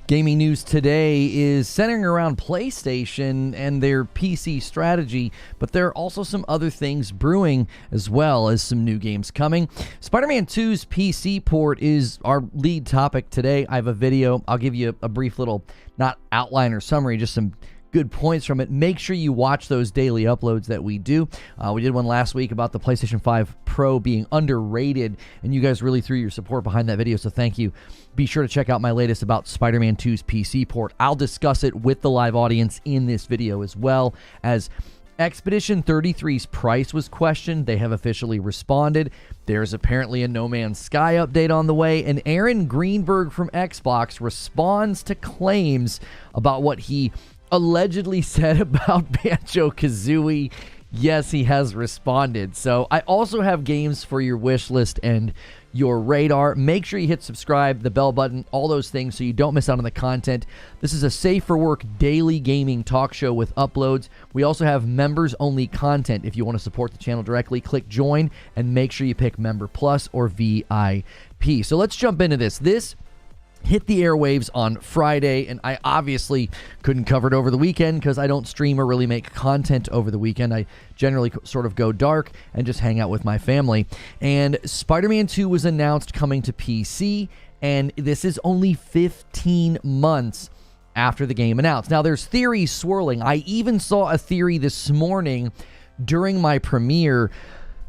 Gaming news today is centering around PlayStation and their PC strategy, but there are also some other things brewing as well as some new games coming. Spider-Man 2's PC port is our lead topic today. I have a video. I'll give you a brief little, not outline or summary, just some good points from it. Make sure you watch those daily uploads that we do. We did one last week about the PlayStation 5 Pro being underrated, and you guys really threw your support behind that video, so thank you. Be sure to check out my latest about Spider-Man 2's PC port. I'll discuss it with the live audience in this video, as well as Expedition 33's price was questioned. They have officially responded. There's apparently a No Man's Sky update on the way, and Aaron Greenberg from Xbox responds to claims about what he allegedly said about Banjo Kazooie. Yes, he has responded. So I also have games for your wish list and your radar. Make sure you hit subscribe, the bell button, all those things so you don't miss out on the content. This is a safe for work daily gaming talk show with uploads. We also have members only content. If you want to support the channel directly, click join and make sure you pick Member Plus or VIP. So let's jump into this. This hit the airwaves on Friday, and I obviously couldn't cover it over the weekend because I don't stream or really make content over the weekend. I generally sort of go dark and just hang out with my family. And Spider-Man 2 was announced coming to PC, and this is only 15 months after the game announced. Now, there's theories swirling. I even saw a theory this morning during my premiere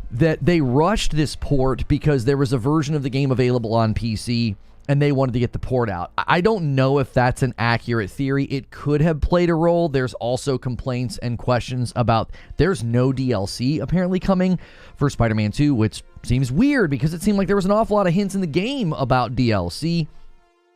that they rushed this port because there was a version of the game available on PC and they wanted to get the port out. I don't know if that's an accurate theory. It could have played a role. There's also complaints and questions about there's no DLC apparently coming for Spider-Man 2, which seems weird because it seemed like there was an awful lot of hints in the game about DLC.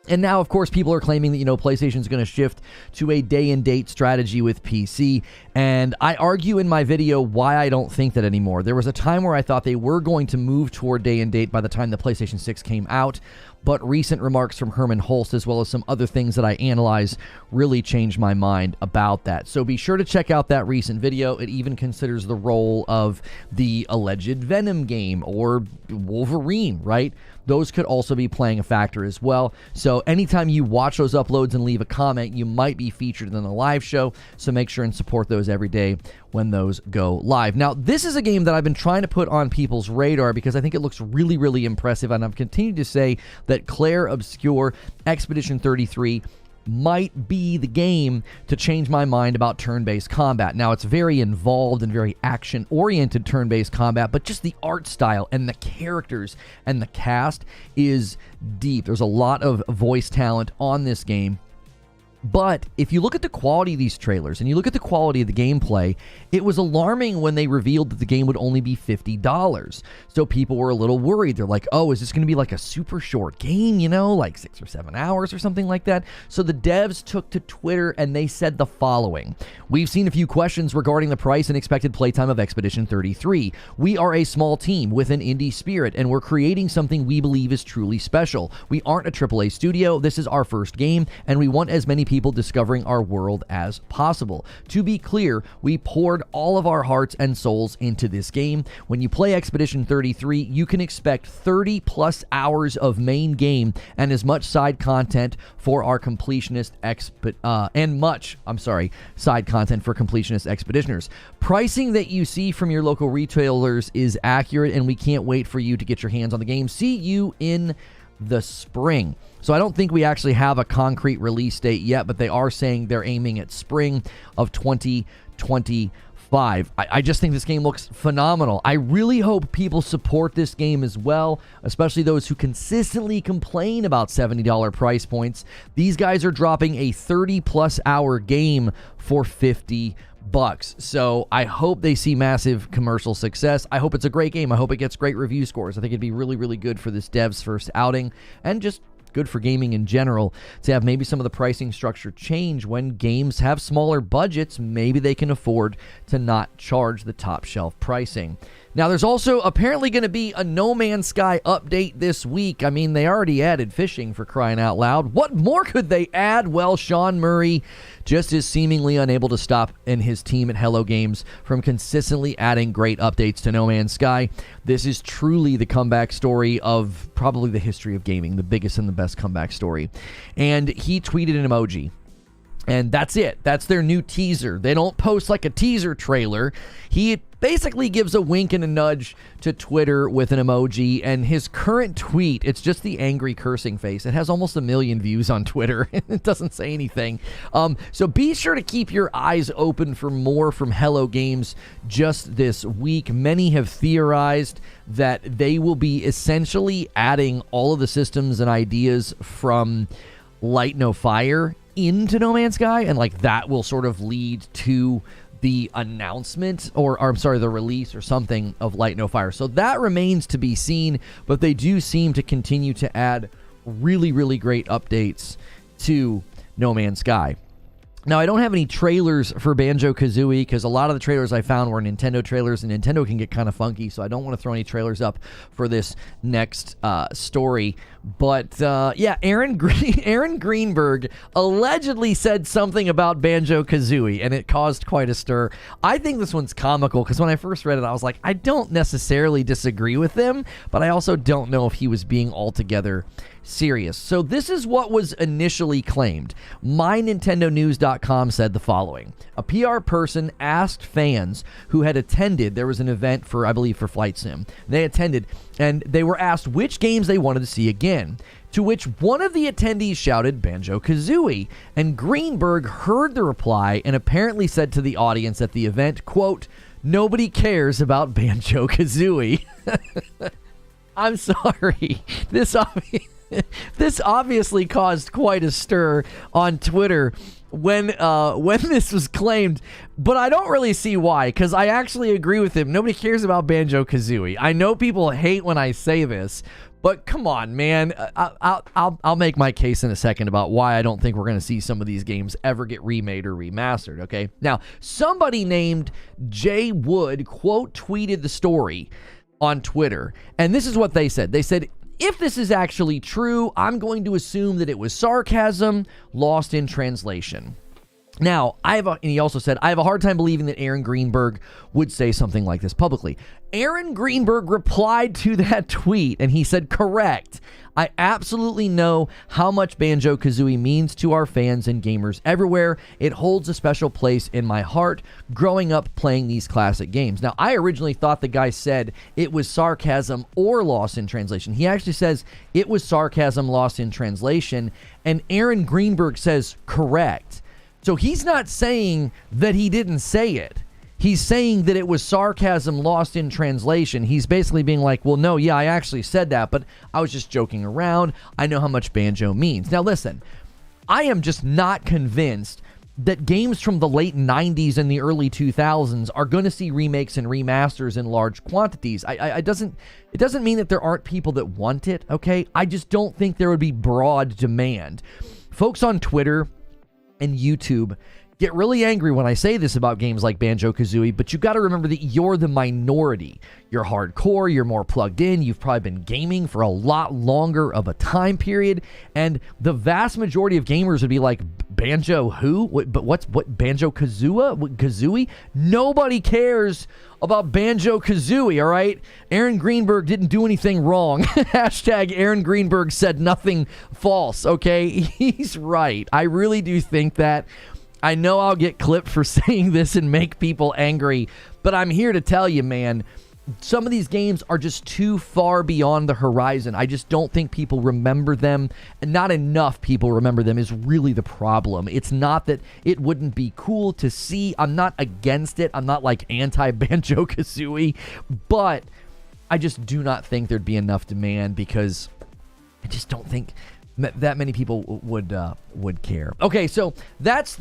And now, of course, people are claiming that, PlayStation's going to shift to a day-and-date strategy with PC. And I argue in my video why I don't think that anymore. There was a time where I thought they were going to move toward day-and-date by the time the PlayStation 6 came out. But recent remarks from Herman Holst, as well as some other things that I analyze, really changed my mind about that. So be sure to check out that recent video. It even considers the role of the alleged Venom game or Wolverine, right? Those could also be playing a factor as well. So anytime you watch those uploads and leave a comment, you might be featured in the live show. So make sure and support those every day when those go live. Now, this is a game that I've been trying to put on people's radar because I think it looks really, really impressive. And I've continued to say that Claire Obscure Expedition 33 might be the game to change my mind about turn-based combat. Now, it's very involved and very action-oriented turn-based combat, but just the art style and the characters and the cast is deep. There's a lot of voice talent on this game. But if you look at the quality of these trailers and you look at the quality of the gameplay, it was alarming when they revealed that the game would only be $50. So people were a little worried. They're like, oh, is this going to be like a super short game, like 6 or 7 hours or something like that? So the devs took to Twitter and they said the following. We've seen a few questions regarding the price and expected playtime of Expedition 33. We are a small team with an indie spirit and we're creating something we believe is truly special. We aren't a AAA studio. This is our first game and we want as many people discovering our world as possible. To be clear, we poured all of our hearts and souls into this game. When you play Expedition 33, you can expect 30 plus hours of main game and as much side content for our completionist side content for completionist expeditioners. Pricing that you see from your local retailers is accurate and we can't wait for you to get your hands on the game. See you in the spring. So I don't think we actually have a concrete release date yet, but they are saying they're aiming at spring of 2025. I just think this game looks phenomenal. I really hope people support this game as well, especially those who consistently complain about $70 price points. These guys are dropping a 30-plus hour game for $50. So I hope they see massive commercial success. I hope it's a great game. I hope it gets great review scores. I think it'd be really, really good for this dev's first outing and just good for gaming in general to have maybe some of the pricing structure change when games have smaller budgets. Maybe they can afford to not charge the top shelf pricing. Now, there's also apparently going to be a No Man's Sky update this week. I mean, they already added fishing, for crying out loud. What more could they add? Well, Sean Murray just is seemingly unable to stop and his team at Hello Games from consistently adding great updates to No Man's Sky. This is truly the comeback story of probably the history of gaming, the biggest and the best comeback story. And he tweeted an emoji. And that's it. That's their new teaser. They don't post like a teaser trailer. He basically gives a wink and a nudge to Twitter with an emoji. And his current tweet, it's just the angry cursing face. It has almost 1 million views on Twitter. It doesn't say anything. So be sure to keep your eyes open for more from Hello Games just this week. Many have theorized that they will be essentially adding all of the systems and ideas from Light No Fire into No Man's Sky, and like that will sort of lead to the announcement or I'm sorry, the release or something of Light No Fire. So that remains to be seen, but they do seem to continue to add really, really great updates to No Man's Sky. Now, I don't have any trailers for Banjo Kazooie because a lot of the trailers I found were Nintendo trailers, and Nintendo can get kind of funky, so I don't want to throw any trailers up for this next story. But yeah, Aaron Greenberg allegedly said something about Banjo Kazooie, and it caused quite a stir. I think this one's comical because when I first read it, I was like, I don't necessarily disagree with him, but I also don't know if he was being altogether serious. So this is what was initially claimed. MyNintendoNews.com said the following. A PR person asked fans who had attended, there was an event for, I believe, for Flight Sim. They attended, and they were asked which games they wanted to see again. To which one of the attendees shouted Banjo Kazooie, and Greenberg heard the reply and apparently said to the audience at the event, quote, "Nobody cares about Banjo Kazooie." I'm sorry. This obviously caused quite a stir on Twitter when this was claimed, but I don't really see why, because I actually agree with him. Nobody cares about Banjo Kazooie. I know people hate when I say this, but come on, man. I'll make my case in a second about why I don't think we're going to see some of these games ever get remade or remastered, okay? Now, somebody named Jay Wood quote tweeted the story on Twitter, and this is what they said. They said, if this is actually true, I'm going to assume that it was sarcasm lost in translation. Now, and he also said, I have a hard time believing that Aaron Greenberg would say something like this publicly. Aaron Greenberg replied to that tweet, and he said, correct. I absolutely know how much Banjo Kazooie means to our fans and gamers everywhere. It holds a special place in my heart growing up playing these classic games. Now, I originally thought the guy said it was sarcasm or lost in translation. He actually says it was sarcasm lost in translation, and Aaron Greenberg says correct. So he's not saying that he didn't say it. He's saying that it was sarcasm lost in translation. He's basically being like, well, no, yeah, I actually said that, but I was just joking around. I know how much Banjo means. Now, listen, I am just not convinced that games from the late 90s and the early 2000s are going to see remakes and remasters in large quantities. It doesn't mean that there aren't people that want it, okay? I just don't think there would be broad demand. Folks on Twitter and YouTube get really angry when I say this about games like Banjo Kazooie, but you got to remember that you're the minority. You're hardcore, you're more plugged in, you've probably been gaming for a lot longer of a time period, and the vast majority of gamers would be like, Banjo who? What Banjo Kazooie? Nobody cares about Banjo Kazooie, all right? Aaron Greenberg didn't do anything wrong. Hashtag Aaron Greenberg said nothing false, okay? He's right. I really do think that. I know I'll get clipped for saying this and make people angry, but I'm here to tell you, man, some of these games are just too far beyond the horizon. I just don't think people remember them, and not enough people remember them is really the problem. It's not that it wouldn't be cool to see. I'm not against it. I'm not like anti-Banjo Kazooie, but I just do not think there'd be enough demand because I just don't think that many people would care. Okay, so that's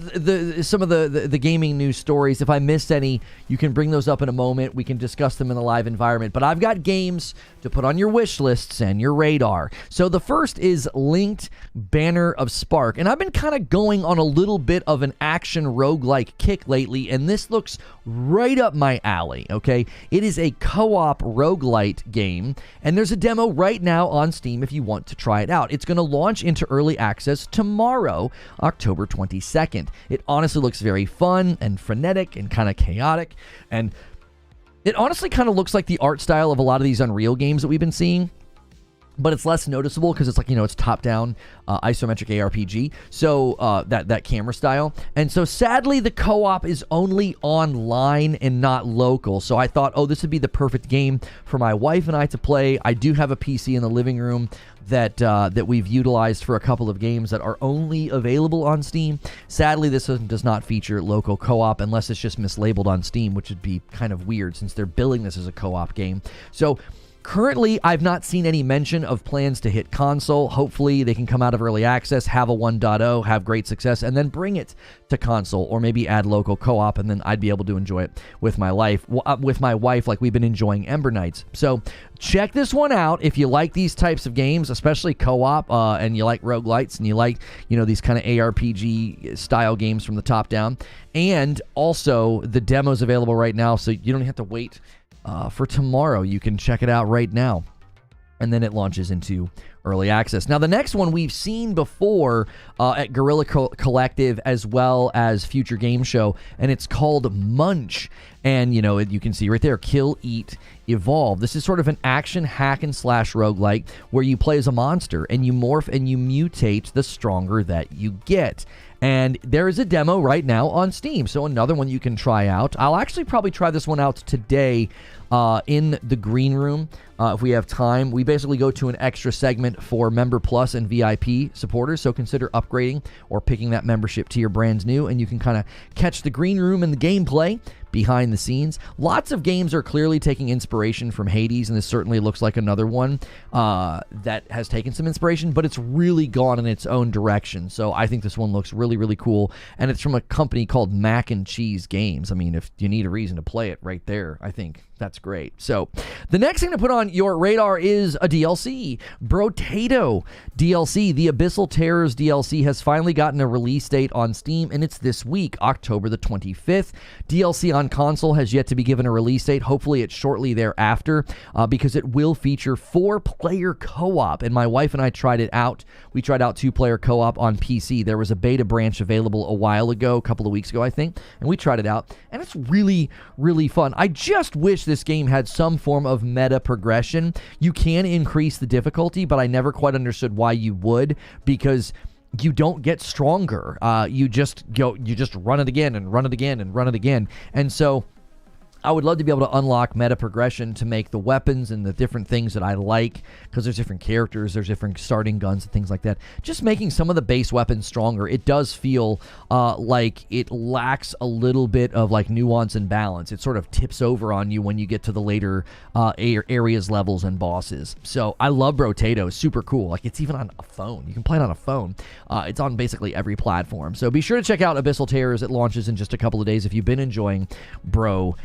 some of the gaming news stories. If I missed any, you can bring those up in a moment. We can discuss them in the live environment. But I've got games to put on your wish lists and your radar. So the first is Linked Banner of Spark. And I've been kind of going on a little bit of an action roguelike kick lately, and this looks right up my alley, okay? It is a co-op roguelite game, and there's a demo right now on Steam if you want to try it out. It's going to launch into early access tomorrow, October 22nd. It honestly looks very fun and frenetic and kind of chaotic, and it honestly kind of looks like the art style of a lot of these Unreal games that we've been seeing, but it's less noticeable because it's like, it's top-down isometric ARPG, so that camera style. And so sadly, the co-op is only online and not local. So I thought, this would be the perfect game for my wife and I to play. I do have a PC in the living room that we've utilized for a couple of games that are only available on Steam. Sadly, this does not feature local co-op unless it's just mislabeled on Steam, which would be kind of weird since they're billing this as a co-op game. So currently, I've not seen any mention of plans to hit console. Hopefully, they can come out of early access, have a 1.0, have great success, and then bring it to console, or maybe add local co-op, and then I'd be able to enjoy it with my wife, like we've been enjoying Ember Knights. So check this one out if you like these types of games, especially co-op, and you like roguelites, and you like, these kind of ARPG style games from the top down. And also, the demo's available right now, so you don't have to wait for tomorrow. You can check it out right now, and then it launches into early access. Now, the next one we've seen before at Guerrilla Collective as well as Future Game Show, and it's called Munch. And, you can see right there, Kill, Eat, Evolve. This is sort of an action hack and slash roguelike where you play as a monster and you morph and you mutate the stronger that you get. And there is a demo right now on Steam, so another one you can try out. I'll actually probably try this one out today in the green room if we have time. We basically go to an extra segment for Member Plus and VIP supporters, so consider upgrading or picking that membership to your brand new, and you can kind of catch the green room and the gameplay behind the scenes. Lots of games are clearly taking inspiration from Hades, and this certainly looks like another one that has taken some inspiration, but it's really gone in its own direction. So I think this one looks really, really cool, and it's from a company called Mac and Cheese Games. I mean, if you need a reason to play it right there, I think that's great. So the next thing to put on your radar is a DLC. Brotato DLC, the Abyssal Terrors DLC, has finally gotten a release date on Steam, and it's this week, October the 25th. DLC on console has yet to be given a release date. Hopefully it's shortly thereafter, because it will feature 4-player co-op, and my wife and I tried it out. We tried out 2-player co-op on PC. There was a beta branch available a while ago, a couple of weeks ago, I think, and we tried it out, and it's really, really fun. I just wish this game had some form of meta progression. You can increase the difficulty, but I never quite understood why you would, because you don't get stronger. You just run it again and run it again and run it again. And so I would love to be able to unlock meta progression to make the weapons and the different things that I like, because there's different characters, there's different starting guns and things like that. Just making some of the base weapons stronger. It does feel like it lacks a little bit of like nuance and balance. It sort of tips over on you when you get to the later areas, levels, and bosses. So I love Brotato. Super cool. Like, it's even on a phone. You can play it on a phone. It's on basically every platform. So be sure to check out Abyssal Terrors. It launches in just a couple of days if you've been enjoying Brotato.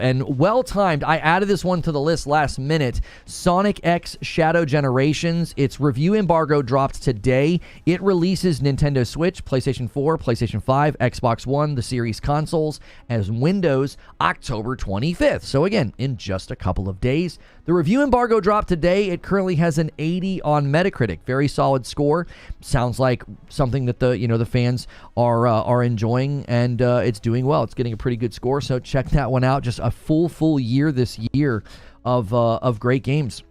And well-timed, I added this one to the list last minute. Sonic X Shadow Generations. Its review embargo dropped today. It releases Nintendo Switch, PlayStation 4, PlayStation 5, Xbox One, the series consoles, as Windows, October 25th. So again, in just a couple of days. The review embargo dropped today. It currently has an 80 on Metacritic. Very solid score. Sounds like something that the fans are enjoying, and it's doing well. It's getting a pretty good score, so check that one out. Just a full year this year of great games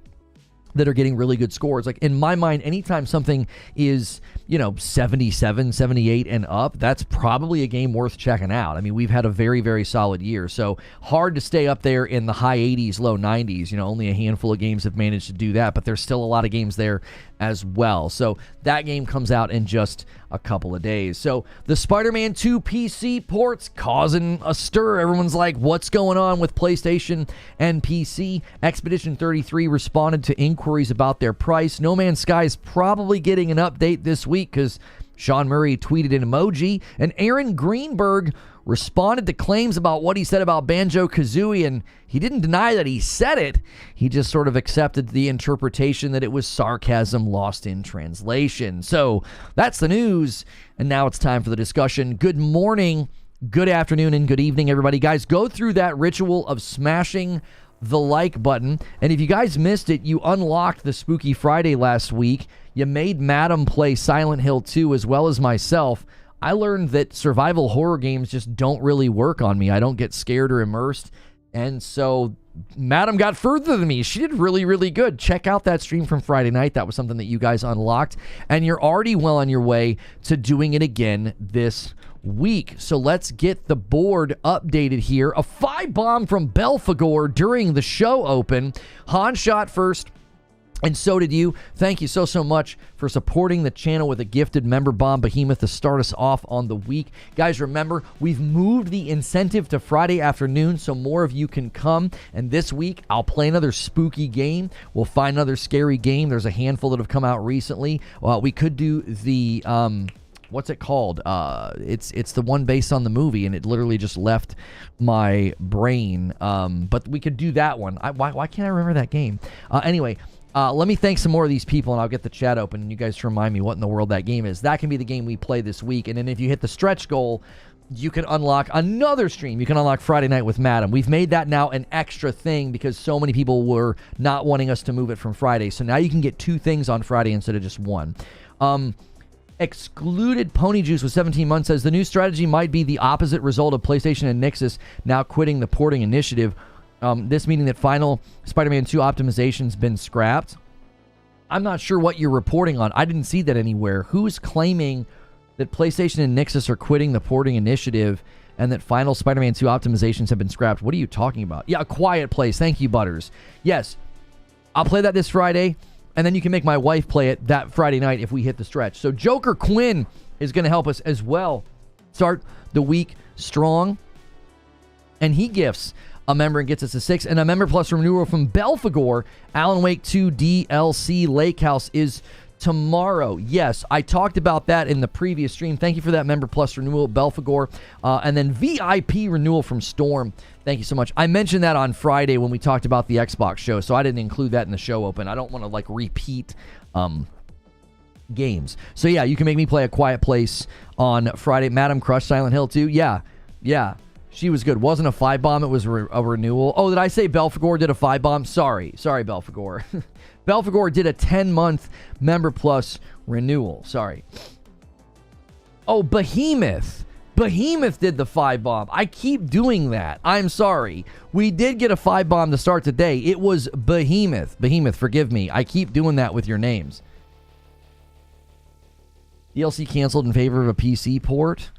that are getting really good scores. Like, in my mind, anytime something is 77, 78 and up, that's probably a game worth checking out. I mean, we've had a very, very solid year, so hard to stay up there in the high 80s, low 90s. Only a handful of games have managed to do that, but there's still a lot of games there as well. So that game comes out in just a couple of days. So the Spider-Man 2 PC ports causing a stir. Everyone's like, what's going on with PlayStation and PC? Expedition 33 responded to inquiries inquiries about their price. No Man's Sky is probably getting an update this week because Sean Murray tweeted an emoji, and Aaron Greenberg responded to claims about what he said about Banjo Kazooie, and he didn't deny that he said it. He just sort of accepted the interpretation that it was sarcasm lost in translation. So that's the news, and now it's time for the discussion. Good morning, good afternoon, and good evening, everybody. Guys, go through that ritual of smashing the like button. And if you guys missed it, you unlocked the Spooky Friday last week. You made Madam play Silent Hill 2 as well as myself. I learned that survival horror games just don't really work on me. I don't get scared or immersed. And so Madam got further than me. She did really, really good. Check out that stream from Friday night. That was something that you guys unlocked. And you're already well on your way to doing it again this week. So let's get the board updated here. A 5-bomb from Belphegor during the show open. Han shot first, and so did you. Thank you so much for supporting the channel with a gifted member bomb behemoth to start us off on the week. Guys, remember, we've moved the incentive to Friday afternoon so more of you can come. And this week, I'll play another spooky game. We'll find another scary game. There's a handful that have come out recently. We could do the what's it called? It's the one based on the movie, and it literally just left my brain. But we could do that one. Why can't I remember that game? Anyway, let me thank some more of these people, and I'll get the chat open, and you guys remind me what in the world that game is. That can be the game we play this week. And then if you hit the stretch goal, you can unlock another stream. You can unlock Friday night with Madam. We've made that now an extra thing because so many people were not wanting us to move it from Friday. So now you can get 2 things on Friday instead of just 1. Excluded Pony Juice with 17 months says the new strategy might be the opposite result of PlayStation and Nixxes now quitting the porting initiative. This meaning that final Spider-Man 2 optimization's been scrapped. I'm not sure what you're reporting on. I didn't see that anywhere. Who's claiming that PlayStation and Nixxes are quitting the porting initiative and that final Spider-Man 2 optimizations have been scrapped? What are you talking about? Yeah, A Quiet Place. Thank you, Butters. Yes, I'll play that this Friday. And then you can make my wife play it that Friday night if we hit the stretch. So Joker Quinn is going to help us as well start the week strong. And he gifts a member and gets us a 6. And a member plus renewal from Belphegor. Alan Wake 2 DLC Lake House is tomorrow. Yes, I talked about that in the previous stream. Thank you for that member plus renewal, Belphegor. And then VIP renewal from Storm. Thank you so much. I mentioned that on Friday when we talked about the Xbox show, so I didn't include that in the show open. I don't want to repeat games. So yeah, you can make me play A Quiet Place on Friday. Madam crushed Silent Hill 2. Yeah. She was good. Wasn't a 5-bomb, it was a renewal. Oh, did I say Belphegor did a 5-bomb? Sorry, Belphegor. Belphegor did a 10-month member plus renewal. Sorry. Oh, Behemoth did the 5-bomb. I keep doing that. I'm sorry. We did get a 5-bomb to start today. It was Behemoth. Behemoth, forgive me. I keep doing that with your names. DLC canceled in favor of a PC port?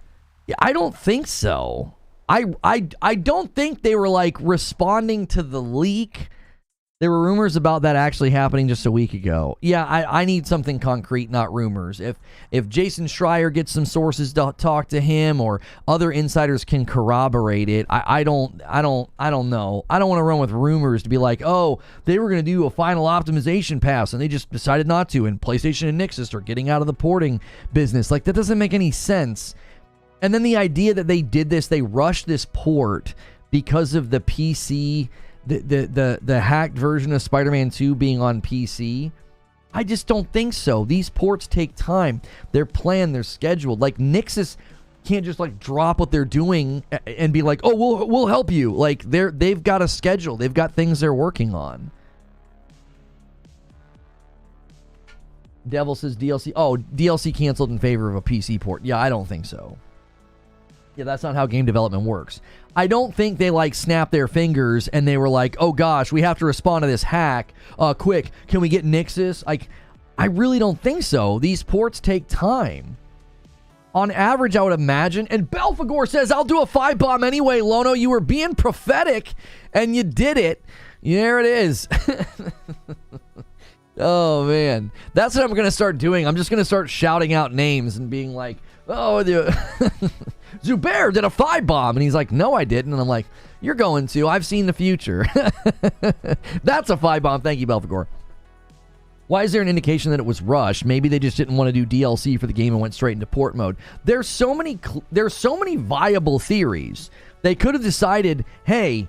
Yeah, I don't think so. I don't think they were responding to the leak. There were rumors about that actually happening just a week ago. Yeah, I need something concrete, not rumors. If Jason Schreier gets some sources to talk to him or other insiders can corroborate it, I don't know. I don't want to run with rumors to be like, oh, they were going to do a final optimization pass and they just decided not to, and PlayStation and Nixxes are getting out of the porting business. That doesn't make any sense. And then the idea that they did this, they rushed this port because of the PC, the hacked version of Spider-Man 2 being on PC. I just don't think so. These ports take time. They're planned, they're scheduled. Nixxes can't just drop what they're doing and be like, oh, we'll help you. They've got a schedule. They've got things they're working on. Devil says DLC. Oh, DLC canceled in favor of a PC port. Yeah, I don't think so. Yeah, that's not how game development works. I don't think they snapped their fingers and they were like, oh gosh, we have to respond to this hack. Quick, can we get Nixxes? I really don't think so. These ports take time. On average, I would imagine. And Belphegor says, I'll do a 5-bomb anyway, Lono. You were being prophetic and you did it. There it is. Oh, man. That's what I'm going to start doing. I'm just going to start shouting out names and being like, oh, Zubair did a 5-bomb. And he's like, no, I didn't. And I'm like, you're going to. I've seen the future. That's a 5-bomb. Thank you, Belphegor. Why is there an indication that it was rushed? Maybe they just didn't want to do DLC for the game and went straight into port mode. There's so many viable theories. They could have decided, hey,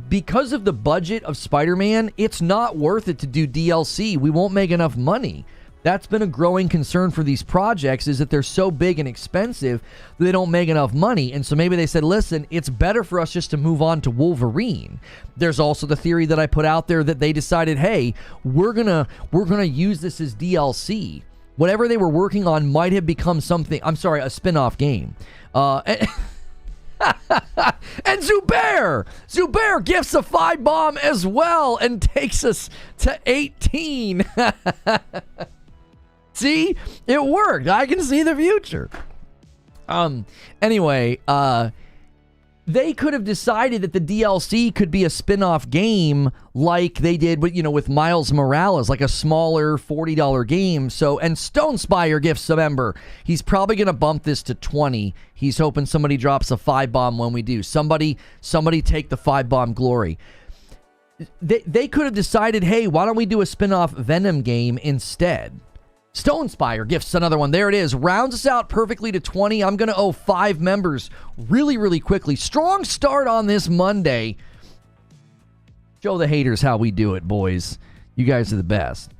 because of the budget of Spider-Man, it's not worth it to do DLC. We won't make enough money. That's been a growing concern for these projects, is that they're so big and expensive that they don't make enough money. And so maybe they said, listen, it's better for us just to move on to Wolverine. There's also the theory that I put out there that they decided, hey, we're gonna use this as DLC. Whatever they were working on might have become something, I'm sorry, a spin-off game. And Zubair gifts a 5-bomb as well and takes us to 18. See, it worked. I can see the future. Anyway, they could have decided that the DLC could be a spin-off game like they did with Miles Morales, like a smaller $40 game. So, and Stone Spire gifts a member. He's probably going to bump this to 20. He's hoping somebody drops a 5-bomb when we do. Somebody take the 5-bomb glory. They could have decided, hey, why don't we do a spin-off Venom game instead? Stone Spire gifts another one. There it is. Rounds us out perfectly to 20. I'm going to owe 5 members really, really quickly. Strong start on this Monday. Show the haters how we do it, boys. You guys are the best.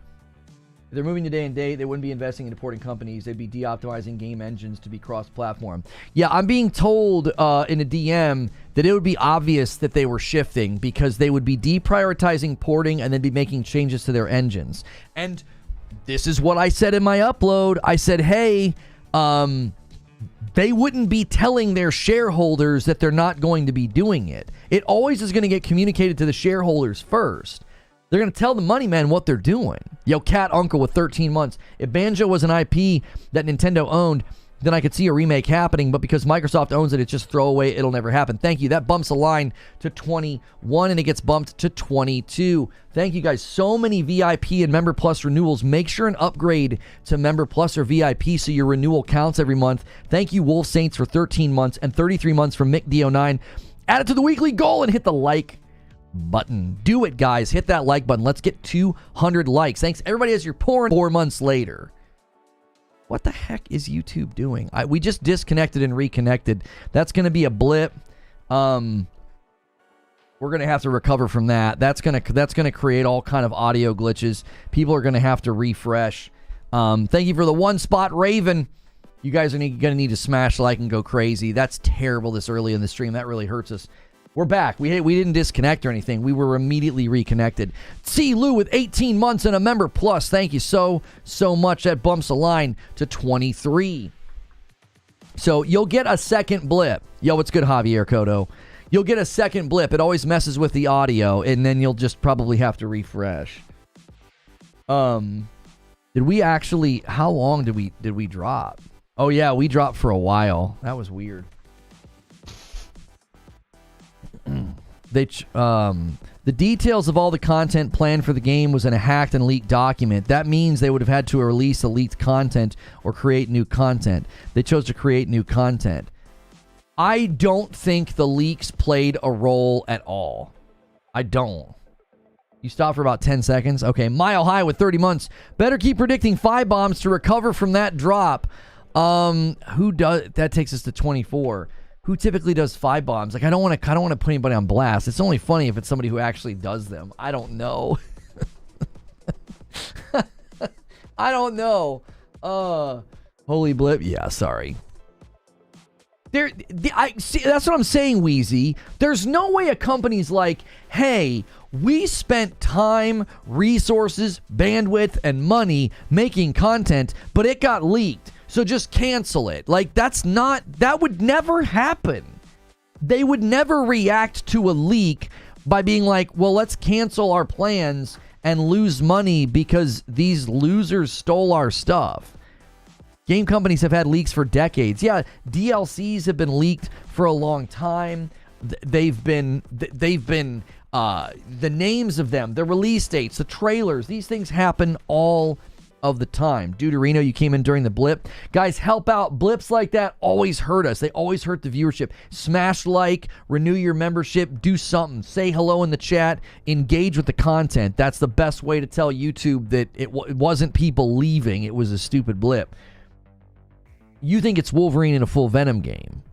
If they're moving to day and date, they wouldn't be investing in porting companies. They'd be de-optimizing game engines to be cross-platform. Yeah, I'm being told in a DM that it would be obvious that they were shifting because they would be deprioritizing porting and then be making changes to their engines. And this is what I said in my upload. I said, hey, they wouldn't be telling their shareholders that they're not going to be doing it. It always is going to get communicated to the shareholders first. They're going to tell the money man what they're doing. Yo, Cat Uncle with 13 months. If Banjo was an IP that Nintendo owned, then I could see a remake happening, but because Microsoft owns it, it's just throwaway. It'll never happen. Thank you. That bumps the line to 21, and it gets bumped to 22. Thank you, guys. So many VIP and Member Plus renewals. Make sure and upgrade to Member Plus or VIP so your renewal counts every month. Thank you, Wolf Saints, for 13 months and 33 months from Mick D09. Add it to the weekly goal and hit the like button. Do it, guys. Hit that like button. Let's get 200 likes. Thanks, everybody, as you're pouring 4 months later. What the heck is YouTube doing? We just disconnected and reconnected. That's going to be a blip. We're going to have to recover from that. That's going to create all kind of audio glitches. People are going to have to refresh. Thank you for the one spot, Raven. You guys are going to need to smash like and go crazy. That's terrible this early in the stream. That really hurts us. We're back. We didn't disconnect or anything. We were immediately reconnected. C. Lou with 18 months and a Member Plus. Thank you so much. That bumps the line to 23. So you'll get a second blip. Yo, what's good, Javier Cotto? You'll get a second blip. It always messes with the audio, and then you'll just probably have to refresh. Did we actually... How long did we drop? Oh, yeah, we dropped for a while. That was weird. The details of all the content planned for the game was in a hacked and leaked document. That means they would have had to release the leaked content or create new content. They chose to create new content. I don't think the leaks played a role at all. I don't. You stopped for about 10 seconds? Okay, Mile High with 30 months. Better keep predicting 5 bombs to recover from that drop. Who does... That takes us to 24. Who typically does 5 bombs? Like, I don't want to put anybody on blast. It's only funny if it's somebody who actually does them. I don't know. I don't know. Holy blip. Yeah, sorry. I see. That's what I'm saying, Wheezy. There's no way a company's like, hey, we spent time, resources, bandwidth, and money making content, but it got leaked. So just cancel it. Like, that would never happen. They would never react to a leak by being like, well, let's cancel our plans and lose money because these losers stole our stuff. Game companies have had leaks for decades. Yeah, DLCs have been leaked for a long time. They've been the names of them, the release dates, the trailers. These things happen all of the time. Deuterino, you came in during the blip. Guys, help out. Blips like that always hurt us. They always hurt the viewership. Smash like, renew your membership, do something. Say hello in the chat, engage with the content. That's the best way to tell YouTube that it wasn't people leaving. It was a stupid blip. You think it's Wolverine in a full Venom game.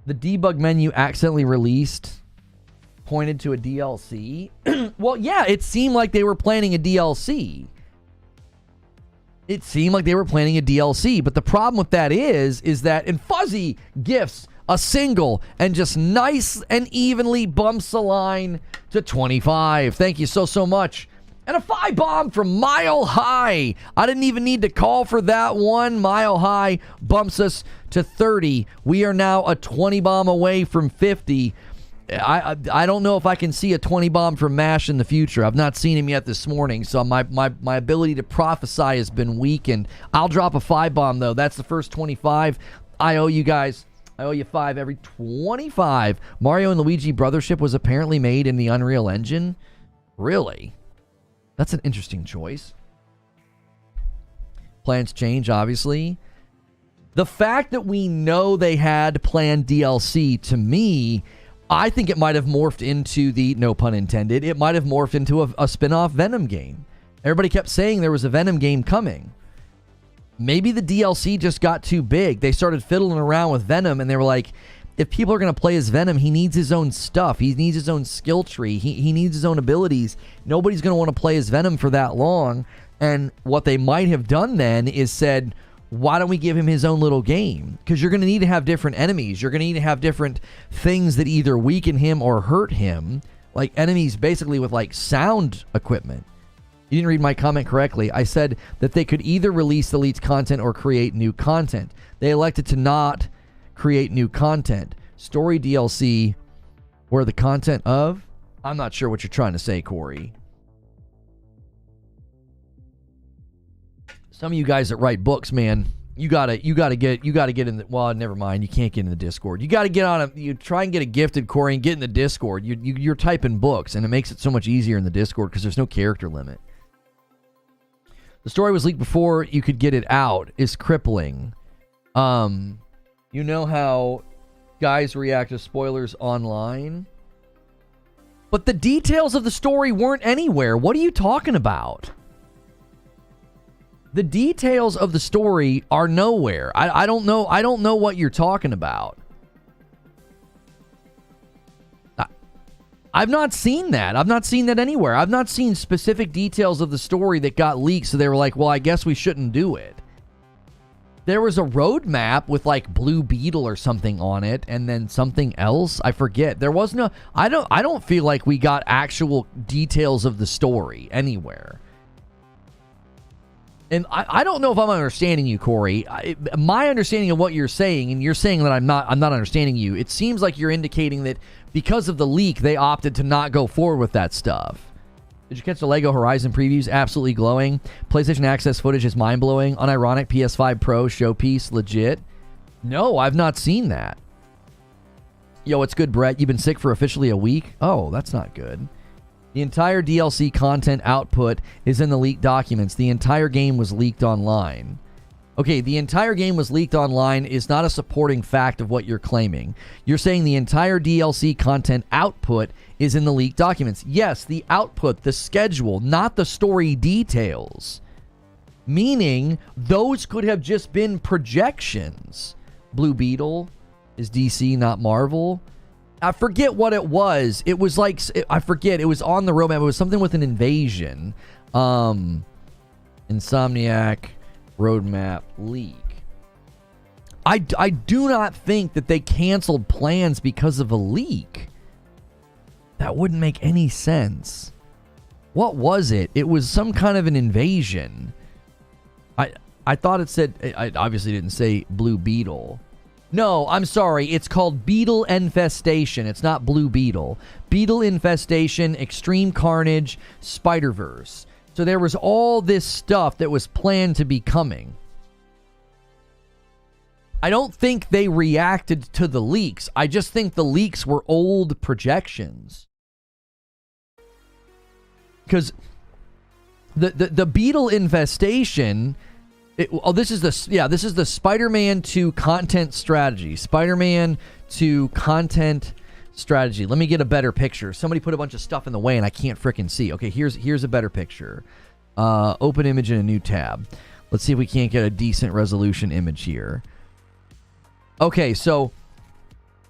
The debug menu accidentally released pointed to a DLC. Well, yeah, it seemed like they were planning a DLC. It seemed like they were planning a DLC, but the problem with that is that, and Fuzzy gifts a single and just nice and evenly bumps the line to 25. Thank you so much. And a 5 bomb from Mile High. I didn't even need to call for that one. Mile High bumps us to 30. We are now a 20 bomb away from 50. I don't know if I can see a 20 bomb from MASH in the future. I've not seen him yet this morning, so my ability to prophesy has been weakened. I'll drop a 5 bomb, though. That's the first 25. I owe you guys. I owe you 5 every 25. Mario and Luigi Brothership was apparently made in the Unreal Engine. Really? That's an interesting choice. Plans change, obviously. The fact that we know they had planned DLC, to me, I think it might have morphed into the, no pun intended, it might have morphed into a spin-off Venom game. Everybody kept saying there was a Venom game coming. Maybe the DLC just got too big. They started fiddling around with Venom, and they were like, if people are going to play as Venom, he needs his own stuff. He needs his own skill tree. He needs his own abilities. Nobody's going to want to play as Venom for that long. And what they might have done then is said, why don't we give him his own little game? Because you're going to need to have different enemies. You're going to need to have different things that either weaken him or hurt him. Like enemies basically with like sound equipment. You didn't read my comment correctly. I said that they could either release Elite's content or create new content. They elected to not create new content. Story DLC where the content of? I'm not sure what you're trying to say, Corey. Some of you guys that write books, man, you gotta get in the, well, never mind, you can't get in the Discord. You gotta get on you try and get a gifted, Corey, and get in the Discord. You're typing books, and it makes it so much easier in the Discord because there's no character limit. The story was leaked before you could get it out is crippling. You know how guys react to spoilers online? But the details of the story weren't anywhere. What are you talking about? The details of the story are nowhere. I don't know. I don't know what you're talking about. I've not seen that. I've not seen that anywhere. I've not seen specific details of the story that got leaked, so they were like, well, I guess we shouldn't do it. There was a roadmap with like Blue Beetle or something on it, and then something else. I forget. There was no. I don't feel like we got actual details of the story anywhere. And I don't know if I'm understanding you, Corey. My understanding of what you're saying, and you're saying that I'm not understanding you. It seems like you're indicating that because of the leak, they opted to not go forward with that stuff. Did you catch the Lego Horizon previews? Absolutely glowing. PlayStation Access footage is mind-blowing. Unironic PS5 Pro showpiece, legit. No, I've not seen that. Yo, it's good, Brett. You've been sick for officially a week? Oh, that's not good. The entire DLC content output is in the leaked documents. The entire game was leaked online. Okay, the entire game was leaked online is not a supporting fact of what you're claiming. You're saying the entire DLC content output is in the leaked documents. Yes, the output, the schedule, not the story details. Meaning, those could have just been projections. Blue Beetle is DC, not Marvel. I forget what it was. It was like, I forget. It was on the roadmap. It was something with an invasion. Insomniac roadmap leak. I do not think that they canceled plans because of a leak. That wouldn't make any sense. What was it? It was some kind of an invasion. I thought it said, I obviously didn't say Blue Beetle. No, I'm sorry. It's called Beetle Infestation. It's not Blue Beetle. Beetle Infestation, Extreme Carnage, Spider-Verse. So there was all this stuff that was planned to be coming. I don't think they reacted to the leaks. I just think the leaks were old projections. because the beetle infestation. This is the Spider-Man 2 content strategy. Spider-Man 2 content strategy. Let me get a better picture. Somebody put a bunch of stuff in the way and I can't frickin' see. Okay, here's a better picture. Open image in a new tab. Let's see if we can't get a decent resolution image here. Okay, so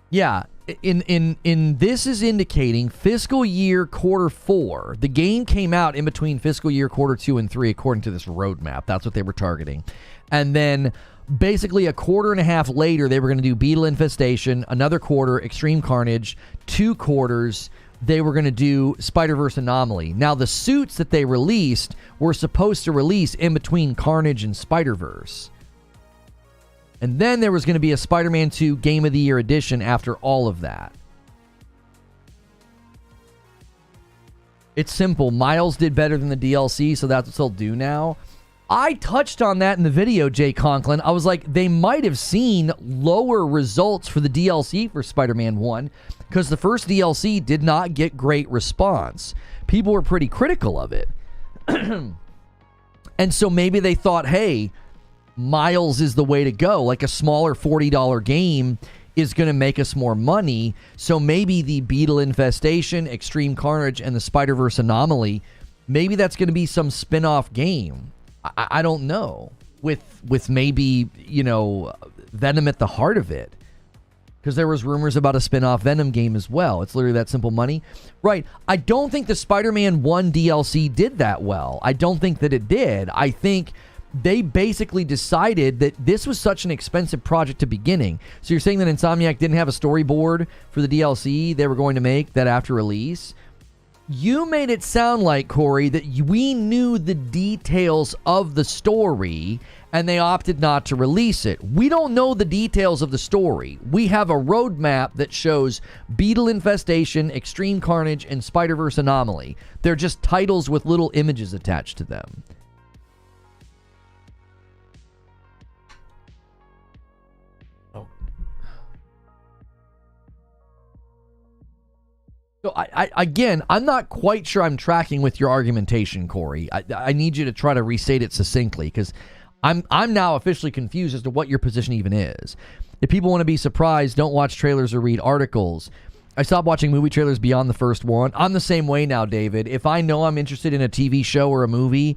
yeah, in this is indicating fiscal year quarter 4. The game came out in between fiscal year quarter 2 and 3 according to this roadmap. That's what they were targeting. And then basically a quarter and a half later, they were going to do Beetle Infestation, another quarter, Extreme Carnage, 2 quarters, they were going to do Spider-Verse Anomaly. Now, the suits that they released were supposed to release in between Carnage and Spider-Verse. And then there was going to be a Spider-Man 2 Game of the Year edition after all of that. It's simple. Miles did better than the DLC, so that's what they'll do now. I touched on that in the video, Jay Conklin. I was like, they might have seen lower results for the DLC for Spider-Man 1 because the first DLC did not get great response. People were pretty critical of it. And so maybe they thought, hey, Miles is the way to go. Like a smaller $40 game is going to make us more money. So maybe the Beetle Infestation, Extreme Carnage, and the Spider-Verse Anomaly, maybe that's going to be some spin-off game. I don't know. With maybe, Venom at the heart of it. Because there was rumors about a spin-off Venom game as well. It's literally that simple money. Right. I don't think the Spider-Man 1 DLC did that well. I don't think that it did. I think they basically decided that this was such an expensive project to beginning. So you're saying that Insomniac didn't have a storyboard for the DLC they were going to make that after release? You made it sound like, Corey, that we knew the details of the story and they opted not to release it. We don't know the details of the story. We have a roadmap that shows Beetle Infestation, Extreme Carnage, and Spider-Verse Anomaly. They're just titles with little images attached to them. So I'm not quite sure I'm tracking with your argumentation, Corey. I need you to try to restate it succinctly because I'm now officially confused as to what your position even is. If people want to be surprised, don't watch trailers or read articles. I stopped watching movie trailers beyond the first one. I'm the same way now, David. If I know I'm interested in a TV show or a movie,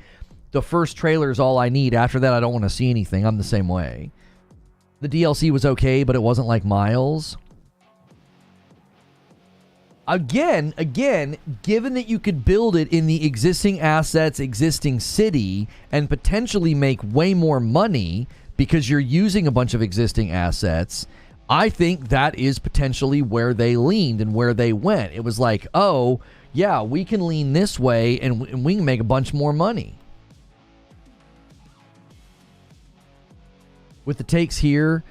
the first trailer is all I need. After that, I don't want to see anything. I'm the same way. The DLC was okay, but it wasn't like Miles. Again, given that you could build it in the existing assets, existing city, and potentially make way more money because you're using a bunch of existing assets, I think that is potentially where they leaned and where they went. It was like, oh, yeah, we can lean this way and we can make a bunch more money. With the takes here,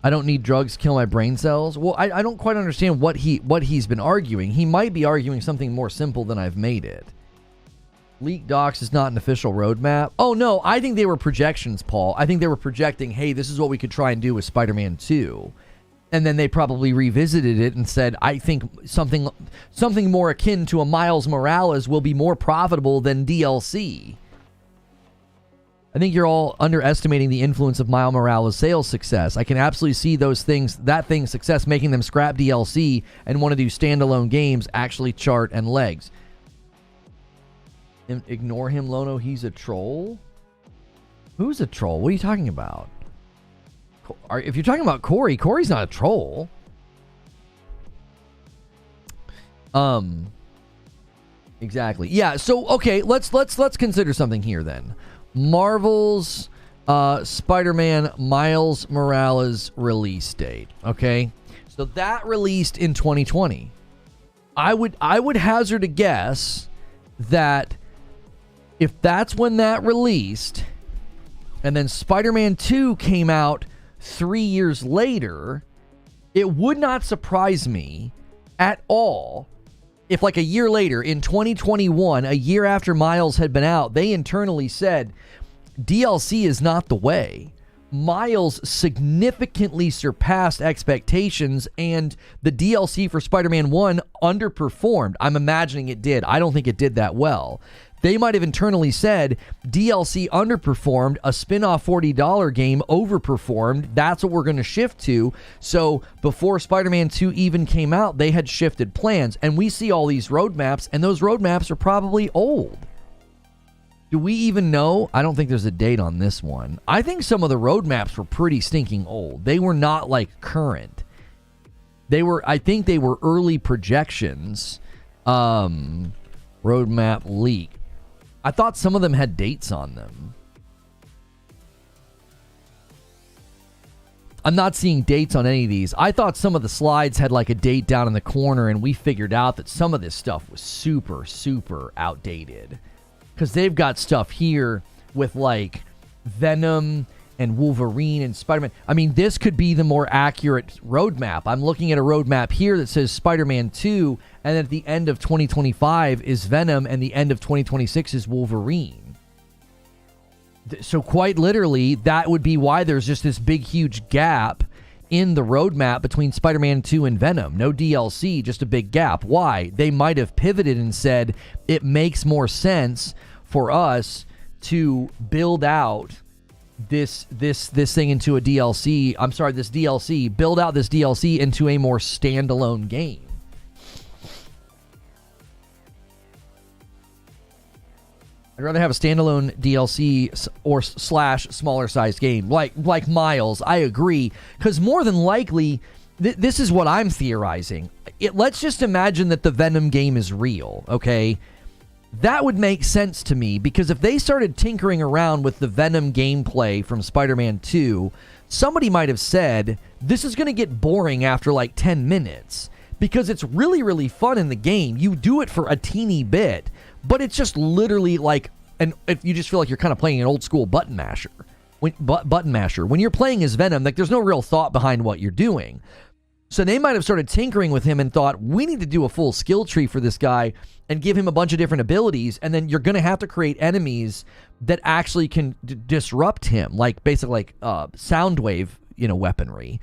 I don't need drugs to kill my brain cells. Well, I don't quite understand what he's been arguing. He might be arguing something more simple than I've made it. Leaked docs is not an official roadmap. Oh, no, I think they were projections, Paul. I think they were projecting, hey, this is what we could try and do with Spider-Man 2. And then they probably revisited it and said, I think something more akin to a Miles Morales will be more profitable than DLC. I think you're all underestimating the influence of Miles Morales' sales success. I can absolutely see that thing's success making them scrap DLC and want to do standalone games, actually chart and legs. Ignore him, Lono. He's a troll? Who's a troll? What are you talking about? If you're talking about Corey, Corey's not a troll. Exactly. Yeah, so okay, let's consider something here then. Marvel's Spider-Man Miles Morales release date. Okay, so that released in 2020. I would hazard a guess that if that's when that released, and then Spider-Man 2 came out 3 years later, it would not surprise me at all if like a year later in 2021, a year after Miles had been out, they internally said DLC is not the way. Miles significantly surpassed expectations, and the DLC for Spider-Man 1 underperformed. I'm imagining it did. I don't think it did that well. They might have internally said DLC underperformed, a spin-off $40 game overperformed. That's what we're going to shift to. So before Spider-Man 2 even came out, they had shifted plans. And we see all these roadmaps, and those roadmaps are probably old. Do we even know? I don't think there's a date on this one. I think some of the roadmaps were pretty stinking old. They were not like current. I think they were early projections. Roadmap leak. I thought some of them had dates on them. I'm not seeing dates on any of these. I thought some of the slides had like a date down in the corner, and we figured out that some of this stuff was super, super outdated. Because they've got stuff here with like Venom and Wolverine and Spider-Man. I mean, this could be the more accurate roadmap. I'm looking at a roadmap here that says Spider-Man 2, and at the end of 2025 is Venom, and the end of 2026 is Wolverine. So quite literally, that would be why there's just this big, huge gap in the roadmap between Spider-Man 2 and Venom. No DLC, just a big gap. Why? They might have pivoted and said, it makes more sense for us to build out this thing into a DLC. I'm sorry, this DLC. Build out this DLC into a more standalone game. I'd rather have a standalone DLC or slash smaller sized game like Miles. I agree, because more than likely, this is what I'm theorizing. Let's just imagine that the Venom game is real, okay? That would make sense to me, because if they started tinkering around with the Venom gameplay from Spider-Man 2, somebody might have said, this is going to get boring after like 10 minutes, because it's really, really fun in the game. You do it for a teeny bit, but it's just literally like, and if you just feel like you're kind of playing an old school button masher. When you're playing as Venom, like there's no real thought behind what you're doing. So they might have started tinkering with him and thought, we need to do a full skill tree for this guy and give him a bunch of different abilities, and then you're going to have to create enemies that actually can disrupt him, like basically like sound wave, weaponry.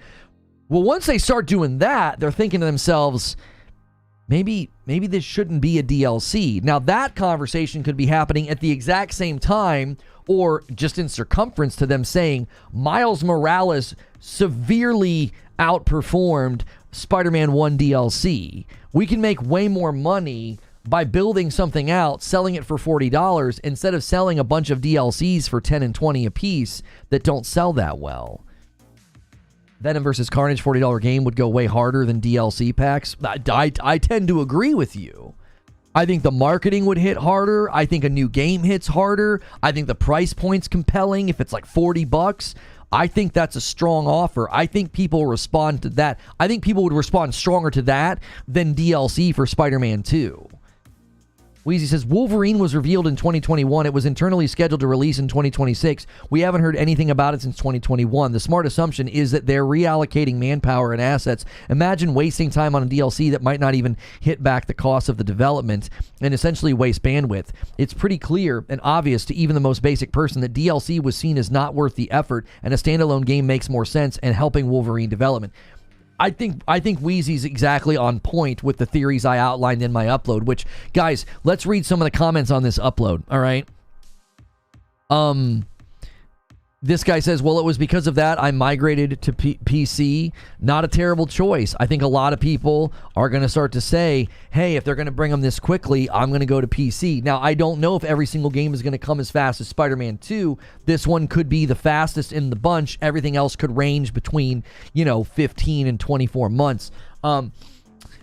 Well, once they start doing that, they're thinking to themselves, maybe this shouldn't be a DLC. Now, that conversation could be happening at the exact same time, or just in circumference to them saying Miles Morales severely outperformed Spider-Man 1 DLC. We can make way more money by building something out, selling it for $40, instead of selling a bunch of DLCs for $10 and $20 a piece that don't sell that well. Venom vs. Carnage $40 game would go way harder than DLC packs. I tend to agree with you. I think the marketing would hit harder. I think a new game hits harder. I think the price point's compelling. If it's like $40, I think that's a strong offer. I think people respond to that. I think people would respond stronger to that than DLC for Spider-Man 2. Wheezy says, Wolverine was revealed in 2021. It was internally scheduled to release in 2026. We haven't heard anything about it since 2021. The smart assumption is that they're reallocating manpower and assets. Imagine wasting time on a DLC that might not even hit back the cost of the development and essentially waste bandwidth. It's pretty clear and obvious to even the most basic person that DLC was seen as not worth the effort, and a standalone game makes more sense and helping Wolverine development. I think Wheezy's exactly on point with the theories I outlined in my upload, which, guys, let's read some of the comments on this upload, all right? This guy says, well, it was because of that I migrated to PC. Not a terrible choice. I think a lot of people are going to start to say, hey, if they're going to bring them this quickly, I'm going to go to PC. Now, I don't know if every single game is going to come as fast as Spider-Man 2. This one could be the fastest in the bunch. Everything else could range between, 15 and 24 months.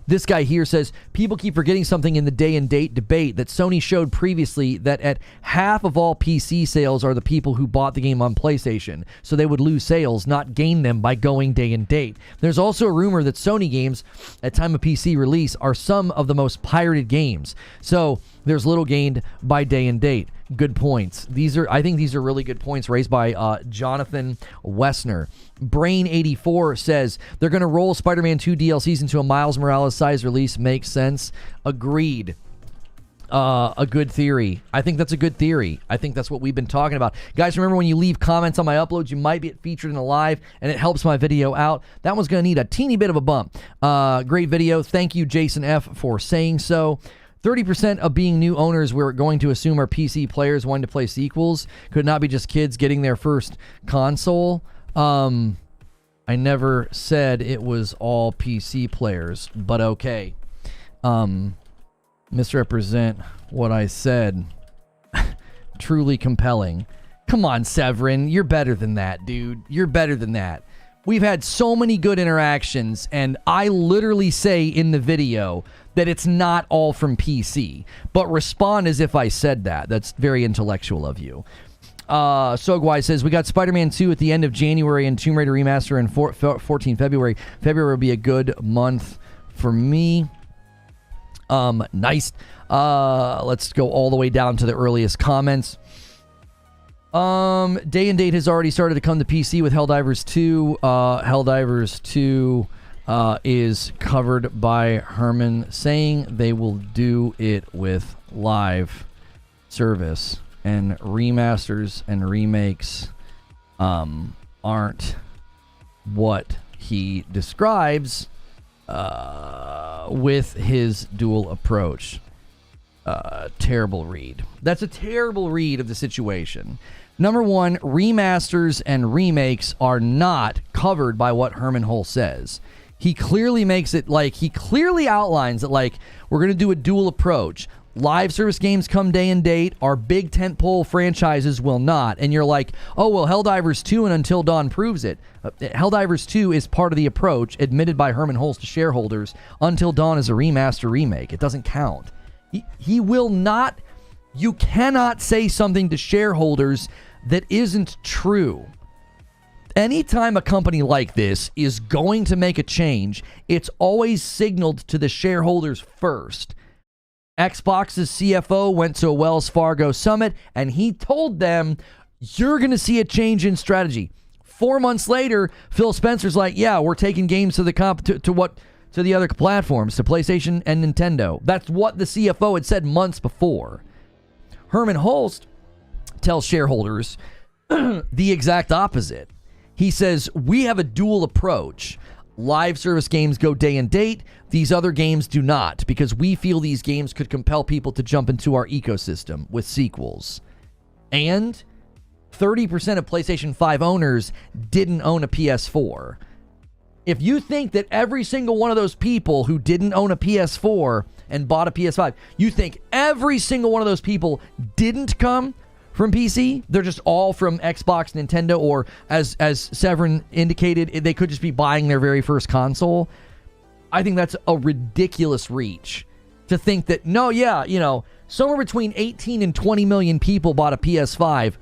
This guy here says, people keep forgetting something in the day and date debate that Sony showed previously, that at half of all PC sales are the people who bought the game on PlayStation. So they would lose sales, not gain them by going day and date. There's also a rumor that Sony games at time of PC release are some of the most pirated games. So there's little gained by day and date. Good points. I think these are really good points raised by Jonathan Wessner. Brain84 says they're going to roll Spider-Man 2 DLCs into a Miles Morales size release. Makes sense. Agreed. a good theory. I think that's a good theory. I think that's what we've been talking about. Guys, remember when you leave comments on my uploads, you might get featured in a live, and it helps my video out. That one's going to need a teeny bit of a bump. Great video. Thank you, Jason F., for saying so. 30% of being new owners we're going to assume are PC players wanting to play sequels. Could not be just kids getting their first console. I never said it was all PC players, but okay. Misrepresent what I said. Truly compelling. Come on, Severin. You're better than that, dude. You're better than that. We've had so many good interactions, and I literally say in the video that it's not all from PC, but respond as if I said that. That's very intellectual of you. Sogwai says, we got Spider-Man 2 at the end of January and Tomb Raider Remaster in 14 February. February will be a good month for me. Nice. Let's go all the way down to the earliest comments. Day and Date has already started to come to PC with Helldivers 2. Helldivers 2 is covered by Herman saying they will do it with live service, and remasters and remakes aren't what he describes with his dual approach. Terrible read. That's a terrible read of the situation. Number one, remasters and remakes are not covered by what Herman Hull says. He clearly makes it like, he clearly outlines that, like, we're going to do a dual approach. Live service games come day and date. Our big tentpole franchises will not. And you're like, oh, well, Helldivers 2 and Until Dawn proves it. Helldivers 2 is part of the approach admitted by Herman Hulst to shareholders. Until Dawn is a remaster remake. It doesn't count. He will not. You cannot say something to shareholders that isn't true. Anytime a company like this is going to make a change, it's always signaled to the shareholders first. Xbox's CFO went to a Wells Fargo summit, and he told them, you're going to see a change in strategy. 4 months later, Phil Spencer's like, yeah, we're taking games to the to the other platforms, to PlayStation and Nintendo. That's what the CFO had said months before. Herman Hulst tells shareholders the exact opposite. He says, we have a dual approach. Live service games go day and date. These other games do not, because we feel these games could compel people to jump into our ecosystem with sequels. And 30% of PlayStation 5 owners didn't own a PS4. If you think that every single one of those people who didn't own a PS4 and bought a PS5, you think every single one of those people didn't come from PC, they're just all from Xbox, Nintendo, or as Severin indicated, they could just be buying their very first console. I think that's a ridiculous reach to think that, no, yeah, you know, somewhere between 18 and 20 million people bought a PS5,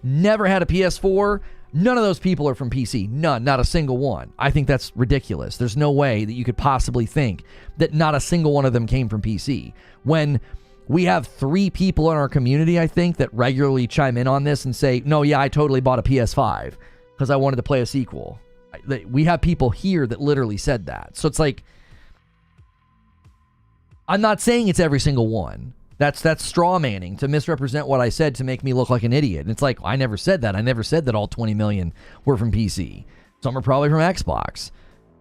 never had a PS4. None of those people are from PC. None, not a single one. I think that's ridiculous. There's no way that you could possibly think that not a single one of them came from PC. When we have 3 people in our community, I think, that regularly chime in on this and say, no, yeah, I totally bought a PS5 because I wanted to play a sequel. We have people here that literally said that. So it's like, I'm not saying it's every single one. That's straw manning to misrepresent what I said to make me look like an idiot. And it's like, I never said that. I never said that all 20 million were from PC. Some are probably from Xbox.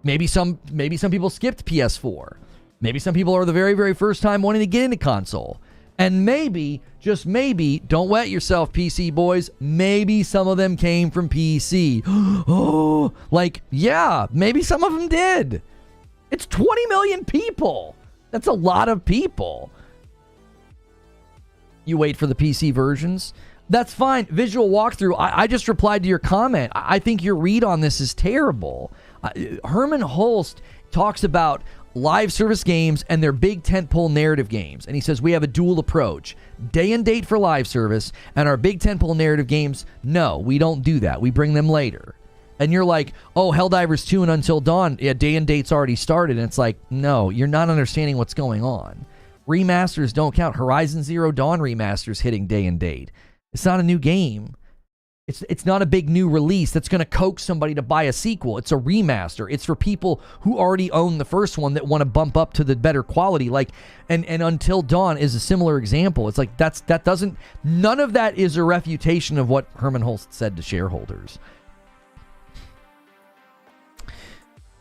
Maybe some people skipped PS4. Maybe some people are the very, very first time wanting to get into console. And maybe, just maybe, don't wet yourself, PC boys, maybe some of them came from PC. Oh, like, yeah, maybe some of them did. It's 20 million people. That's a lot of people. You wait for the PC versions. That's fine. Visual walkthrough. I just replied to your comment. I think your read on this is terrible. Herman Hulst talks about live service games and their big tentpole narrative games. And he says, we have a dual approach. Day and date for live service, and our big tentpole narrative games, no, we don't do that. We bring them later. And you're like, oh, Helldivers 2 and Until Dawn, yeah, day and date's already started. And it's like, no, you're not understanding what's going on. Remasters don't count. Horizon Zero Dawn remasters hitting day and date. It's not a new game. It's not a big new release that's going to coax somebody to buy a sequel. It's a remaster. It's for people who already own the first one that want to bump up to the better quality. Like, and Until Dawn is a similar example. It's like none of that is a refutation of what Herman Holst said to shareholders.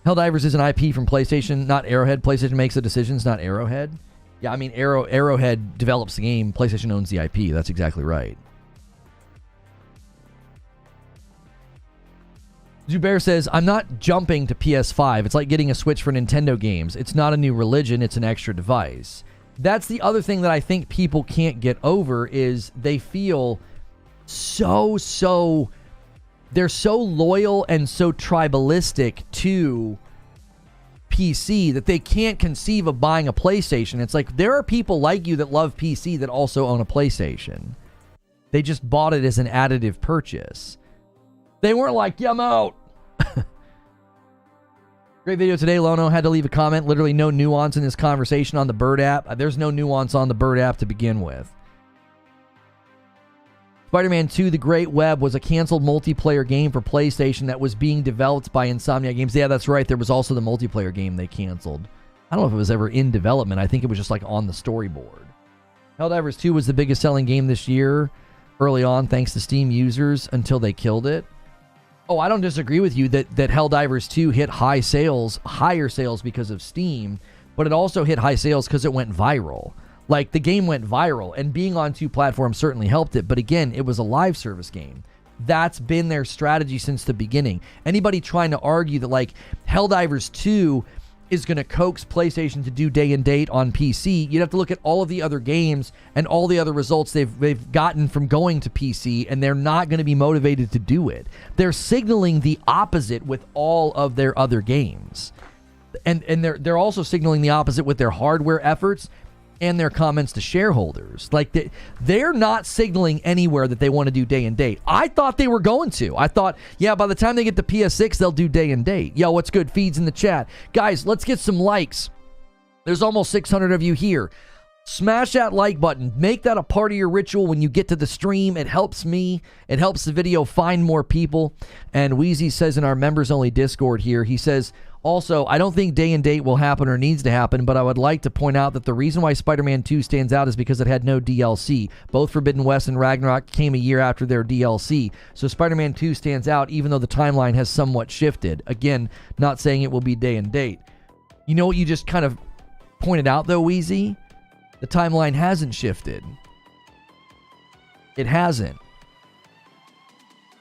Helldivers is an IP from PlayStation, not Arrowhead. PlayStation makes the decisions, not Arrowhead. Yeah, I mean, Arrowhead develops the game. PlayStation owns the IP. That's exactly right. Zubair says, I'm not jumping to PS5. It's like getting a Switch for Nintendo games. It's not a new religion. It's an extra device. That's the other thing that I think people can't get over is they feel they're so loyal and so tribalistic to PC that they can't conceive of buying a PlayStation. It's like there are people like you that love PC that also own a PlayStation. They just bought it as an additive purchase. They weren't like, yeah, I'm out. Great video today. Lono had to leave a comment. Literally no nuance in this conversation on the Bird app. There's no nuance on the Bird app to begin with. Spider-Man 2 The Great Web was a canceled multiplayer game for PlayStation that was being developed by Insomniac Games. Yeah, that's right. There was also the multiplayer game they canceled. I don't know if it was ever in development. I think it was just like on the storyboard. Helldivers 2 was the biggest selling game this year early on thanks to Steam users until they killed it. Oh, I don't disagree with you that Helldivers 2 hit higher sales because of Steam, but it also hit high sales because it went viral. Like, the game went viral, and being on 2 platforms certainly helped it, but again, it was a live service game. That's been their strategy since the beginning. Anybody trying to argue that, like, Helldivers 2 is going to coax PlayStation to do day and date on PC, you'd have to look at all of the other games and all the other results they've gotten from going to PC, and they're not going to be motivated to do it. They're signaling the opposite with all of their other games. And they're also signaling the opposite with their hardware efforts and their comments to shareholders. Like, they're not signaling anywhere that they want to do day and date. I thought they were going to. I thought, yeah, by the time they get to PS6, they'll do day and date. Yo, what's good? Feeds in the chat. Guys, let's get some likes. There's almost 600 of you here. Smash that like button. Make that a part of your ritual when you get to the stream. It helps me. It helps the video find more people. And Wheezy says in our members-only Discord here, he says, also, I don't think day and date will happen or needs to happen, but I would like to point out that the reason why Spider-Man 2 stands out is because it had no DLC. Both Forbidden West and Ragnarok came a year after their DLC. So Spider-Man 2 stands out even though the timeline has somewhat shifted. Again, not saying it will be day and date. You know what you just kind of pointed out though, Wheezy? The timeline hasn't shifted. It hasn't.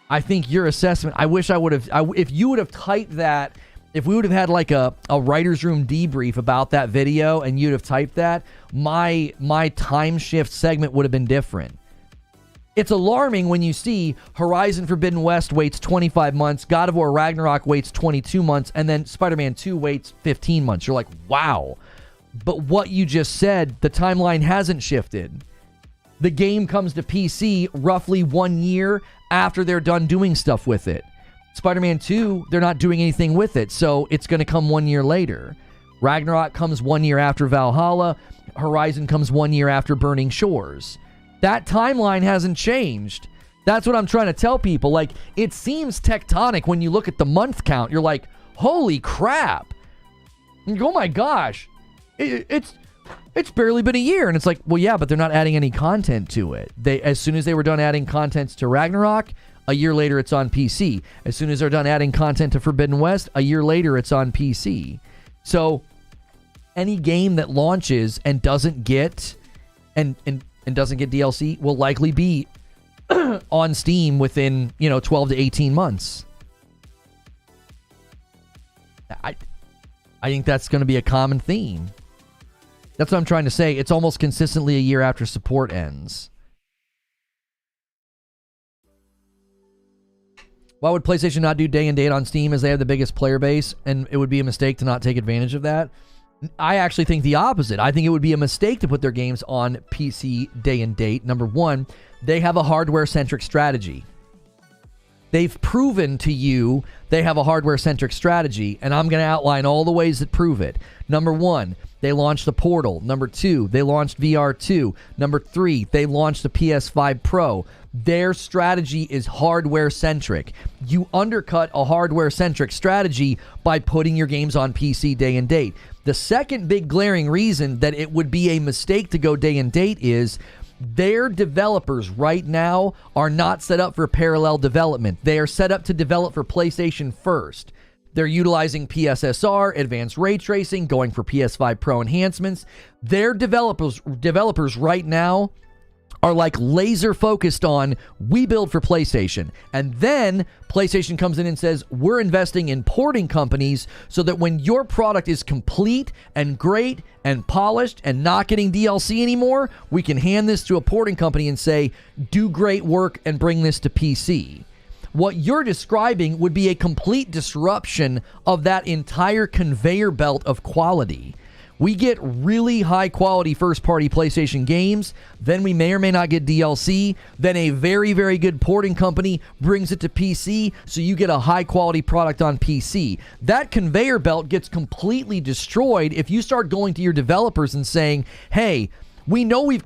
I think your assessment, I wish I would have, if you would have typed that, if we would have had like a writer's room debrief about that video and you'd have typed that, my time shift segment would have been different. It's alarming when you see Horizon Forbidden West waits 25 months, God of War Ragnarok waits 22 months, and then Spider-Man 2 waits 15 months. You're like, wow. But what you just said, the timeline hasn't shifted. The game comes to PC roughly 1 year after they're done doing stuff with it. Spider-Man 2, they're not doing anything with it, so it's going to come 1 year later. Ragnarok comes 1 year after Valhalla. Horizon comes 1 year after Burning Shores. That timeline hasn't changed. That's what I'm trying to tell people. Like, it seems tectonic when you look at the month count. You're like, holy crap. And you go, oh my gosh. It's barely been a year. And it's like, well, yeah, but they're not adding any content to it. As soon as they were done adding content to Ragnarok, a year later, it's on PC. As soon as they're done adding content to Forbidden West, a year later, it's on PC. So, any game that launches and doesn't get doesn't get DLC will likely be on Steam within 12 to 18 months. I think that's going to be a common theme. That's what I'm trying to say. It's almost consistently a year after support ends. Why would PlayStation not do day and date on Steam as they have the biggest player base, and it would be a mistake to not take advantage of that? I actually think the opposite. I think it would be a mistake to put their games on PC day and date. Number one, they have a hardware-centric strategy. They've proven to you they have a hardware-centric strategy, and I'm going to outline all the ways that prove it. Number 1, they launched the Portal. Number 2, they launched VR2. Number 3, they launched the PS5 Pro. Their strategy is hardware-centric. You undercut a hardware-centric strategy by putting your games on PC day and date. The second big glaring reason that it would be a mistake to go day and date is their developers right now are not set up for parallel development. They are set up to develop for PlayStation first. They're utilizing PSSR, advanced ray tracing, going for PS5 Pro enhancements. Their developers right now are like laser focused on, we build for PlayStation. And then PlayStation comes in and says, we're investing in porting companies so that when your product is complete and great and polished and not getting DLC anymore, we can hand this to a porting company and say, do great work and bring this to PC. What you're describing would be a complete disruption of that entire conveyor belt of quality. We get really high quality first party PlayStation games, then we may or may not get DLC, then a very, very good porting company brings it to PC, so you get a high quality product on PC. That conveyor belt gets completely destroyed if you start going to your developers and saying, hey, we know we've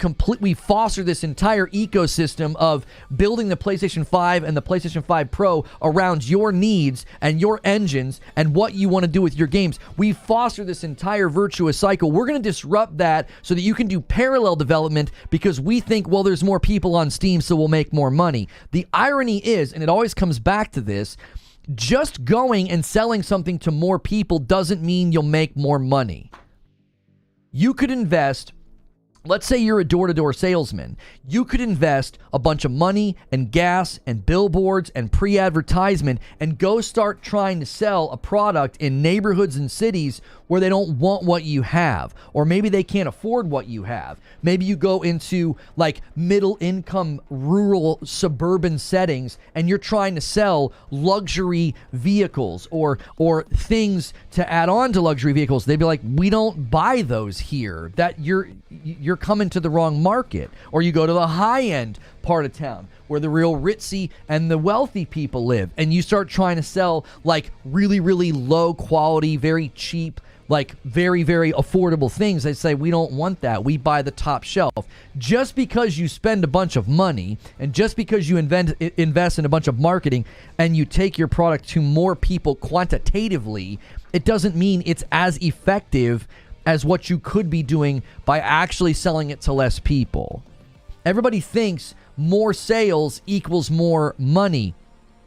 fostered this entire ecosystem of building the PlayStation 5 and the PlayStation 5 Pro around your needs and your engines and what you want to do with your games. We foster this entire virtuous cycle. We're going to disrupt that so that you can do parallel development because we think, well, there's more people on Steam, so we'll make more money. The irony is, and it always comes back to this, just going and selling something to more people doesn't mean you'll make more money. You could invest... Let's say you're a door-to-door salesman. You could invest a bunch of money and gas and billboards and pre-advertisement and go start trying to sell a product in neighborhoods and cities where they don't want what you have, or maybe they can't afford what you have. Maybe you go into like middle-income, rural, suburban settings and you're trying to sell luxury vehicles or things to add on to luxury vehicles. They'd be like, we don't buy those here. That you're coming to the wrong market. Or you go to the high-end part of town where the real ritzy and the wealthy people live, and you start trying to sell like really, really low quality, very cheap, like very, very affordable things. They say, we don't want that. We buy the top shelf. Just because you spend a bunch of money and just because you invest in a bunch of marketing and you take your product to more people quantitatively, it doesn't mean it's as effective as what you could be doing by actually selling it to less people. Everybody thinks more sales equals more money.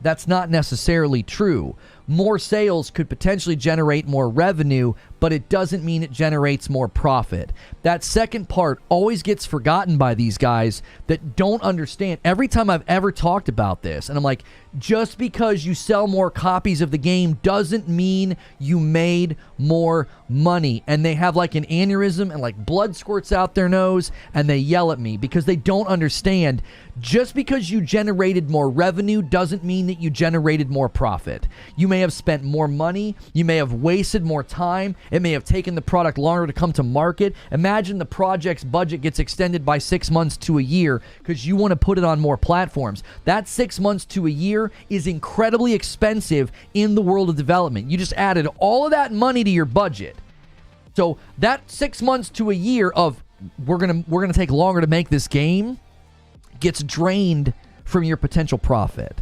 That's not necessarily true. More sales could potentially generate more revenue, but it doesn't mean it generates more profit. That second part always gets forgotten by these guys that don't understand. Every time I've ever talked about this, and I'm like, just because you sell more copies of the game doesn't mean you made more money. And they have like an aneurysm and like blood squirts out their nose, and they yell at me because they don't understand. Just because you generated more revenue doesn't mean that you generated more profit. You may have spent more money. You may have wasted more time. It may have taken the product longer to come to market. Imagine the project's budget gets extended by 6 months to a year because you want to put it on more platforms. That 6 months to a year is incredibly expensive in the world of development. You just added all of that money to your budget. So that 6 months to a year of we're gonna take longer to make this game gets drained from your potential profit,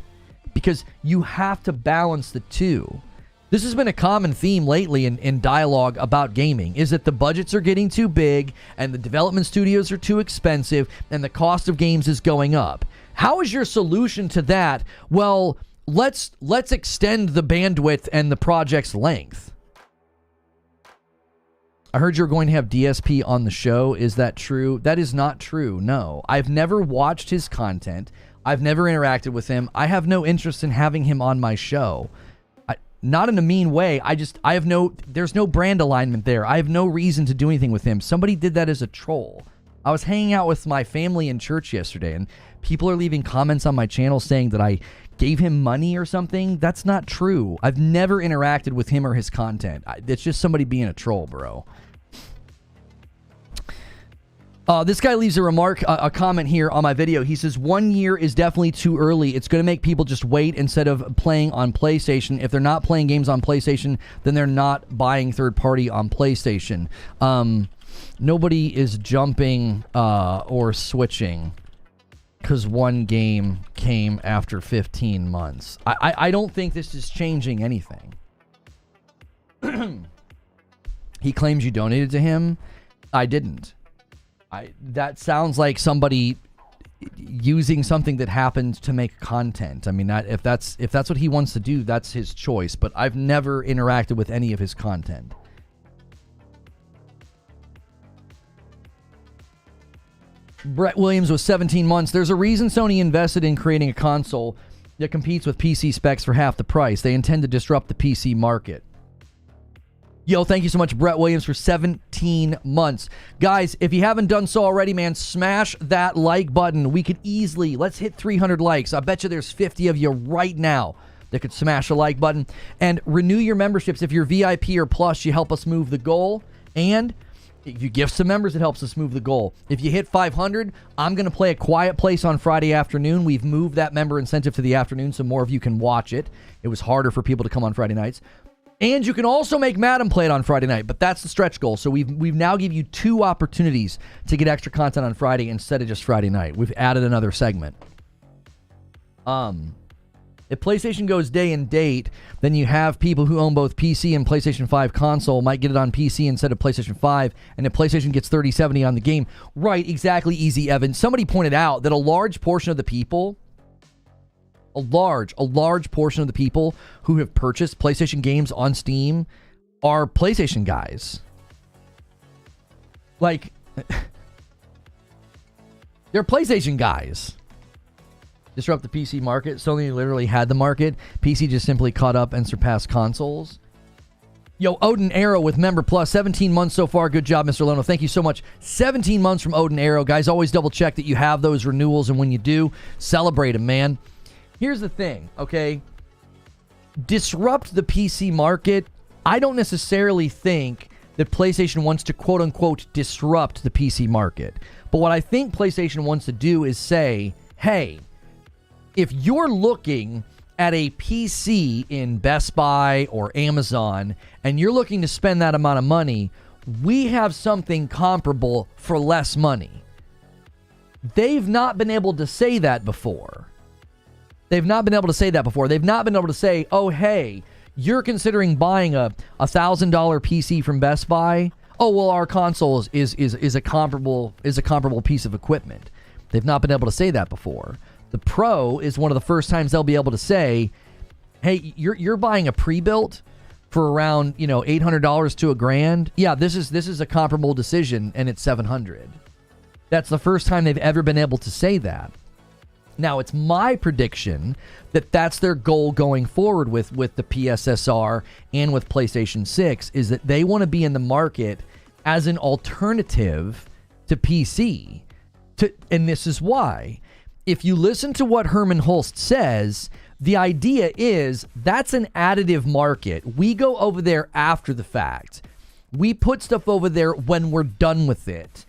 because you have to balance the two. This has been a common theme lately in dialogue about gaming, is that the budgets are getting too big and the development studios are too expensive and the cost of games is going up. How is your solution to that? Well, let's extend the bandwidth and the project's length. I heard you're going to have DSP on the show. Is that true? That is not true. No. I've never watched his content. I've never interacted with him. I have no interest in having him on my show. Not in a mean way. There's no brand alignment there. I have no reason to do anything with him. Somebody did that as a troll. I was hanging out with my family in church yesterday, and people are leaving comments on my channel saying that I gave him money or something. That's not true. I've never interacted with him or his content. It's just somebody being a troll, bro. This guy leaves a comment here on my video. He says, 1 year is definitely too early. It's going to make people just wait instead of playing on PlayStation. If they're not playing games on PlayStation, then they're not buying third party on PlayStation. Nobody is jumping or switching because one game came after 15 months. I don't think this is changing anything. He claims you donated to him. I didn't. That sounds like somebody using something that happened to make content. I mean, if that's what he wants to do, that's his choice. But I've never interacted with any of his content. Brett Williams was 17 months. There's a reason Sony invested in creating a console that competes with PC specs for half the price. They intend to disrupt the PC market. Yo, thank you so much, Brett Williams, for 17 months. Guys, if you haven't done so already, man, smash that like button. We could easily, let's hit 300 likes. I bet you there's 50 of you right now that could smash the like button. And renew your memberships. If you're VIP or Plus, you help us move the goal. And if you gift some members, it helps us move the goal. If you hit 500, I'm going to play A Quiet Place on Friday afternoon. We've moved that member incentive to the afternoon so more of you can watch it. It was harder for people to come on Friday nights. And you can also make Madam play it on Friday night, but that's the stretch goal. So we've now give you 2 opportunities to get extra content on Friday instead of just Friday night. We've added another segment. If PlayStation goes day and date, then you have people who own both PC and PlayStation 5 console might get it on PC instead of PlayStation 5, and if PlayStation gets 3070 on the game. Right, exactly, Easy Evan. Somebody pointed out that a large portion of the people... A large portion of the people who have purchased PlayStation games on Steam are PlayStation guys. Like, they're PlayStation guys. Disrupt the PC market. Sony literally had the market. PC just simply caught up and surpassed consoles. Yo, Odin Arrow with Member Plus, 17 months so far. Good job, Mr. Lono. Thank you so much. 17 months from Odin Arrow. Guys, always double check that you have those renewals, and when you do, celebrate them, man. Here's the thing, okay? Disrupt the PC market. I don't necessarily think that PlayStation wants to quote-unquote disrupt the PC market. But what I think PlayStation wants to do is say, hey, if you're looking at a PC in Best Buy or Amazon and you're looking to spend that amount of money, we have something comparable for less money. They've not been able to say that before. They've not been able to say that before. They've not been able to say, oh, hey, you're considering buying a $1,000 PC from Best Buy. Oh, well, our console is a comparable piece of equipment. They've not been able to say that before. The Pro is one of the first times they'll be able to say, hey, you're buying a pre-built for around, $800 to $1,000. Yeah, this is a comparable decision, and it's $700. That's the first time they've ever been able to say that. Now, it's my prediction that that's their goal going forward with the PSSR and with PlayStation 6, is that they want to be in the market as an alternative to PC. And this is why. If you listen to what Herman Hulst says, the idea is that's an additive market. We go over there after the fact. We put stuff over there when we're done with it.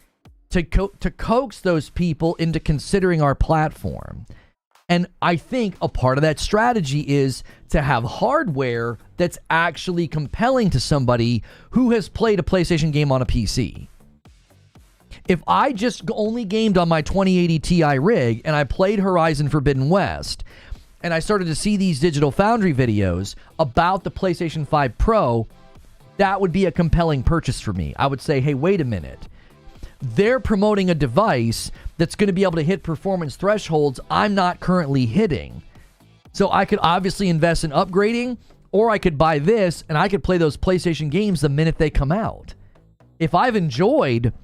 To coax those people into considering our platform. And I think a part of that strategy is to have hardware that's actually compelling to somebody who has played a PlayStation game on a PC. If I just only gamed on my 2080 Ti rig and I played Horizon Forbidden West, and I started to see these Digital Foundry videos about the PlayStation 5 Pro, that would be a compelling purchase for me. I would say, hey, wait a minute. They're promoting a device that's going to be able to hit performance thresholds I'm not currently hitting. So I could obviously invest in upgrading, or I could buy this and I could play those PlayStation games the minute they come out. If I've enjoyed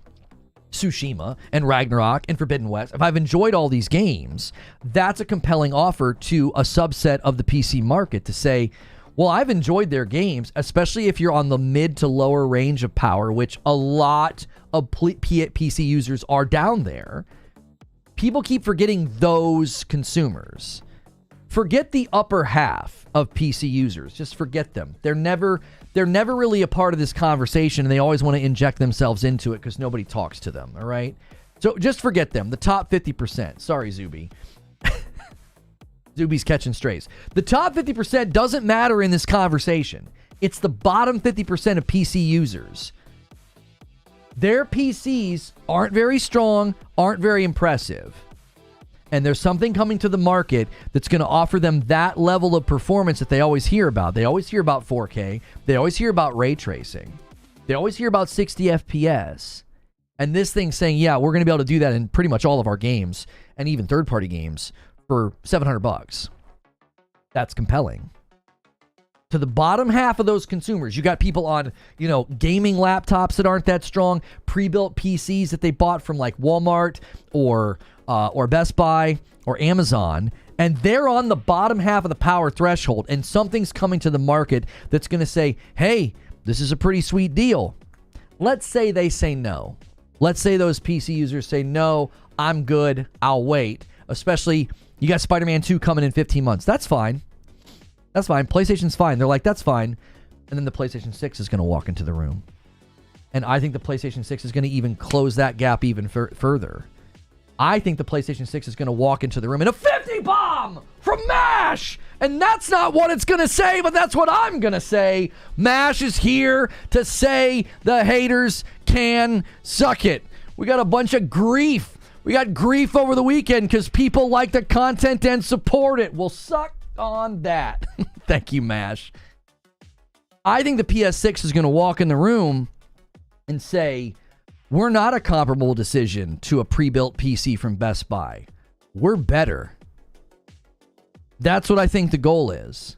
Tsushima and Ragnarok and Forbidden West, if I've enjoyed all these games, that's a compelling offer to a subset of the PC market to say, well, I've enjoyed their games, especially if you're on the mid to lower range of power, which a lot of PC users are down there. People keep forgetting those consumers. Forget the upper half of PC users. Just forget them. They're never really a part of this conversation, and they always want to inject themselves into it because nobody talks to them, all right? So just forget them. The top 50%. Sorry, Zuby. Zuby's catching strays. The top 50% doesn't matter in this conversation. It's the bottom 50% of PC users. Their PCs aren't very strong, aren't very impressive. And there's something coming to the market that's going to offer them that level of performance that they always hear about. They always hear about 4K. They always hear about ray tracing. They always hear about 60 FPS. And this thing's saying, yeah, we're going to be able to do that in pretty much all of our games and even third-party games for $700. That's compelling. To the bottom half of those consumers, you got people on, gaming laptops that aren't that strong, pre-built PCs that they bought from like Walmart or Best Buy or Amazon, and they're on the bottom half of the power threshold, and something's coming to the market that's going to say, hey, this is a pretty sweet deal. Let's say they say no. Let's say those PC users say, no, I'm good, I'll wait. Especially, you got Spider-Man 2 coming in 15 months. That's fine. That's fine. PlayStation's fine. They're like, that's fine. And then the PlayStation 6 is going to walk into the room. And I think the PlayStation 6 is going to even close that gap even further. I think the PlayStation 6 is going to walk into the room in a 50 bomb from MASH. And that's not what it's going to say, but that's what I'm going to say. MASH is here to say the haters can suck it. We got a bunch of grief. We got grief over the weekend because people like the content and support it. Well, suck on that. Thank you, MASH. I think the PS6 is going to walk in the room and say, we're not a comparable decision to a pre-built PC from Best Buy. We're better. That's what I think the goal is.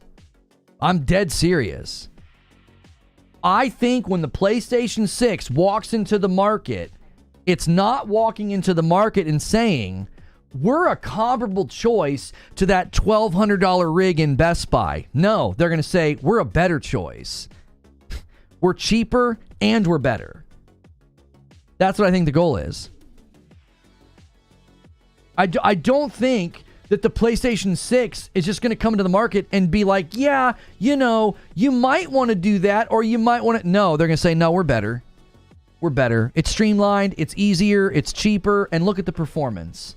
I'm dead serious. I think when the PlayStation 6 walks into the market, it's not walking into the market and saying, we're a comparable choice to that $1,200 rig in Best Buy. No, they're going to say, we're a better choice. We're cheaper and we're better. That's what I think the goal is. I don't think that the PlayStation 6 is just going to come into the market and be like, yeah, you might want to do that, or you might want to. No, they're going to say, no, we're better. We're better. It's streamlined, it's easier, it's cheaper, and look at the performance.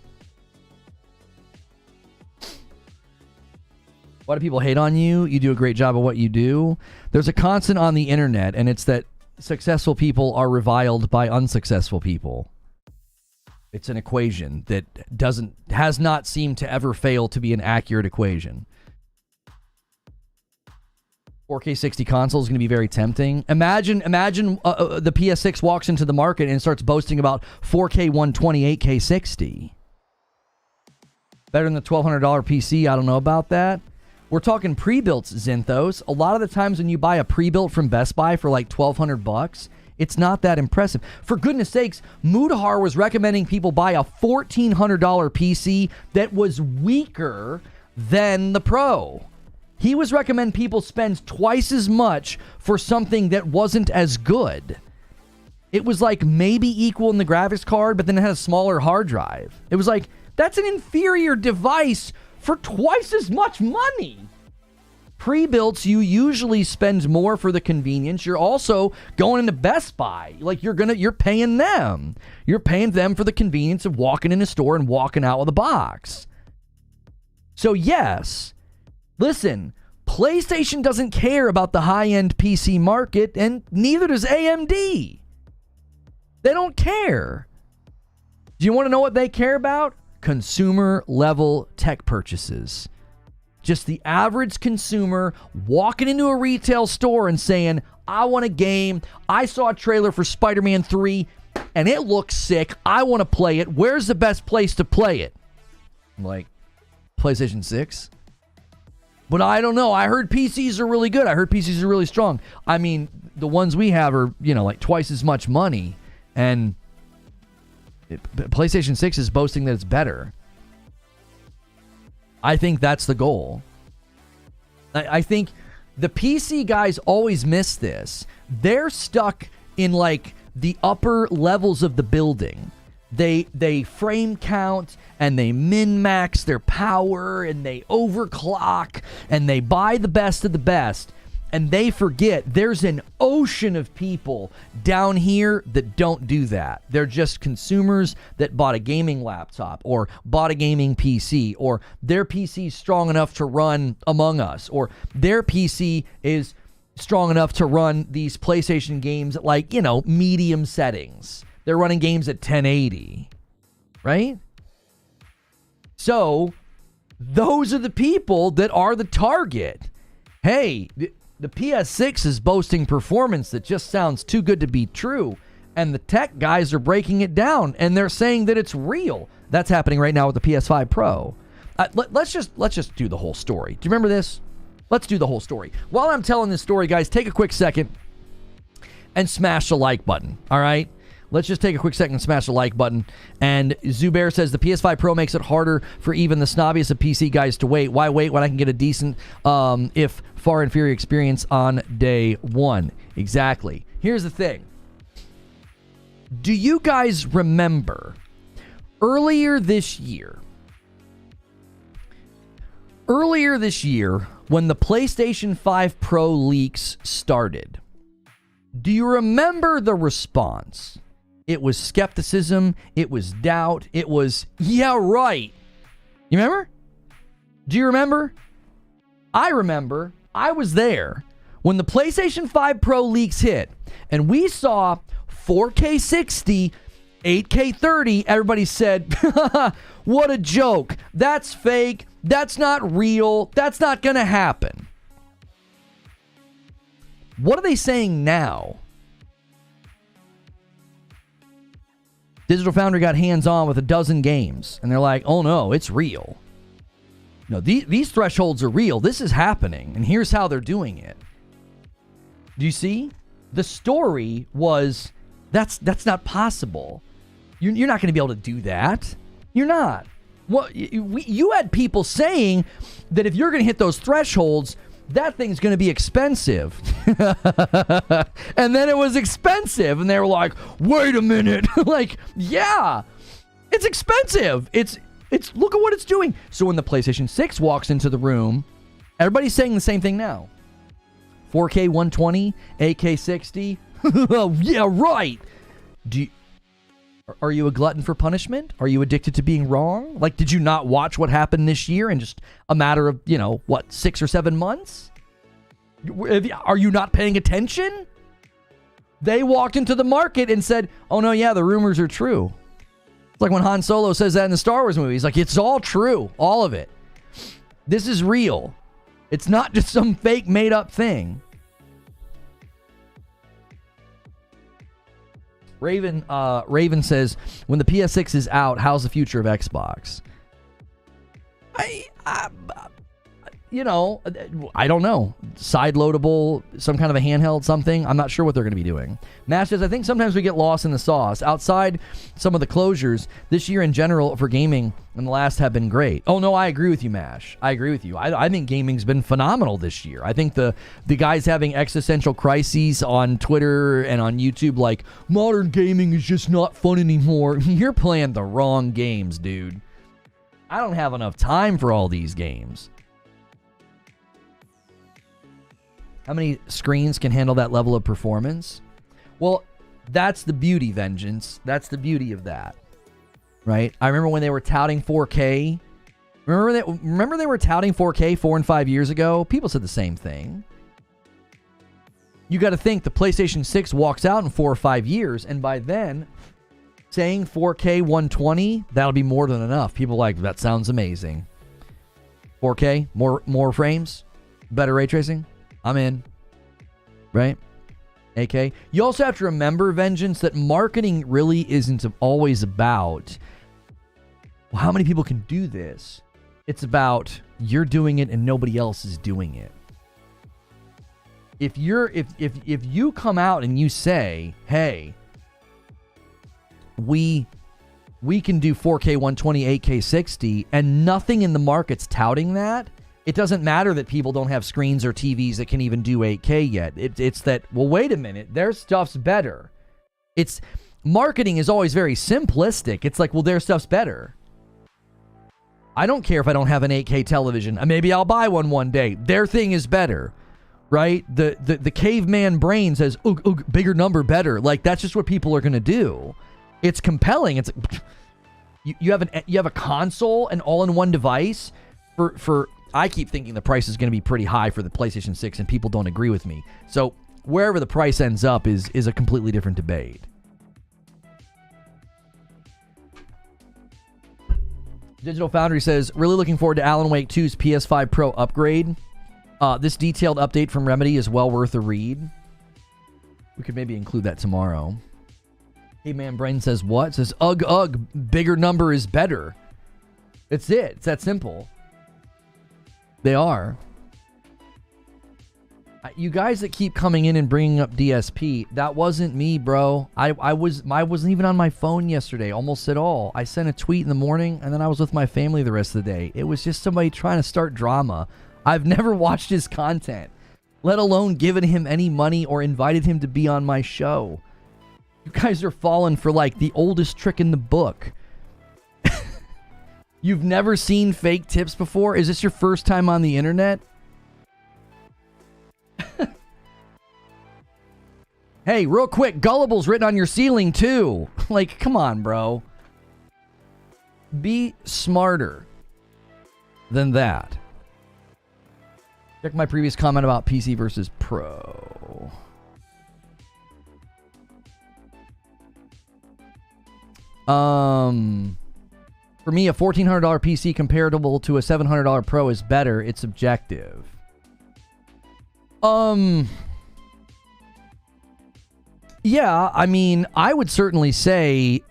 Why do people hate on you? You do a great job of what you do. There's a constant on the internet, and it's that successful people are reviled by unsuccessful people. It's an equation that has not seemed to ever fail to be an accurate equation. 4K 60 console is going to be very tempting. Imagine the PS6 walks into the market and starts boasting about 4K 120, 8K 60. Better than the $1,200 PC. I don't know about that. We're talking pre-builts, Zinthos. A lot of the times when you buy a pre-built from Best Buy for like $1,200, it's not that impressive. For goodness sakes, Mudahar was recommending people buy a $1,400 PC that was weaker than the Pro. He was recommending people spend twice as much for something that wasn't as good. It was like maybe equal in the graphics card, but then it had a smaller hard drive. It was like, that's an inferior device for twice as much money. Pre-builts, you usually spend more for the convenience. You're also going into Best Buy. Like you're paying them. You're paying them for the convenience of walking in a store and walking out with a box. So yes, listen, PlayStation doesn't care about the high-end PC market, and neither does AMD. They don't care. Do you want to know what they care about? Consumer-level tech purchases. Just the average consumer walking into a retail store and saying, I want a game. I saw a trailer for Spider-Man 3, and it looks sick. I want to play it. Where's the best place to play it? I'm like, PlayStation 6? But I don't know. I heard PCs are really good. I heard PCs are really strong. I mean, the ones we have are, like twice as much money. And PlayStation 6 is boasting that it's better. I think that's the goal. I think the PC guys always miss this. They're stuck in like the upper levels of the building. They frame count and they min-max their power and they overclock and they buy the best of the best. And they forget there's an ocean of people down here that don't do that. They're just consumers that bought a gaming laptop or bought a gaming PC, or their PC is strong enough to run Among Us, or their PC is strong enough to run these PlayStation games at, like, you know, medium settings. They're running games at 1080, right? So those are the people that are the target. Hey, the PS6 is boasting performance that just sounds too good to be true, and the tech guys are breaking it down, and they're saying that it's real. That's happening right now with the PS5 Pro. Let's just do the whole story. Do you remember this? Let's do the whole story. While I'm telling this story, guys, take a quick second and smash the like button, all right? Let's just take a quick second and smash the like button. And Zubair says the PS5 Pro makes it harder for even the snobbiest of PC guys to wait. Why wait when I can get a decent, if far inferior experience on day one? Exactly. Here's the thing. Do you guys remember earlier this year when the PlayStation 5 Pro leaks started? Do you remember the response? It was skepticism. It was doubt. It was, yeah, right. You remember? Do you remember? I remember. I was there when the PlayStation 5 Pro leaks hit, and we saw 4K 60, 8K 30. Everybody said, what a joke. That's fake. That's not real. That's not going to happen. What are they saying now? Digital Foundry got hands-on with a dozen games, and they're like, oh no, it's real. No, these thresholds are real. This is happening, and here's how they're doing it. Do you see? The story was, that's not possible. You're not going to be able to do that. You're not. Well, you had people saying that if you're going to hit those thresholds, that thing's going to be expensive. And then it was expensive, and they were like, wait a minute. Like, yeah, it's expensive. It's look at what it's doing. So when the PlayStation 6 walks into the room, everybody's saying the same thing now. 4K 120, 8K 60. Yeah, right. Are you a glutton for punishment? Are you addicted to being wrong? Like, did you not watch what happened this year in just a matter of, 6 or 7 months? Are you not paying attention? They walked into the market and said, oh no, yeah, the rumors are true. It's like when Han Solo says that in the Star Wars movie. He's like, it's all true. All of it. This is real. It's not just some fake made up thing. Raven says, when the PS6 is out, how's the future of Xbox? I don't know. Side-loadable, some kind of a handheld something. I'm not sure what they're going to be doing. Mash says, I think sometimes we get lost in the sauce. Outside some of the closures, this year in general for gaming and the last have been great. Oh, no, I agree with you, Mash. I agree with you. I think gaming's been phenomenal this year. I think the guys having existential crises on Twitter and on YouTube, like, modern gaming is just not fun anymore. You're playing the wrong games, dude. I don't have enough time for all these games. How many screens can handle that level of performance? Well, that's the beauty, Vengeance. That's the beauty of that, right? I remember when they were touting 4K. Remember they were touting 4K 4 and 5 years ago? People said the same thing. You got to think the PlayStation 6 walks out in 4 or 5 years, and by then, saying 4K 120, that'll be more than enough. People are like, that sounds amazing. 4K, more frames, better ray tracing. I'm in, right? AK. You also have to remember, Vengeance, that marketing really isn't always about, well, how many people can do this? It's about you're doing it and nobody else is doing it. If you come out and you say, hey, we can do 4K 120, 8K 60, and nothing in the market's touting that, it doesn't matter that people don't have screens or TVs that can even do 8K yet. It's that, well, wait a minute, their stuff's better. It's marketing is always very simplistic. It's like, well, their stuff's better. I don't care if I don't have an 8K television. Maybe I'll buy one day. Their thing is better. right? The caveman brain says, "Ooh, ooh, bigger number, better." Like, that's just what people are going to do. It's compelling. It's you have a console, an all-in-one device. For I keep thinking the price is going to be pretty high for the PlayStation 6, and people don't agree with me. So wherever the price ends up is a completely different debate. Digital Foundry says, really looking forward to Alan Wake 2's PS5 Pro upgrade. This detailed update from Remedy is well worth a read. We could maybe include that tomorrow. Hey Man Brain says what? Says, ugh, ugh, bigger number is better. It's it. It's that simple. They are. You guys that keep coming in and bringing up DSP, that wasn't me, bro. I wasn't even on my phone yesterday, almost at all. I sent a tweet in the morning, and then I was with my family the rest of the day. It was just somebody trying to start drama. I've never watched his content, let alone given him any money or invited him to be on my show. You guys are falling for, like, the oldest trick in the book. You've never seen fake tips before? Is this your first time on the internet? Hey, real quick, Gullible's written on your ceiling, too. Like, come on, bro. Be smarter than that. Check my previous comment about PC versus Pro. For me, a $1,400 PC comparable to a $700 Pro is better. It's subjective. Yeah, I mean, I would certainly say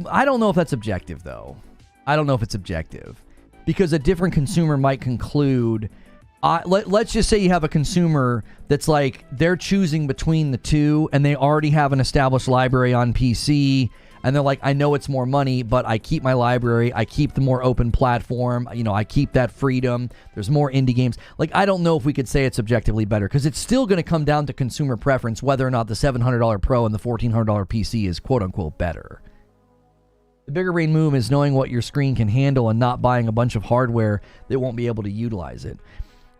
I don't know if that's objective, though. I don't know if it's objective. Because a different consumer might conclude, let's just say you have a consumer that's like, they're choosing between the two, and they already have an established library on PC, and they're like, I know it's more money, but I keep my library, I keep the more open platform, you know, I keep that freedom, there's more indie games. Like, I don't know if we could say it's objectively better, because it's still going to come down to consumer preference, whether or not the $700 Pro and the $1,400 PC is quote-unquote better. The bigger brain move is knowing what your screen can handle and not buying a bunch of hardware that won't be able to utilize it.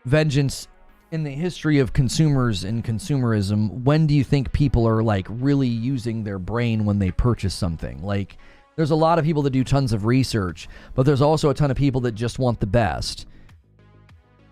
Vengeance, in the history of consumers and consumerism, when do you think people are, like, really using their brain when they purchase something? Like, there's a lot of people that do tons of research, but there's also a ton of people that just want the best.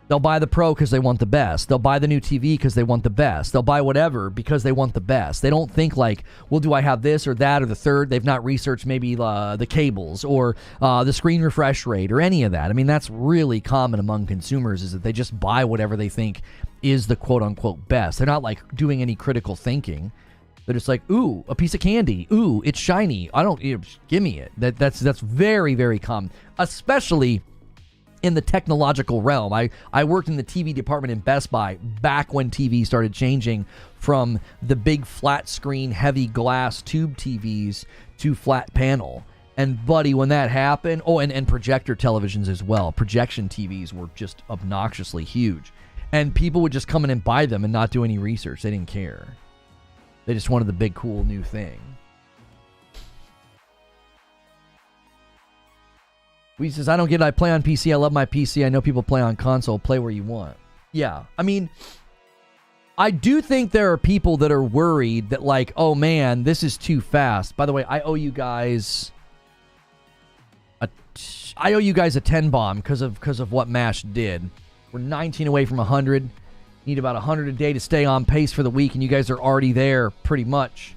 They'll buy the Pro because they want the best. They'll buy the new TV because they want the best. They'll buy whatever because they want the best. They don't think like, well, do I have this or that or the third? They've not researched maybe the cables or the screen refresh rate or any of that. I mean, that's really common among consumers, is that they just buy whatever they think is the quote-unquote best. They're not like doing any critical thinking. They're just like, ooh, a piece of candy. Ooh, it's shiny. Give me it. That's very, very common, especially in the technological realm. I worked in the TV department in Best Buy back when TV started changing from the big flat screen, heavy glass tube TVs to flat panel. And buddy, when that happened, and projector televisions as well. Projection TVs were just obnoxiously huge. And people would just come in and buy them and not do any research. They didn't care. They just wanted the big, cool new thing. He says, I don't get it. I play on PC. I love my PC. I know people play on console. Play where you want. Yeah. I mean, I do think there are people that are worried that, like, oh, man, this is too fast. By the way, I owe you guys a 10 bomb because of what MASH did. We're 19 away from 100. Need about 100 a day to stay on pace for the week, and you guys are already there pretty much.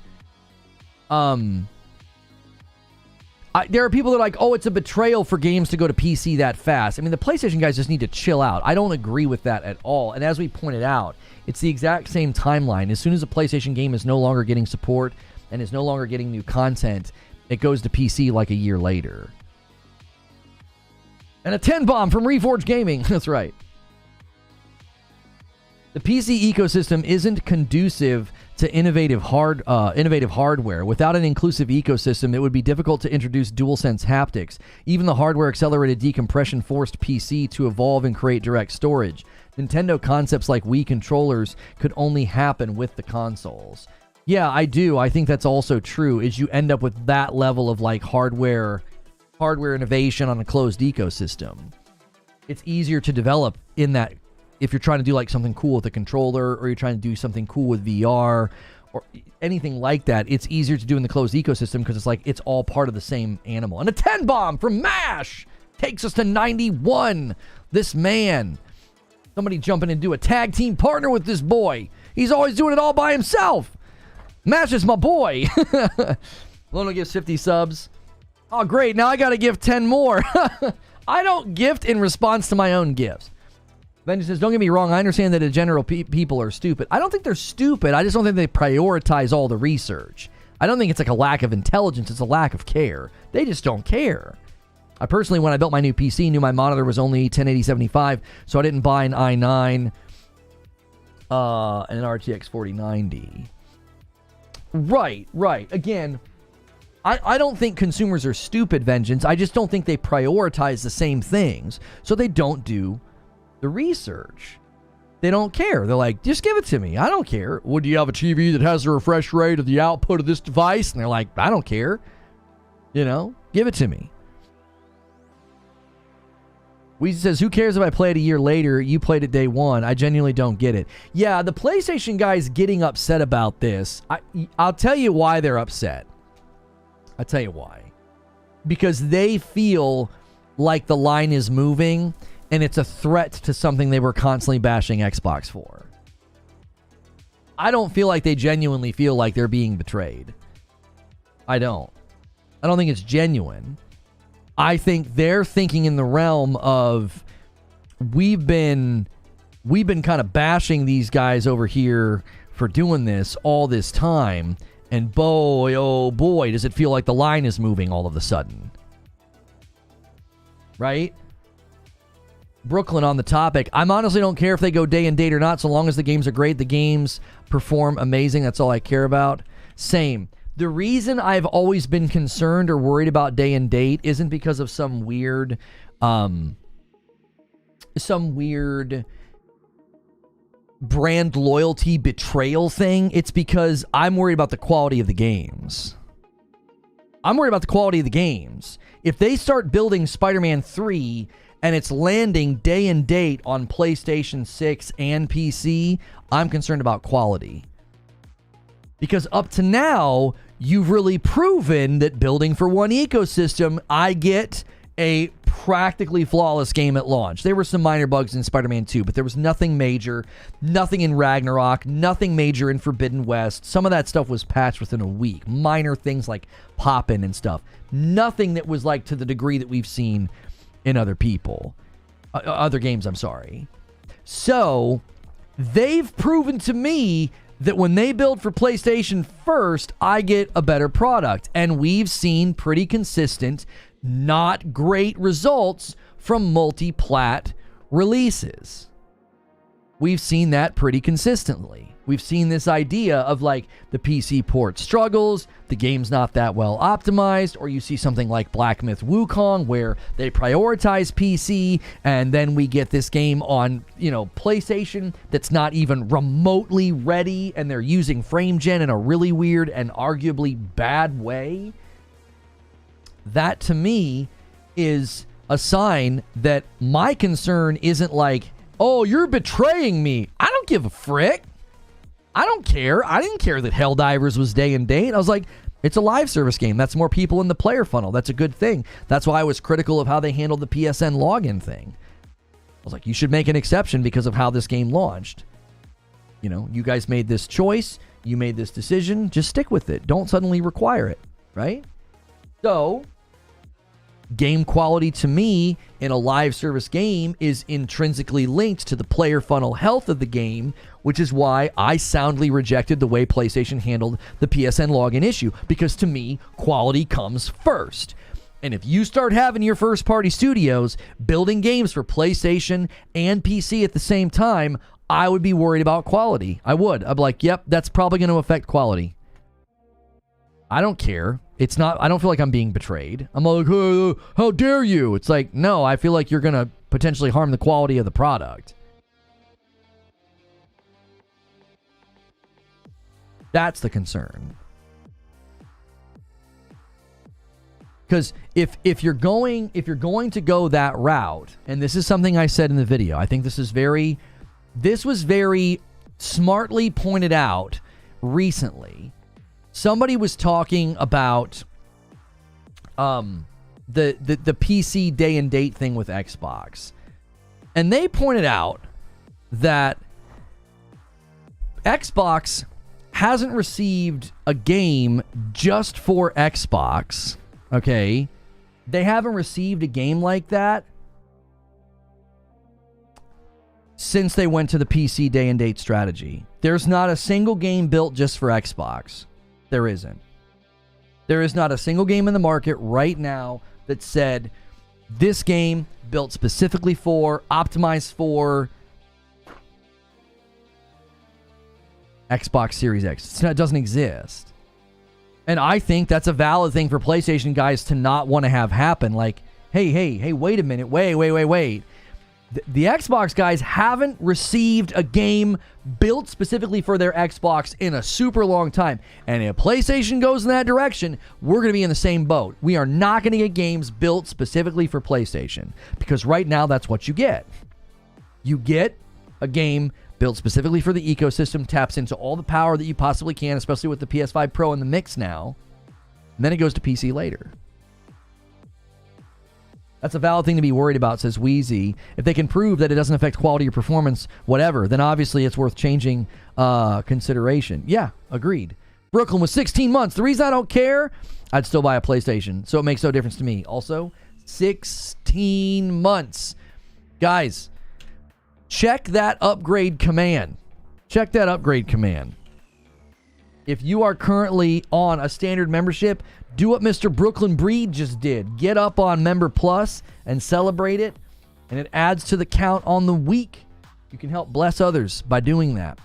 There are people that are like, oh, it's a betrayal for games to go to PC that fast. I mean, the PlayStation guys just need to chill out. I don't agree with that at all. And as we pointed out, it's the exact same timeline. As soon as a PlayStation game is no longer getting support and is no longer getting new content, it goes to PC like a year later. And a 10 bomb from Reforge Gaming. That's right. The PC ecosystem isn't conducive to innovative hardware. Without an inclusive ecosystem, it would be difficult to introduce DualSense haptics. Even the hardware-accelerated decompression forced PC to evolve and create direct storage. Nintendo concepts like Wii controllers could only happen with the consoles. Yeah, I do. I think that's also true, is you end up with that level of like hardware innovation on a closed ecosystem. It's easier to develop in that if you're trying to do like something cool with a controller, or you're trying to do something cool with VR or anything like that, it's easier to do in the closed ecosystem because it's like it's all part of the same animal. And a 10 bomb from MASH takes us to 91. This man, somebody jumping and do a tag team partner with this boy. He's always doing it all by himself. MASH is my boy. Lono gives 50 subs. Oh, great. Now I got to give 10 more. I don't gift in response to my own gifts. Benji says, don't get me wrong, I understand that in general people are stupid. I don't think they're stupid. I just don't think they prioritize all the research. I don't think it's like a lack of intelligence. It's a lack of care. They just don't care. I personally, when I built my new PC, knew my monitor was only 1080-75, so I didn't buy an i9 and an RTX 4090. Right. Again, I don't think consumers are stupid, Vengeance. I just don't think they prioritize the same things, so they don't do the research. They don't care. They're like, just give it to me. I don't care. Well, do you have a TV that has the refresh rate of the output of this device? And they're like, I don't care. You know, give it to me. Weezy says, who cares if I play it a year later? You played it day one. I genuinely don't get it. Yeah, the PlayStation guys getting upset about this. I'll tell you why they're upset. I'll tell you why. Because they feel like the line is moving and it's a threat to something they were constantly bashing Xbox for. I don't feel like they genuinely feel like they're being betrayed. I don't think it's genuine. I think they're thinking in the realm of we've been kind of bashing these guys over here for doing this all this time, and boy, oh boy, does it feel like the line is moving all of a sudden. Right? Brooklyn on the topic. I honestly don't care if they go day and date or not, so long as the games are great. The games perform amazing. That's all I care about. Same. The reason I've always been concerned or worried about day and date isn't because of some weird brand loyalty betrayal thing. It's because I'm worried about the quality of the games. If they start building Spider-Man 3 and it's landing day and date on PlayStation 6 and PC, I'm concerned about quality. Because up to now, you've really proven that building for one ecosystem, I get a practically flawless game at launch. There were some minor bugs in Spider-Man 2, but there was nothing major, nothing in Ragnarok, nothing major in Forbidden West. Some of that stuff was patched within a week. Minor things like pop-in and stuff. Nothing that was like to the degree that we've seen in other games, I'm sorry. So, they've proven to me that when they build for PlayStation first, I get a better product. And we've seen pretty consistent, not great results from multi-plat releases. We've seen that pretty consistently. We've seen this idea of like the PC port struggles, the game's not that well optimized, or you see something like Black Myth Wukong where they prioritize PC and then we get this game on, PlayStation that's not even remotely ready and they're using frame gen in a really weird and arguably bad way. That to me is a sign that my concern isn't like, oh, you're betraying me. I don't give a frick. I don't care. I didn't care that Helldivers was day and date. I was like, it's a live service game. That's more people in the player funnel. That's a good thing. That's why I was critical of how they handled the PSN login thing. I was like, you should make an exception because of how this game launched. You guys made this choice. You made this decision. Just stick with it. Don't suddenly require it, right? So, game quality to me in a live service game is intrinsically linked to the player funnel health of the game, which is why I soundly rejected the way PlayStation handled the PSN login issue, because to me, quality comes first. And if you start having your first-party studios building games for PlayStation and PC at the same time, I would be worried about quality. I would. I'd be like, yep, that's probably going to affect quality. I don't care. It's not, I don't feel like I'm being betrayed. I'm like, oh, how dare you? It's like, no, I feel like you're going to potentially harm the quality of the product. That's the concern. Because if you're going to go that route, and this is something I said in the video, I think this is very This was very smartly pointed out recently. Somebody was talking about the PC day and date thing with Xbox. And they pointed out that Xbox hasn't received a game just for Xbox, okay? They haven't received a game like that since they went to the PC day and date strategy. There's not a single game built just for Xbox. There isn't. There is not a single game in the market right now that said, this game built specifically for, optimized for Xbox Series X. It doesn't exist. And I think that's a valid thing for PlayStation guys to not want to have happen. Like, hey, wait a minute. Wait. The Xbox guys haven't received a game built specifically for their Xbox in a super long time. And if PlayStation goes in that direction, we're going to be in the same boat. We are not going to get games built specifically for PlayStation. Because right now, that's what you get. You get a game built specifically for the ecosystem, taps into all the power that you possibly can, especially with the PS5 Pro in the mix now. And then it goes to PC later. That's a valid thing to be worried about, says Wheezy. If they can prove that it doesn't affect quality or performance, whatever, then obviously it's worth changing consideration. Yeah, agreed. Brooklyn was 16 months. The reason I don't care, I'd still buy a PlayStation. So it makes no difference to me. Also, 16 months. Guys, check that upgrade command. Check that upgrade command. If you are currently on a standard membership, do what Mr. Brooklyn Breed just did. Get up on Member Plus and celebrate it. And it adds to the count on the week. You can help bless others by doing that.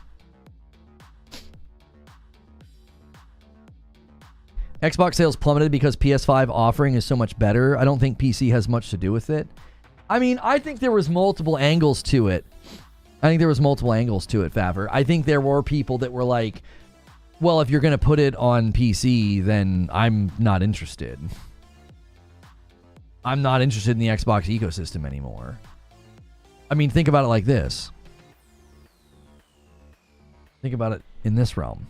Xbox sales plummeted because PS5 offering is so much better. I don't think PC has much to do with it. I mean, I think there was multiple angles to it. Favor. I think there were people that were like, well, if you're going to put it on PC, then I'm not interested. I'm not interested in the Xbox ecosystem anymore. I mean, think about it like this. Think about it in this realm.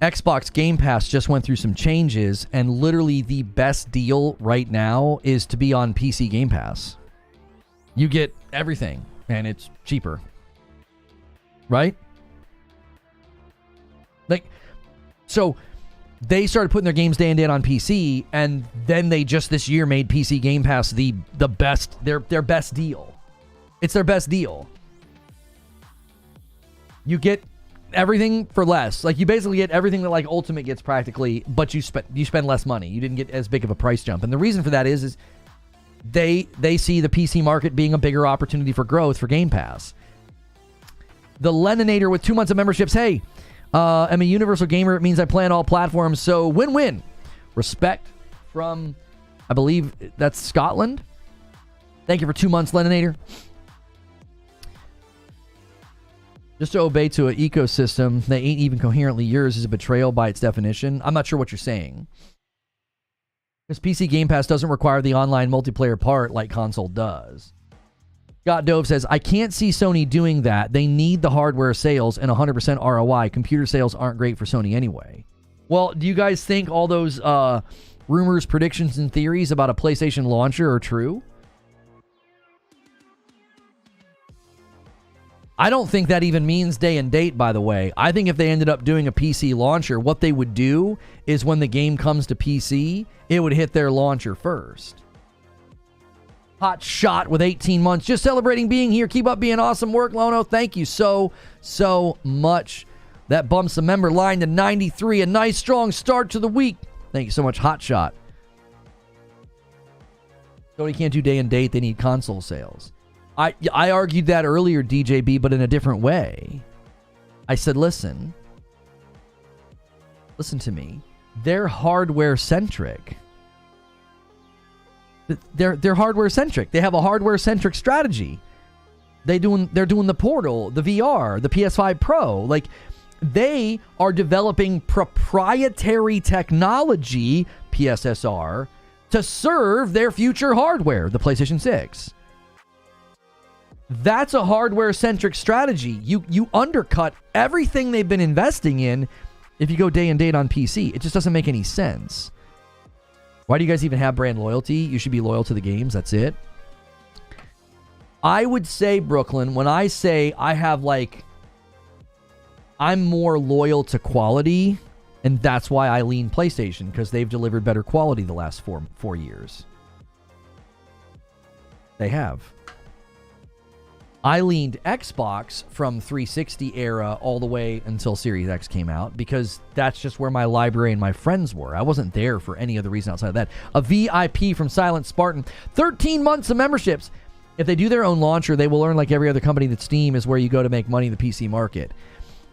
Xbox Game Pass just went through some changes, and literally the best deal right now is to be on PC Game Pass. You get everything. And it's cheaper. Right? Like, so they started putting their games day and date on PC, and then they just this year made PC Game Pass the best, their best deal. It's their best deal. You get everything for less. Like, you basically get everything that like Ultimate gets practically, but you spend less money. You didn't get as big of a price jump. And the reason for that is they see the PC market being a bigger opportunity for growth for Game Pass. The Leninator with 2 months of memberships. Hey, I'm a universal gamer. It means I play on all platforms. So win-win. Respect from, I believe that's Scotland. Thank you for 2 months, Leninator. Just to obey to an ecosystem that ain't even coherently yours is a betrayal by its definition. I'm not sure what you're saying. Because PC Game Pass doesn't require the online multiplayer part like console does. Scott Dove says, I can't see Sony doing that. They need the hardware sales and 100% ROI. Computer sales aren't great for Sony anyway. Well, do you guys think all those rumors, predictions, and theories about a PlayStation launcher are true? I don't think that even means day and date, by the way. I think if they ended up doing a PC launcher, what they would do is when the game comes to PC, it would hit their launcher first. Hot shot with 18 months. Just celebrating being here. Keep up being awesome work, Lono. Thank you so much. That bumps the member line to 93. A nice, strong start to the week. Thank you so much, Hot Shot. Sony can't do day and date. They need console sales. I argued that earlier, DJB, but in a different way. I said, listen to me. They're hardware-centric. They're hardware-centric. They have a hardware-centric strategy. They're doing the Portal, the VR, the PS5 Pro. Like, they are developing proprietary technology, PSSR, to serve their future hardware, the PlayStation 6. That's a hardware-centric strategy. You undercut everything they've been investing in if you go day and date on PC. It just doesn't make any sense. Why do you guys even have brand loyalty? You should be loyal to the games. That's it. I would say, Brooklyn, when I say I'm more loyal to quality, and that's why I lean PlayStation, because they've delivered better quality the last four years. They have. I leaned Xbox from 360 era all the way until Series X came out, because that's just where my library and my friends were. I wasn't there for any other reason outside of that. A VIP from Silent Spartan. 13 months of memberships. If they do their own launcher, they will earn like every other company that Steam is where you go to make money in the PC market.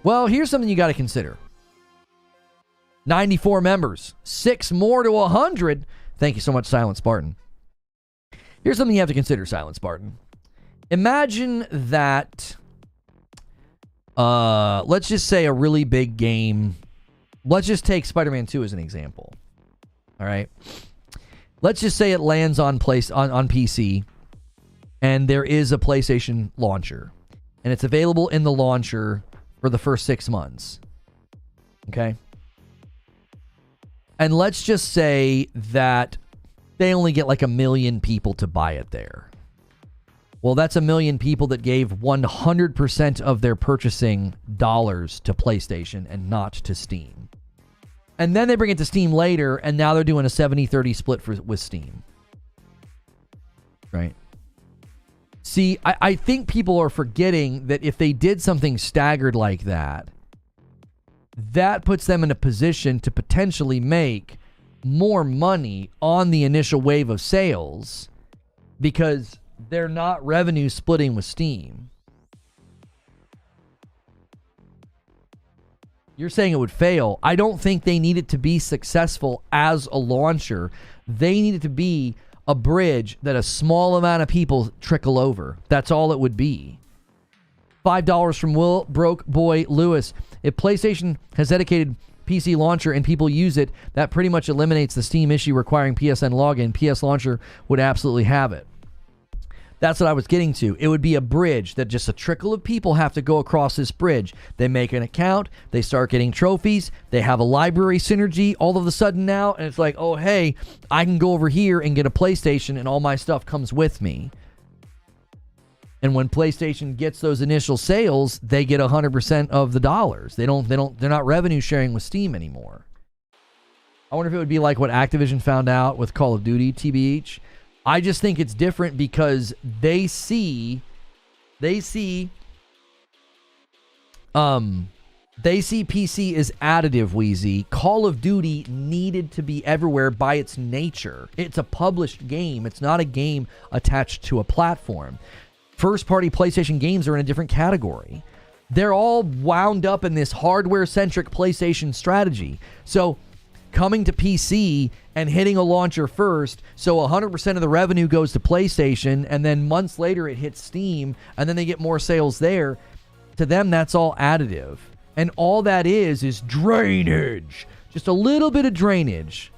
Well, here's something you got to consider. 94 members. 6 more to 100. Thank you so much, Silent Spartan. Here's something you have to consider, Silent Spartan. Imagine that, let's just say a really big game. Let's just take Spider-Man 2 as an example. All right. Let's just say it lands on PC, and there is a PlayStation launcher, and it's available in the launcher for the first 6 months. Okay. And let's just say that they only get like 1 million people to buy it there. Well, that's 1 million people that gave 100% of their purchasing dollars to PlayStation and not to Steam. And then they bring it to Steam later, and now they're doing a 70-30 split with Steam. Right? See, I think people are forgetting that if they did something staggered like that, that puts them in a position to potentially make more money on the initial wave of sales, because they're not revenue splitting with Steam. You're saying it would fail. I don't think they need it to be successful as a launcher. They need it to be a bridge that a small amount of people trickle over. That's all it would be. $5 from Will Broke Boy Lewis. If PlayStation has dedicated PC launcher and people use it, that pretty much eliminates the Steam issue requiring PSN login. PS launcher would absolutely have it. That's what I was getting to. It would be a bridge that just a trickle of people have to go across this bridge. They make an account. They start getting trophies. They have a library synergy all of a sudden now. And it's like, oh, hey, I can go over here and get a PlayStation and all my stuff comes with me. And when PlayStation gets those initial sales, they get 100% of the dollars. They're not revenue sharing with Steam anymore. I wonder if it would be like what Activision found out with Call of Duty, TBH. I just think it's different because they see PC as additive, Wheezy. Call of Duty needed to be everywhere by its nature. It's a published game. It's not a game attached to a platform. First-party PlayStation games are in a different category. They're all wound up in this hardware-centric PlayStation strategy. So coming to PC and hitting a launcher first, so 100% of the revenue goes to PlayStation, and then months later it hits Steam, and then they get more sales there. To them, that's all additive. And all that is drainage. Just a little bit of drainage.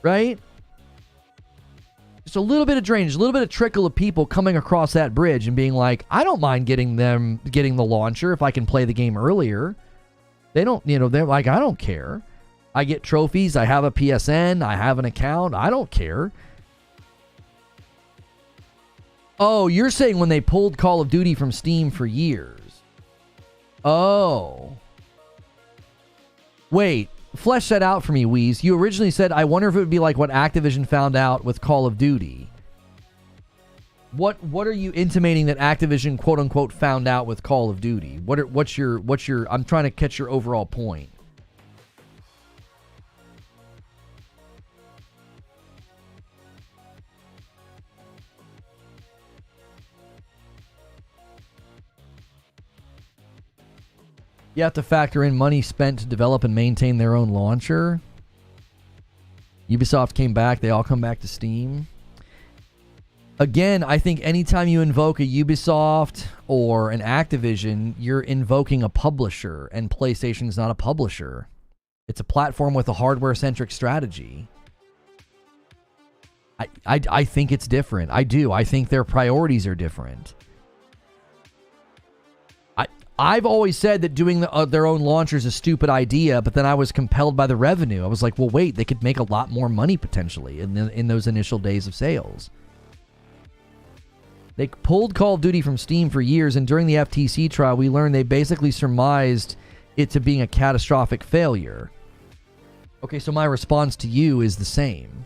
Right? Just a little bit of drainage, a little bit of trickle of people coming across that bridge and being like, I don't mind getting the launcher if I can play the game earlier. They don't, they're like, I don't care. I get trophies. I have a PSN. I have an account. I don't care. Oh, you're saying when they pulled Call of Duty from Steam for years. Oh. Wait, flesh that out for me, Wheeze. You originally said, I wonder if it would be like what Activision found out with Call of Duty. What are you intimating that Activision, quote unquote, found out with Call of Duty? What's your I'm trying to catch your overall point. You have to factor in money spent to develop and maintain their own launcher. Ubisoft came back. They all come back to Steam. Again, I think anytime you invoke a Ubisoft or an Activision, you're invoking a publisher, and PlayStation is not a publisher. It's a platform with a hardware-centric strategy. I think it's different. I do. I think their priorities are different. I've always said that doing their own launcher is a stupid idea, but then I was compelled by the revenue. I was like, well, wait, they could make a lot more money potentially in those initial days of sales. They pulled Call of Duty from Steam for years, and during the FTC trial, we learned they basically surmised it to being a catastrophic failure. Okay, so my response to you is the same.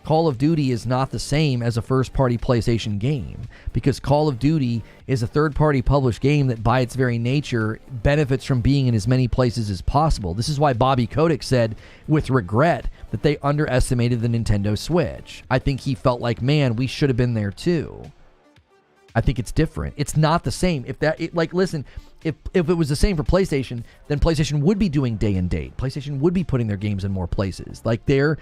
Call of Duty is not the same as a first-party PlayStation game, because Call of Duty is a third-party published game that by its very nature benefits from being in as many places as possible. This is why Bobby Kotick said with regret that they underestimated the Nintendo Switch. I think he felt like, man, we should have been there too. I think it's different. It's not the same. Listen, if it was the same for PlayStation, then PlayStation would be doing day and date. PlayStation would be putting their games in more places. Like their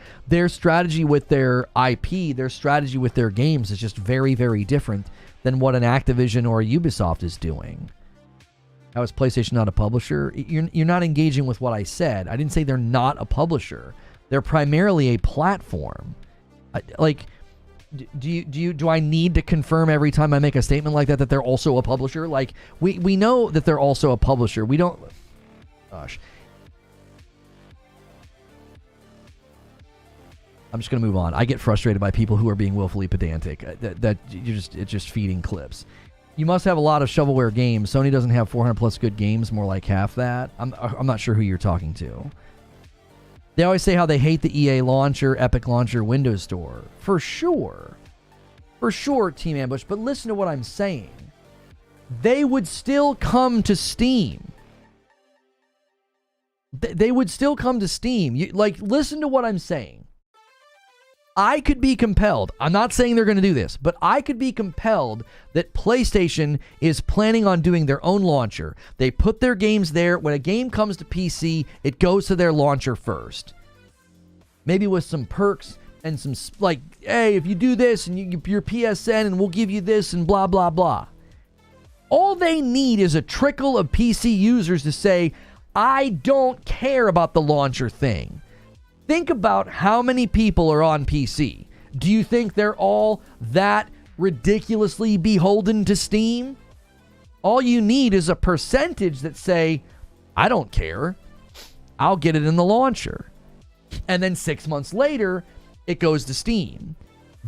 strategy with their IP, their strategy with their games is just very, very different than what an Activision or a Ubisoft is doing. How is PlayStation not a publisher? You're not engaging with what I said. I didn't say they're not a publisher. They're primarily a platform. Do I need to confirm every time I make a statement like that they're also a publisher? Like, we know that they're also a publisher. We don't... Gosh. I'm just going to move on. I get frustrated by people who are being willfully pedantic. It's just feeding clips. You must have a lot of shovelware games. Sony doesn't have 400 plus good games, more like half that. I'm not sure who you're talking to. They always say how they hate the EA launcher, Epic launcher, Windows Store. For sure. For sure, Team Ambush. But listen to what I'm saying. They would still come to Steam. They would still come to Steam. Listen to what I'm saying. I could be compelled. I'm not saying they're going to do this, but I could be compelled that PlayStation is planning on doing their own launcher. They put their games there. When a game comes to PC, it goes to their launcher first. Maybe with some perks and some, hey, if you do this and your PSN and we'll give you this and blah, blah, blah. All they need is a trickle of PC users to say, I don't care about the launcher thing. Think about how many people are on PC. Do you think they're all that ridiculously beholden to Steam? All you need is a percentage that say, I don't care. I'll get it in the launcher. And then 6 months later, it goes to Steam.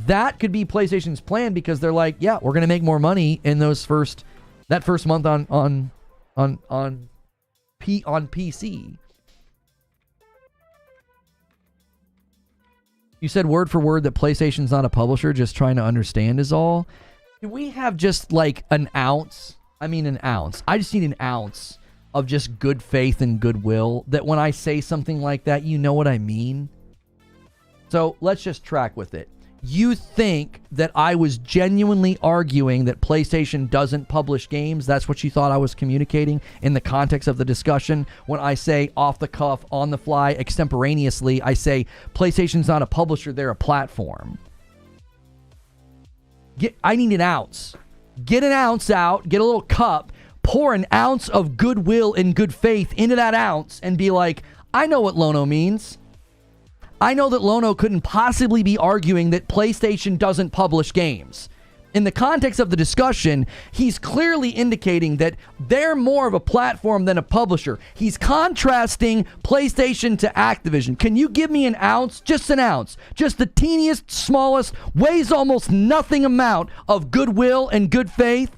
That could be PlayStation's plan because they're like, yeah, we're going to make more money in that first month on PC. You said word for word that PlayStation's not a publisher, just trying to understand is all. Do we have just an ounce? I mean, an ounce. I just need an ounce of just good faith and goodwill that when I say something like that, you know what I mean? So let's just track with it. You think that I was genuinely arguing that PlayStation doesn't publish games? That's what you thought I was communicating in the context of the discussion? When I say off the cuff, on the fly, extemporaneously, I say PlayStation's not a publisher, they're a platform. I need an ounce. Get an ounce out, get a little cup, pour an ounce of goodwill and good faith into that ounce and be like, I know what Lono means. I know that Lono couldn't possibly be arguing that PlayStation doesn't publish games. In the context of the discussion, he's clearly indicating that they're more of a platform than a publisher. He's contrasting PlayStation to Activision. Can you give me an ounce? Just an ounce. Just the teeniest, smallest, weighs almost nothing amount of goodwill and good faith?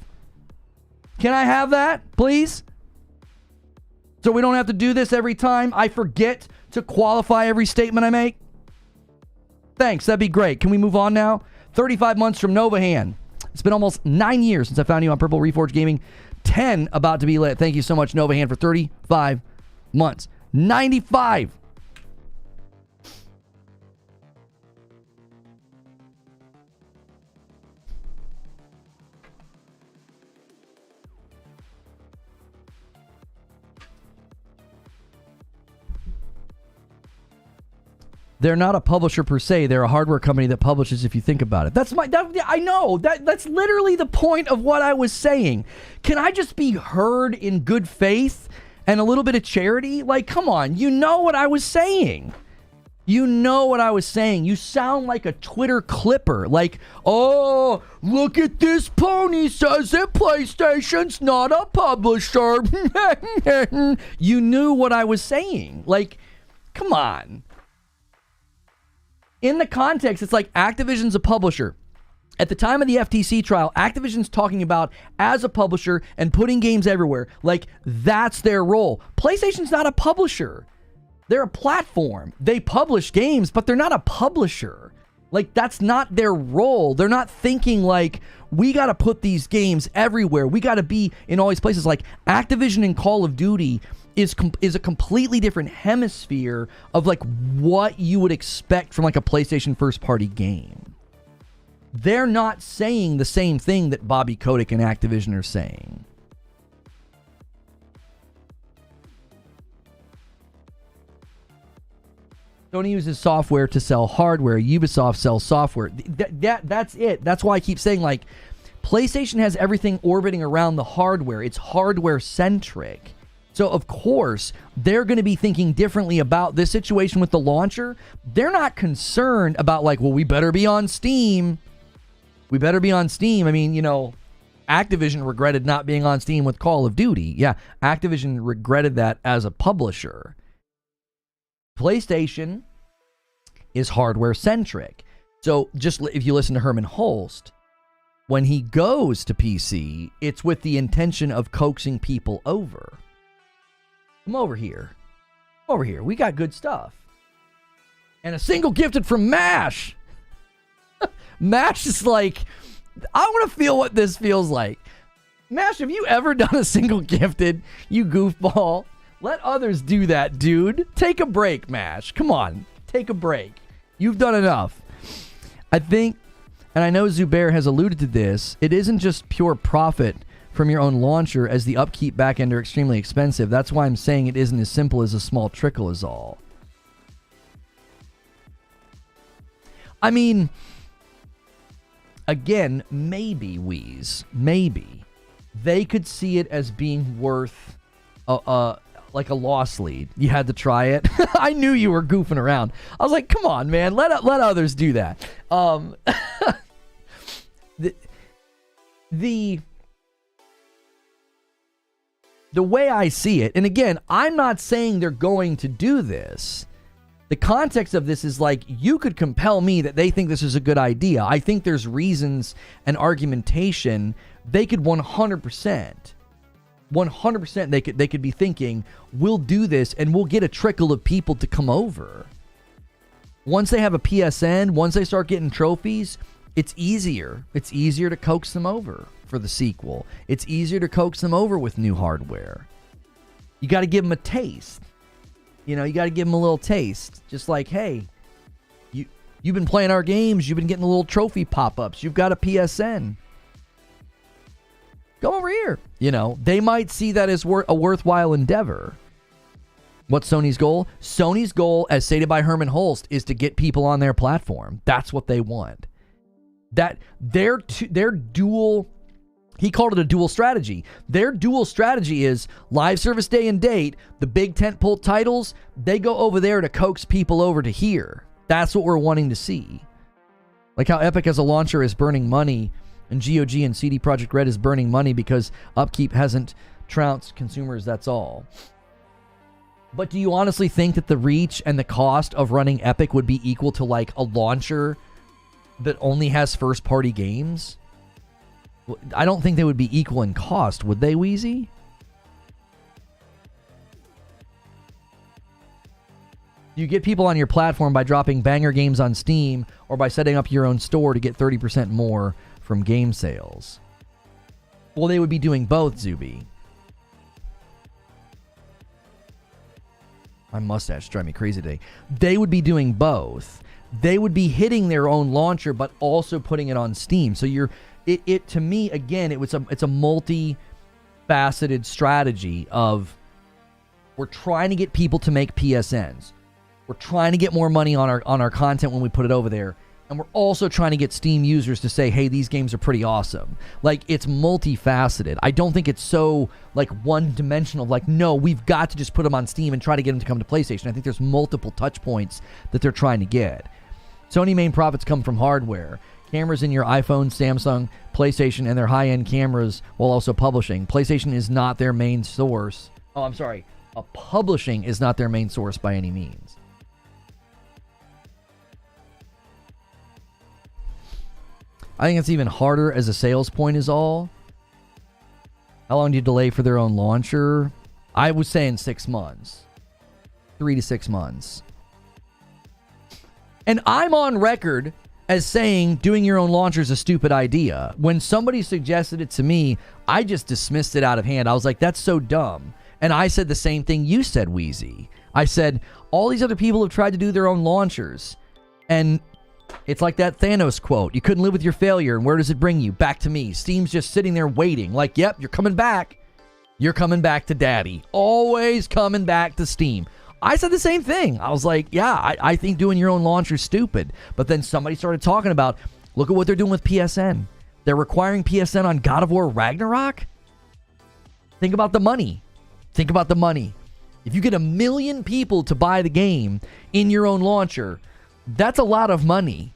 Can I have that, please? So we don't have to do this every time I forget to qualify every statement I make? Thanks, that'd be great. Can we move on now? 35 months from Novahan. It's been almost 9 years since I found you on Purple Reforge Gaming. 10 about to be lit. Thank you so much, Novahan, for 35 months. 95. They're not a publisher per se. They're a hardware company that publishes if you think about it. I know. That's literally the point of what I was saying. Can I just be heard in good faith and a little bit of charity? Come on. You know what I was saying. You know what I was saying. You sound like a Twitter clipper. Like, oh, look at this pony says that PlayStation's not a publisher. You knew what I was saying. Like, come on. In the context, it's like Activision's a publisher. At the time of the FTC trial, Activision's talking about as a publisher and putting games everywhere. Like, that's their role. PlayStation's not a publisher. They're a platform. They publish games, but they're not a publisher. Like, that's not their role. They're not thinking like, we got to put these games everywhere. We got to be in all these places. Like, Activision and Call of Duty is a completely different hemisphere of like what you would expect from like a PlayStation first-party game. They're not saying the same thing that Bobby Kotick and Activision are saying. Sony uses software to sell hardware. Ubisoft sells software. That's it. That's why I keep saying, like, PlayStation has everything orbiting around the hardware. It's hardware-centric. So, of course, they're going to be thinking differently about this situation with the launcher. They're not concerned about, like, well, we better be on Steam. We better be on Steam. I mean, you know, Activision regretted not being on Steam with Call of Duty. Yeah, Activision regretted that as a publisher. PlayStation is hardware-centric. So just if you listen to Herman Holst, when he goes to PC, it's with the intention of coaxing people over. Come over here. Come over here. We got good stuff. And a single gifted from MASH. MASH is like, I want to feel what this feels like. MASH, have you ever done a single gifted, you goofball? Let others do that, dude. Take a break, MASH. Come on. Take a break. You've done enough. I think, and I know Zubair has alluded to this, it isn't just pure profit from your own launcher, as the upkeep backend are extremely expensive. That's why I'm saying it isn't as simple as a small trickle is all. I mean, again, maybe, Wheeze, maybe they could see it as being worth like a loss lead. You had to try it. I knew you were goofing around. I was like, come on, man. Let others do that. The way I see it, and again, I'm not saying they're going to do this. The context of this is like, you could compel me that they think this is a good idea. I think there's reasons and argumentation. They could 100% they could be thinking, we'll do this and we'll get a trickle of people to come over. Once they have a PSN, once they start getting trophies, it's easier. It's easier to coax them over for the sequel. It's easier to coax them over with new hardware. You got to give them a taste. You know, you got to give them a little taste. Just like, hey, you've been playing our games. You've been getting the little trophy pop-ups. You've got a PSN. Come over here. You know, they might see that as a worthwhile endeavor. What's Sony's goal? Sony's goal, as stated by Herman Holst, is to get people on their platform. That's what they want. That their dual, he called it a dual strategy. Their dual strategy is live service day and date. The big tentpole titles, they go over there to coax people over to here. That's what we're wanting to see. Like how Epic as a launcher is burning money, and GOG and CD Projekt Red is burning money because upkeep hasn't trounced consumers, that's all. But do you honestly think that the reach and the cost of running Epic would be equal to like a launcher that only has first-party games? I don't think they would be equal in cost, would they, Wheezy? You get people on your platform by dropping banger games on Steam or by setting up your own store to get 30% more from game sales. Well, they would be doing both, Zuby. My mustache drives me crazy today. They would be doing both. They would be hitting their own launcher, but also putting it on Steam. So it to me, again, it's a multi-faceted strategy of, we're trying to get people to make PSNs. We're trying to get more money on our content when we put it over there. And we're also trying to get Steam users to say, hey, these games are pretty awesome. Like, it's multifaceted. I don't think it's so, like, one-dimensional. Like, no, we've got to just put them on Steam and try to get them to come to PlayStation. I think there's multiple touch points that they're trying to get. Sony main profits come from hardware. Cameras in your iPhone, Samsung, PlayStation, and their high-end cameras while also publishing. PlayStation is not their main source. Oh, I'm sorry. Publishing is not their main source by any means. I think it's even harder as a sales point is all. How long do you delay for their own launcher? I was saying 6 months. 3 to 6 months. And I'm on record as saying doing your own launcher is a stupid idea. When somebody suggested it to me, I just dismissed it out of hand. I was like, that's so dumb. And I said the same thing you said, Wheezy. I said, all these other people have tried to do their own launchers. And it's like that Thanos quote. You couldn't live with your failure. And where does it bring you? Back to me. Steam's just sitting there waiting. Like, yep, you're coming back. You're coming back to daddy. Always coming back to Steam. I said the same thing. I was like, yeah, I think doing your own launcher is stupid. But then somebody started talking about, look at what they're doing with PSN. They're requiring PSN on God of War Ragnarok. Think about the money. Think about the money. If you get 1 million people to buy the game in your own launcher, that's a lot of money.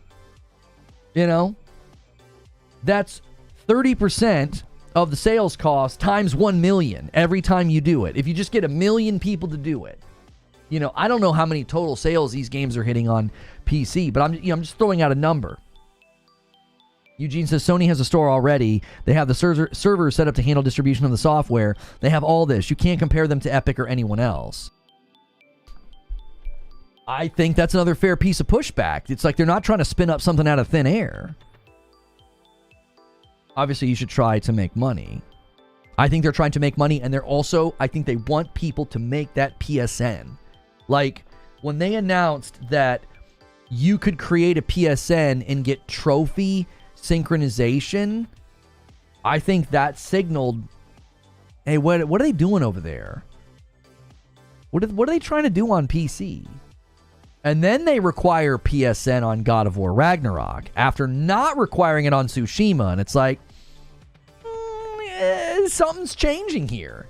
You know? That's 30% of the sales cost times 1 million every time you do it. If you just get 1 million people to do it. You know, I don't know how many total sales these games are hitting on PC, but I'm just throwing out a number. Eugene says Sony has a store already. They have the server set up to handle distribution of the software. They have all this. You can't compare them to Epic or anyone else. I think that's another fair piece of pushback. It's like they're not trying to spin up something out of thin air. Obviously, you should try to make money. I think they're trying to make money, and I think they want people to make that PSN. Like, when they announced that you could create a PSN and get trophy synchronization, I think that signaled, hey, what are they doing over there? What are they trying to do on PC? And then they require PSN on God of War Ragnarok after not requiring it on Tsushima. And it's like, something's changing here.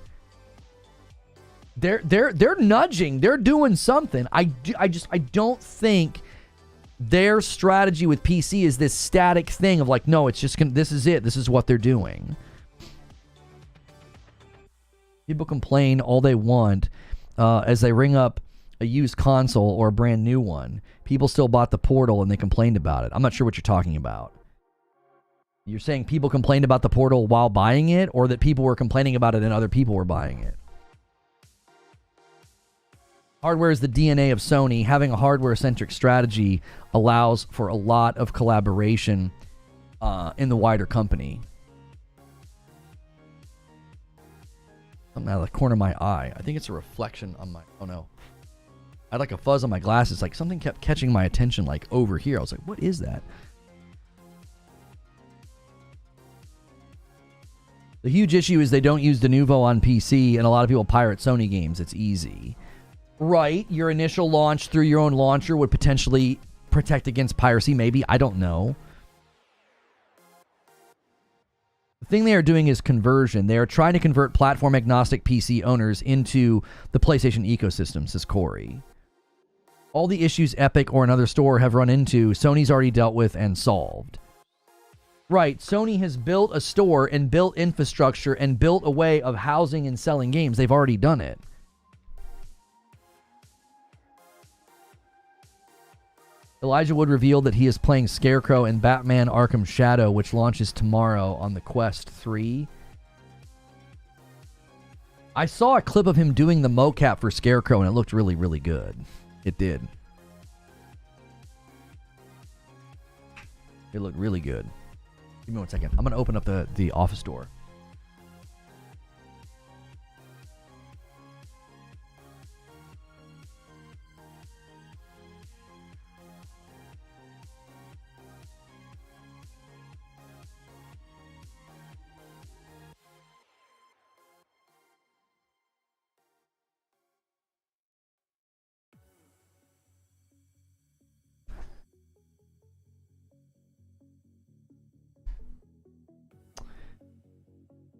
They're nudging. They're doing something. I don't think their strategy with PC is this static thing of like, no, it's just this is it. This is what they're doing. People complain all they want as they ring up a used console or a brand new one. People still bought the Portal and they complained about it. I'm not sure what you're talking about. You're saying people complained about the Portal while buying it, or that people were complaining about it and other people were buying it? Hardware is the DNA of Sony. Having a hardware-centric strategy allows for a lot of collaboration in the wider company. Something out of the corner of my eye. I think it's a reflection on my... Oh, no. I had like a fuzz on my glasses. Like something kept catching my attention like over here. I was like, what is that? The huge issue is they don't use Denuvo on PC, and a lot of people pirate Sony games. It's easy. Right, your initial launch through your own launcher would potentially protect against piracy, maybe. I don't know. The thing they are doing is conversion. They are trying to convert platform-agnostic PC owners into the PlayStation ecosystem, says Corey. All the issues Epic or another store have run into, Sony's already dealt with and solved. Right, Sony has built a store and built infrastructure and built a way of housing and selling games. They've already done it. Elijah Wood revealed that he is playing Scarecrow in Batman Arkham Shadow, which launches tomorrow on the Quest 3. I saw a clip of him doing the mocap for Scarecrow, and it looked really, really good. It did. It looked really good. Give me 1 second. I'm going to open up the office door.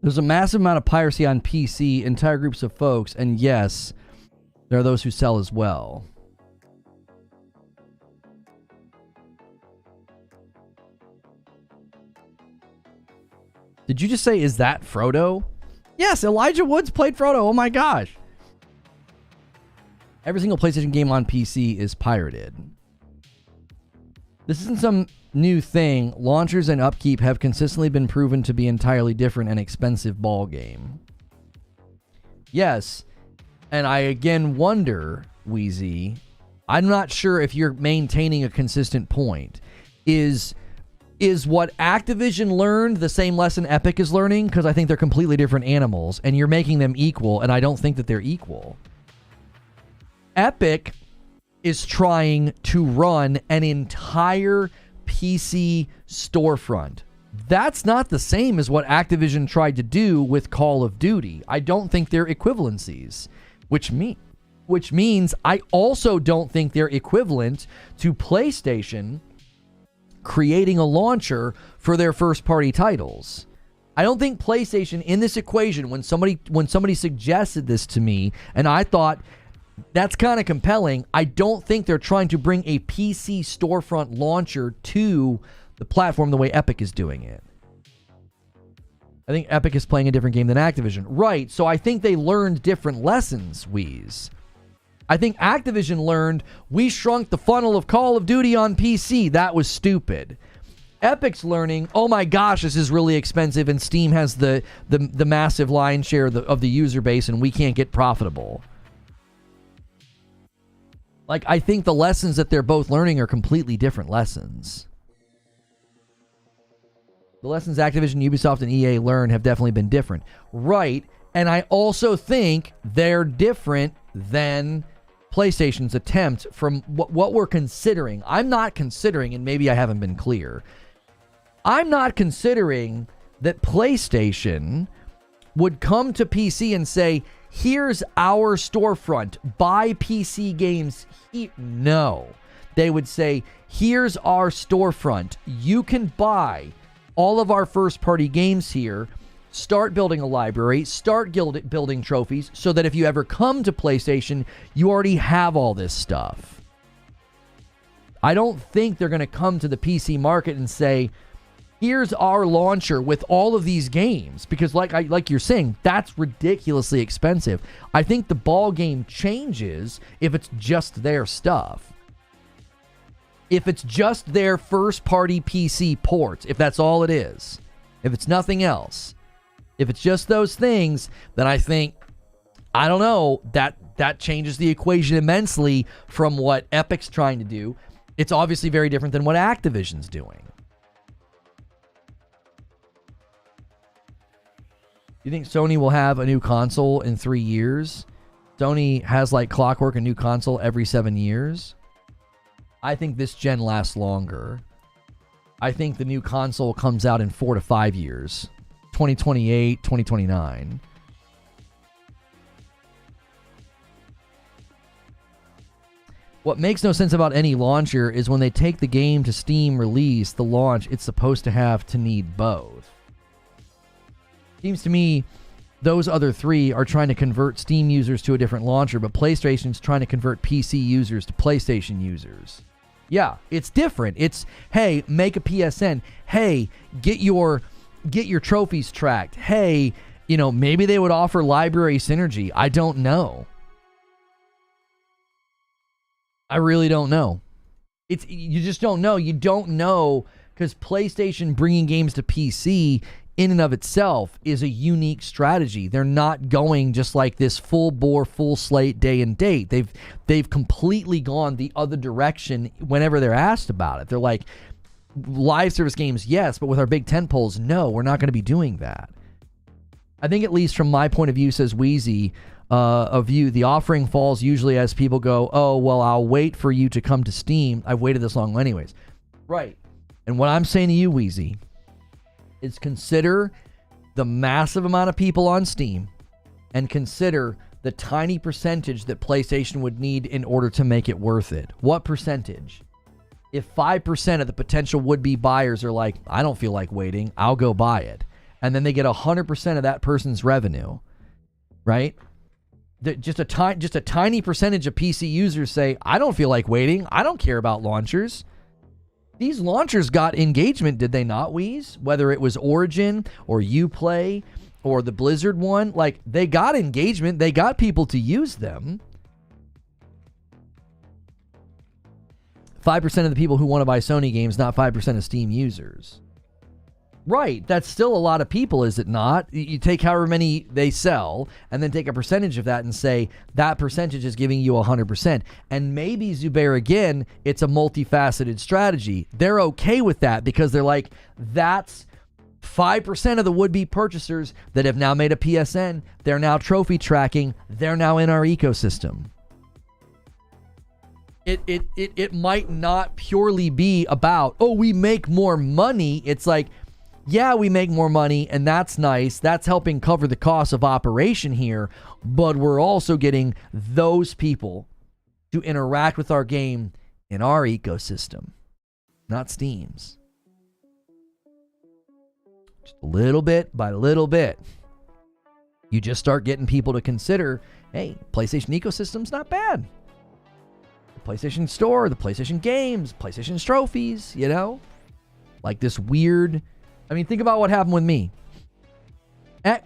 There's a massive amount of piracy on PC, entire groups of folks, and yes, there are those who sell as well. Did you just say, is that Frodo? Yes, Elijah Woods played Frodo. Oh my gosh. Every single PlayStation game on PC is pirated. This isn't some new thing. Launchers and upkeep have consistently been proven to be entirely different and expensive ball game. Yes, and I again wonder, Wheezy, I'm not sure if you're maintaining a consistent point. Is what Activision learned the same lesson Epic is learning? Because I think they're completely different animals, and you're making them equal, and I don't think that they're equal. Epic is trying to run an entire PC storefront. That's not the same as what Activision tried to do with Call of Duty. I don't think they're equivalencies, which means I also don't think they're equivalent to PlayStation creating a launcher for their first-party titles. I don't think PlayStation in this equation, when somebody suggested this to me, and I thought that's kind of compelling, I don't think they're trying to bring a PC storefront launcher to the platform the way Epic is doing it. I think Epic is playing a different game than Activision. Right, so I think they learned different lessons, Wheeze. I think Activision learned, we shrunk the funnel of Call of Duty on PC. That was stupid. Epic's learning, oh my gosh, this is really expensive, and Steam has the massive lion's share of the user base, and we can't get profitable. Like, I think the lessons that they're both learning are completely different lessons. The lessons Activision, Ubisoft, and EA learn have definitely been different. Right, and I also think they're different than PlayStation's attempt from what we're considering. I'm not considering, and maybe I haven't been clear, I'm not considering that PlayStation would come to PC and say, here's our storefront, buy PC games. No. They would say, here's our storefront. You can buy all of our first-party games here. Start building a library, start building trophies, so that if you ever come to PlayStation, you already have all this stuff. I don't think they're going to come to the PC market and say, here's our launcher with all of these games, because like you're saying, that's ridiculously expensive. I think the ball game changes if it's just their stuff. If it's just their first-party PC ports, if that's all it is, if it's nothing else, if it's just those things, then I think, I don't know, that changes the equation immensely from what Epic's trying to do. It's obviously very different than what Activision's doing. You think Sony will have a new console in 3 years? Sony has like clockwork a new console every 7 years. I think this gen lasts longer. I think the new console comes out in 4 to 5 years. 2028, 2029. What makes no sense about any launcher is when they take the game to Steam release, the launch, it's supposed to have to need both. Seems to me those other three are trying to convert Steam users to a different launcher, but PlayStation's trying to convert PC users to PlayStation users. Yeah, it's different. It's, hey, make a PSN. Hey, get your trophies tracked. Hey, maybe they would offer library synergy. I don't know. I really don't know. You just don't know. You don't know because PlayStation bringing games to PC in and of itself is a unique strategy. They're not going just like this full bore, full slate day and date. They've completely gone the other direction whenever they're asked about it. They're like, live service games, yes, but with our big tentpoles, no, we're not going to be doing that. I think, at least from my point of view, says Wheezy, the offering falls usually as people go, oh, well, I'll wait for you to come to Steam. I've waited this long anyways. Right. And what I'm saying to you, Wheezy, is consider the massive amount of people on Steam and consider the tiny percentage that PlayStation would need in order to make it worth it. What percentage? If 5% of the potential would-be buyers are like, I don't feel like waiting, I'll go buy it. and then they get 100% of that person's revenue, right? Just a tiny percentage of PC users say, I don't feel like waiting. I don't care about launchers. These launchers got engagement, did they not, Wheeze? Whether it was Origin or Uplay or the Blizzard one, like, they got engagement. They got people to use them. 5% of the people who want to buy Sony games, not 5% of Steam users. Right, that's still a lot of people, is it not? You take however many they sell and then take a percentage of that and say that percentage is giving you 100%. And maybe, Zubair, again, it's a multifaceted strategy. They're okay with that because they're like, that's 5% of the would-be purchasers that have now made a PSN. They're now trophy tracking. They're now in our ecosystem. It might not purely be about, oh, we make more money. It's like, yeah, we make more money, and that's nice. That's helping cover the cost of operation here, but we're also getting those people to interact with our game in our ecosystem, not Steam's. Just a little bit by little bit, you just start getting people to consider, hey, PlayStation ecosystem's not bad. The PlayStation Store, the PlayStation games, PlayStation's trophies, you know? Like this weird... I mean, think about what happened with me.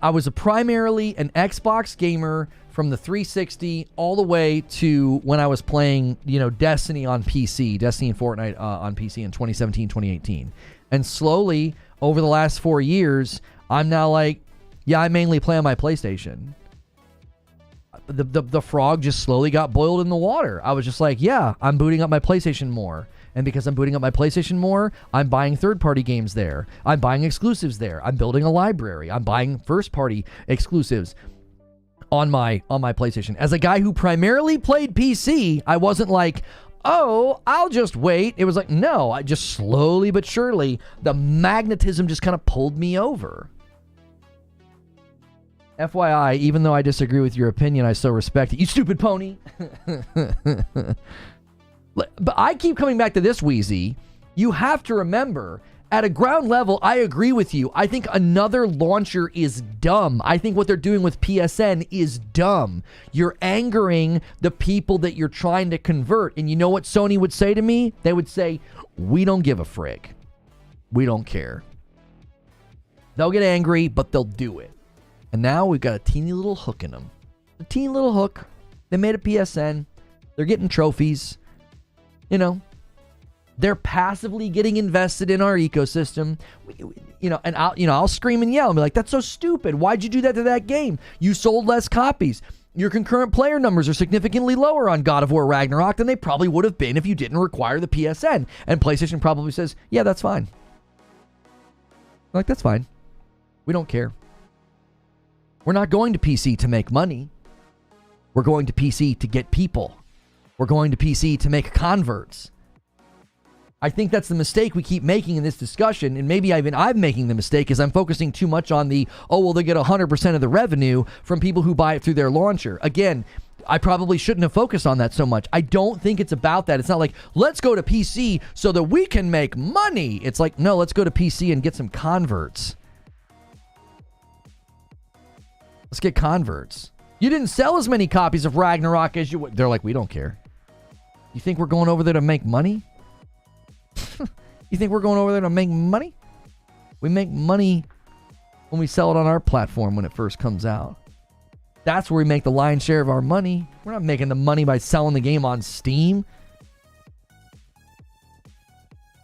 I was primarily an Xbox gamer from the 360 all the way to when I was playing, you know, Destiny on PC, Destiny and Fortnite on PC in 2017, 2018. And slowly, over the last 4 years, I'm now like, yeah, I mainly play on my PlayStation. The frog just slowly got boiled in the water. I was just like, yeah, I'm booting up my PlayStation more. And because I'm booting up my PlayStation more, I'm buying third-party games there. I'm buying exclusives there. I'm building a library. I'm buying first-party exclusives on my PlayStation. As a guy who primarily played PC, I wasn't like, oh, I'll just wait. It was like, no, I just slowly but surely, the magnetism just kind of pulled me over. FYI, even though I disagree with your opinion, I still respect it. You stupid pony. But I keep coming back to this, Wheezy. You have to remember, at a ground level, I agree with you. I think another launcher is dumb. I think what they're doing with PSN is dumb. You're angering the people that you're trying to convert. And you know what Sony would say to me? They would say, we don't give a frick. We don't care. They'll get angry, but they'll do it. And now we've got a teeny little hook in them. A teeny little hook. They made a PSN. They're getting trophies. You know, they're passively getting invested in our ecosystem. You know, and I'll scream and yell and be like, that's so stupid. Why'd you do that to that game? You sold less copies. Your concurrent player numbers are significantly lower on God of War Ragnarok than they probably would have been if you didn't require the PSN. And PlayStation probably says, yeah, that's fine. Like, that's fine. We don't care. We're not going to PC to make money. We're going to PC to get people. We're going to PC to make converts. I think that's the mistake we keep making in this discussion, and maybe I'm making the mistake is I'm focusing too much on the, oh, well, they get 100% of the revenue from people who buy it through their launcher. Again, I probably shouldn't have focused on that so much. I don't think it's about that. It's not like, let's go to PC so that we can make money. It's like, no, let's go to PC and get some converts. Let's get converts. You didn't sell as many copies of Ragnarok as you would. They're like, we don't care. You think we're going over there to make money? You think we're going over there to make money? We make money when we sell it on our platform when it first comes out. That's where we make the lion's share of our money. We're not making the money by selling the game on Steam.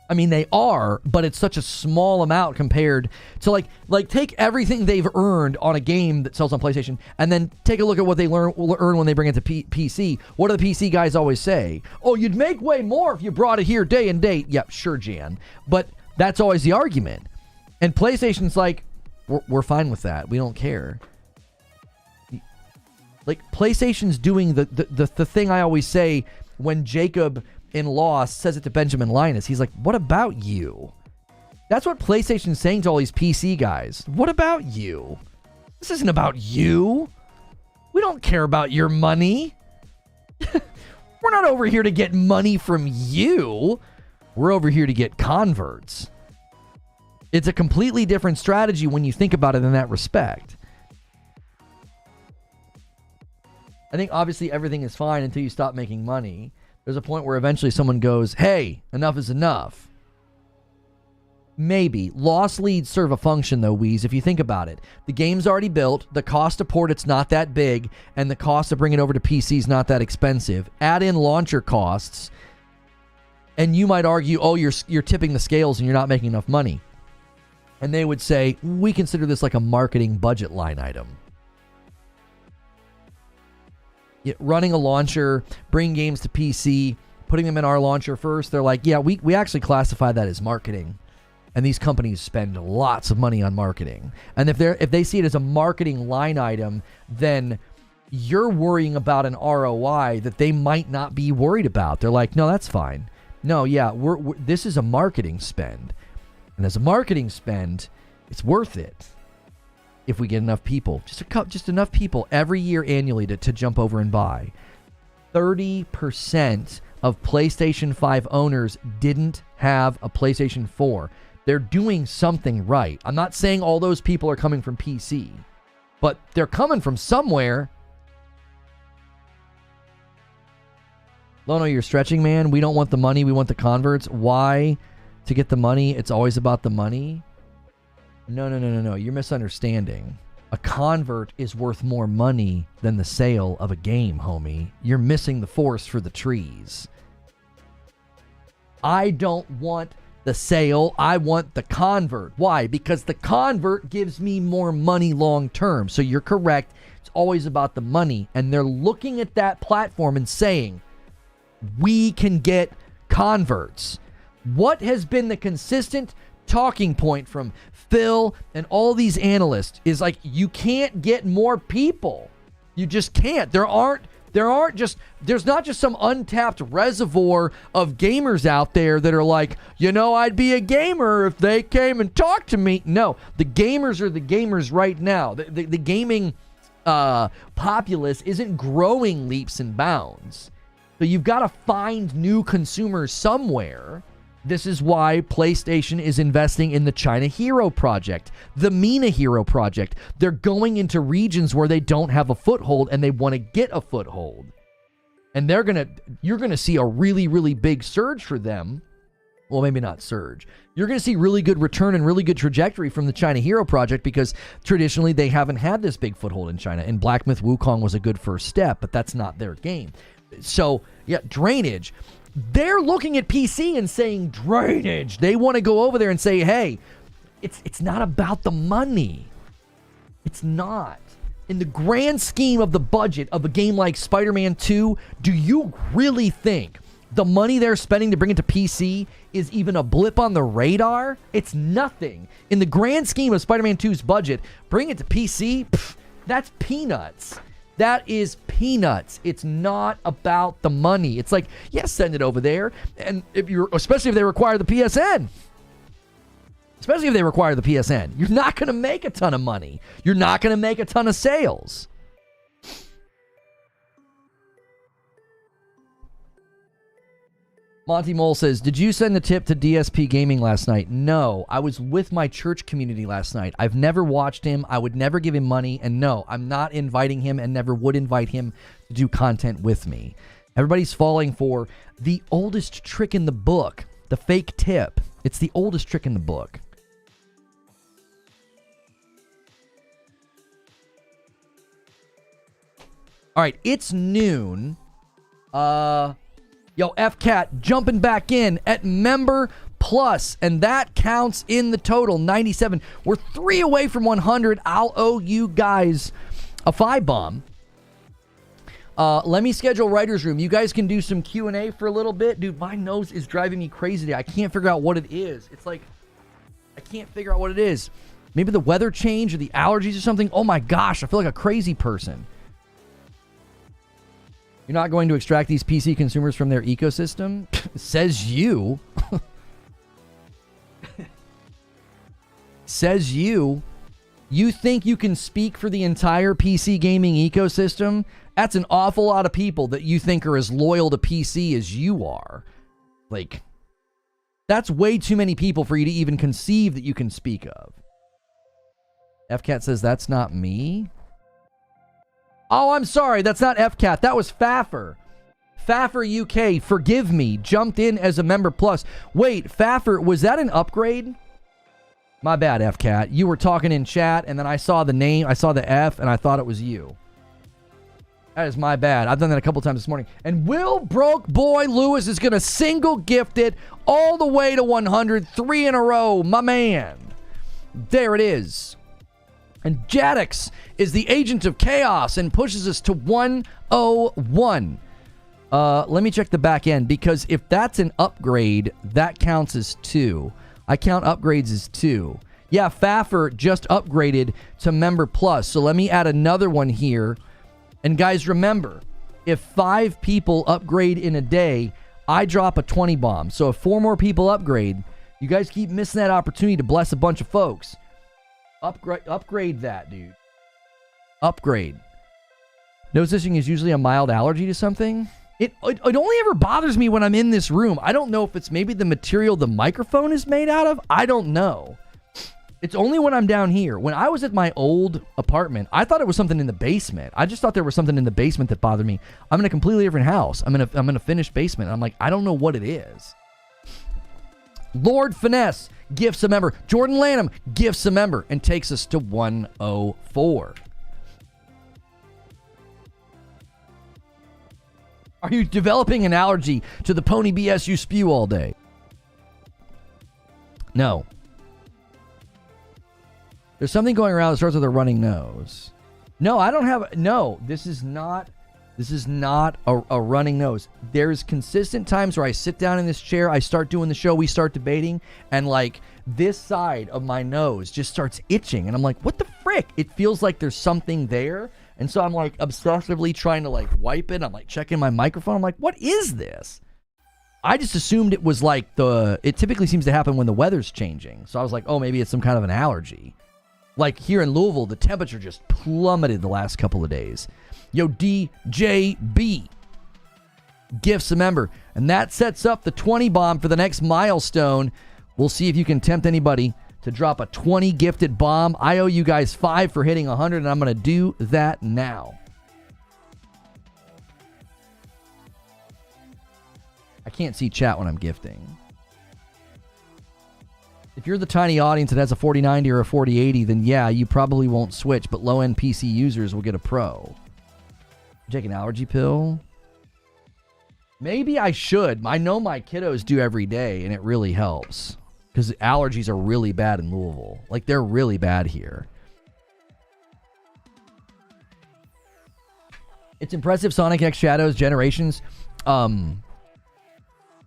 I mean, they are, but it's such a small amount compared to like take everything they've earned on a game that sells on PlayStation and then take a look at what they earn when they bring it to PC. What do the PC guys always say? Oh, you'd make way more if you brought it here day and date. Yep, sure, Jan. But that's always the argument. And PlayStation's like, we're fine with that. We don't care. Like, PlayStation's doing the thing I always say when Jacob in Lost says it to Benjamin Linus. He's like, what about you? That's what PlayStation's saying to all these PC guys. What about you? This isn't about you. We don't care about your money. We're not over here to get money from you. We're over here to get converts. It's a completely different strategy when you think about it in that respect. I think obviously everything is fine until you stop making money. There's a point where eventually someone goes, hey, enough is enough. Maybe. Lost leads serve a function, though, Wheeze, if you think about it. The game's already built, the cost to port it's not that big, and the cost to bring it over to PC is not that expensive. Add in launcher costs, and you might argue, oh, you're tipping the scales and you're not making enough money. And they would say, we consider this like a marketing budget line item. Running a launcher, bringing games to PC, putting them in our launcher first, they're like, yeah, we actually classify that as marketing. And these companies spend lots of money on marketing. And if they see it as a marketing line item, then you're worrying about an ROI that they might not be worried about. They're like, no, that's fine. No, yeah, this is a marketing spend. And as a marketing spend, it's worth it if we get enough people. Just enough people every year annually to jump over and buy. 30% of PlayStation 5 owners didn't have a PlayStation 4. They're doing something right. I'm not saying all those people are coming from PC, but they're coming from somewhere. Lono, you're stretching, man. We don't want the money. We want the converts. Why? To get the money, it's always about the money? No. You're misunderstanding. A convert is worth more money than the sale of a game, homie. You're missing the forest for the trees. I don't want the sale, I want the convert. Why? Because the convert gives me more money long term. So you're correct. It's always about the money. And they're looking at that platform and saying, we can get converts. What has been the consistent talking point from Phil and all these analysts is like, you can't get more people. You just can't. There's not just some untapped reservoir of gamers out there that are like, I'd be a gamer if they came and talked to me. No, the gamers are the gamers right now. The gaming populace isn't growing leaps and bounds. So you've got to find new consumers somewhere. This is why PlayStation is investing in the China Hero Project, the MENA Hero Project. They're going into regions where they don't have a foothold and they want to get a foothold. And you're going to see a really, really big surge for them. Well, maybe not surge. You're going to see really good return and really good trajectory from the China Hero Project because traditionally they haven't had this big foothold in China. And Black Myth Wukong was a good first step, but that's not their game. So, yeah, drainage. They're looking at PC and saying drainage. They want to go over there and say, hey, it's not about the money. It's not. In the grand scheme of the budget of a game like Spider-Man 2, do you really think the money they're spending to bring it to PC is even a blip on the radar? It's nothing. In the grand scheme of Spider-Man 2's budget, bring it to PC, that's peanuts. That is peanuts. It's not about the money. It's like, yes, send it over there. And especially if they require the PSN. You're not going to make a ton of money. You're not going to make a ton of sales. Monty Mole says, did you send the tip to DSP Gaming last night? No, I was with my church community last night. I've never watched him. I would never give him money. And no, I'm not inviting him and never would invite him to do content with me. Everybody's falling for the oldest trick in the book, the fake tip. It's the oldest trick in the book. All right, it's noon. Yo, FCAT jumping back in at Member Plus, and that counts in the total, 97. We're 3 away from 100. I'll owe you guys a 5-bomb. Let me schedule Writer's Room. You guys can do some Q&A for a little bit. Dude, my nose is driving me crazy today. I can't figure out what it is. It's like, I can't figure out what it is. Maybe the weather change or the allergies or something. Oh my gosh, I feel like a crazy person. You're not going to extract these PC consumers from their ecosystem? Says you. Says you. You think you can speak for the entire PC gaming ecosystem? That's an awful lot of people that you think are as loyal to PC as you are. Like, That's way too many people for you to even conceive that you can speak of. FCat says, that's not me. Oh, I'm sorry. That's not FCat. That was Faffer. Faffer UK, forgive me, jumped in as a member plus. Wait, Faffer, was that an upgrade? My bad, FCat. You were talking in chat, and then I saw the name, I saw the F, and I thought it was you. That is my bad. I've done that a couple times this morning. And Will Broke Boy Lewis is going to single gift it all the way to 100, 3 in a row, my man. There it is. And Jadix is the agent of chaos and pushes us to 101. Let me check the back end, because if that's an upgrade, that counts as 2. I count upgrades as 2. Yeah, Faffer just upgraded to Member Plus. So let me add another one here. And guys, remember, if 5 people upgrade in a day, I drop a 20 bomb. So if 4 more people upgrade, you guys keep missing that opportunity to bless a bunch of folks. Upgrade that, dude. Upgrade. Nose itching is usually a mild allergy to something. It only ever bothers me when I'm in this room. I don't know if it's maybe the material the microphone is made out of. I don't know. It's only when I'm down here. When I was at my old apartment, I thought it was something in the basement. I just thought there was something in the basement that bothered me. I'm in a completely different house. I'm in a finished basement. I'm like, I don't know what it is. Lord Finesse gifts a member. Jordan Lanham gifts a member and takes us to 104. Are you developing an allergy to the pony BS you spew all day? No. There's something going around that starts with a running nose. No, I don't have... No, this is not a running nose. There's consistent times where I sit down in this chair, I start doing the show, we start debating, and like this side of my nose just starts itching. And I'm like, what the frick? It feels like there's something there. And so I'm like obsessively trying to like wipe it. I'm like checking my microphone. I'm like, what is this? I just assumed it was like it typically seems to happen when the weather's changing. So I was like, oh, maybe it's some kind of an allergy. Like here in Louisville, the temperature just plummeted the last couple of days. Yo, DJB gifts a member. And that sets up the 20 bomb for the next milestone. We'll see if you can tempt anybody to drop a 20 gifted bomb. I owe you guys 5 for hitting 100, and I'm going to do that now. I can't see chat when I'm gifting. If you're the tiny audience that has a 4090 or a 4080, then yeah, you probably won't switch, but low-end PC users will get a Pro. Take an allergy pill? Maybe I should. I know my kiddos do every day, and it really helps. Because allergies are really bad in Louisville. Like, they're really bad here. It's impressive Sonic X Shadows Generations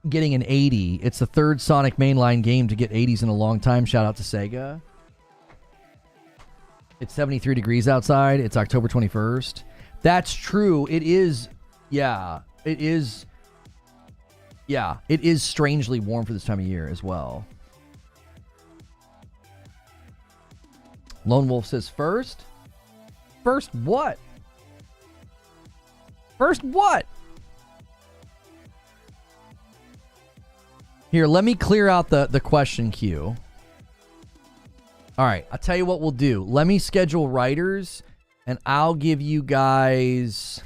getting an 80. It's the 3rd Sonic mainline game to get 80s in a long time. Shout out to Sega. It's 73 degrees outside. It's October 21st. That's true. It is. Yeah. It is. Yeah. It is strangely warm for this time of year as well. Lone Wolf says first? First what? First what? Here, let me clear out the question queue. All right, I'll tell you what we'll do. Let me schedule writers, and I'll give you guys...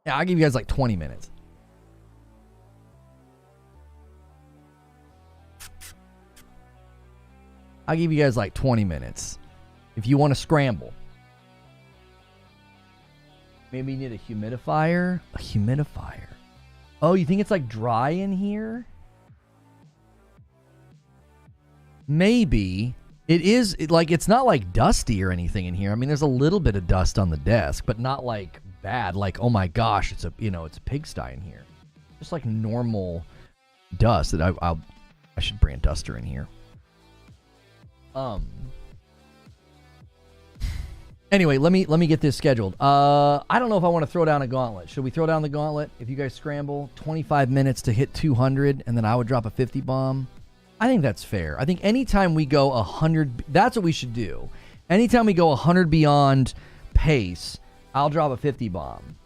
Yeah, I'll give you guys like 20 minutes. I'll give you guys like 20 minutes if you want to scramble. Maybe you need a humidifier. A humidifier. Oh, you think it's like dry in here? Maybe. It is like, it's not like dusty or anything in here. I mean, there's a little bit of dust on the desk, but not like bad. Like, oh my gosh, it's a pigsty in here. Just like normal dust that I should bring a duster in here. Anyway, let me get this scheduled. I don't know if I want to throw down a gauntlet. Should we throw down the gauntlet? If you guys scramble, 25 minutes to hit 200, and then I would drop a 50 bomb. I think that's fair. I think anytime we go 100, that's what we should do. Anytime we go 100 beyond pace, I'll drop a 50 bomb.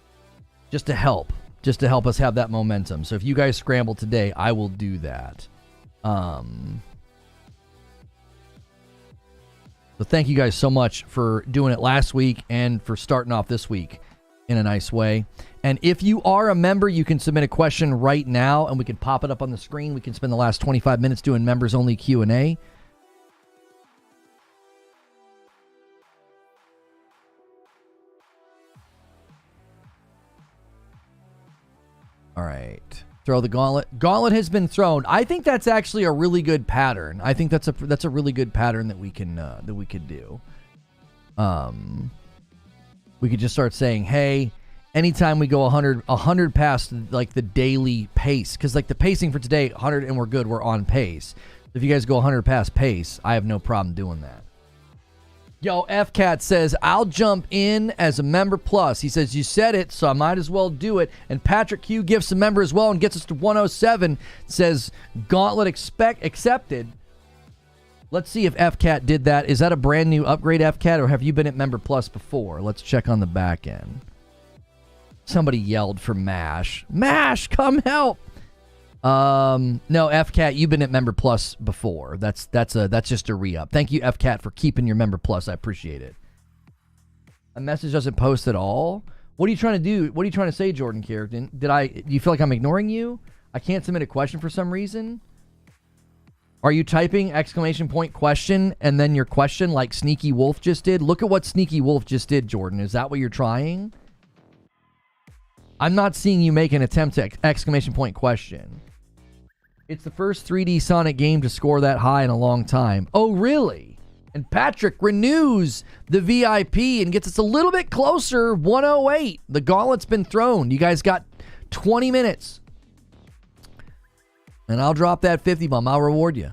Just to help just to help us have that momentum. So if you guys scramble today, I will do that. So thank you guys so much for doing it last week and for starting off this week in a nice way. And if you are a member, you can submit a question right now and we can pop it up on the screen. We can spend the last 25 minutes doing members only Q&A. All right. Throw the gauntlet. Gauntlet has been thrown. I think that's actually a really good pattern. I think that's a really good pattern that we could do. We could just start saying, hey, anytime we go 100 past like the daily pace, because like the pacing for today, 100 and we're good, we're on pace. If you guys go 100 past pace, I have no problem doing that. Yo, FCat says, I'll jump in as a member plus. He says, you said it, so I might as well do it. And Patrick Q gifts a member as well and gets us to 107. Says, Gauntlet accepted. Let's see if FCat did that. Is that a brand new upgrade, FCat, or have you been at member plus before? Let's check on the back end. Somebody yelled for MASH. MASH, come help! No, FCat, you've been at member plus before. That's just a re-up. Thank you, FCat, for keeping your member plus. I appreciate it. A message doesn't post at all. What are you trying to do? What are you trying to say, Jordan Carrington? Do you feel like I'm ignoring you? I can't submit a question for some reason. Are you typing exclamation point question and then your question like Sneaky Wolf just did? Look at what Sneaky Wolf just did, Jordan. Is that what you're trying? I'm not seeing you make an attempt to exclamation point question. It's the first 3D Sonic game to score that high in a long time. Oh, really? And Patrick renews the VIP and gets us a little bit closer. 108. The gauntlet's been thrown. You guys got 20 minutes. And I'll drop that 50 bomb. I'll reward you.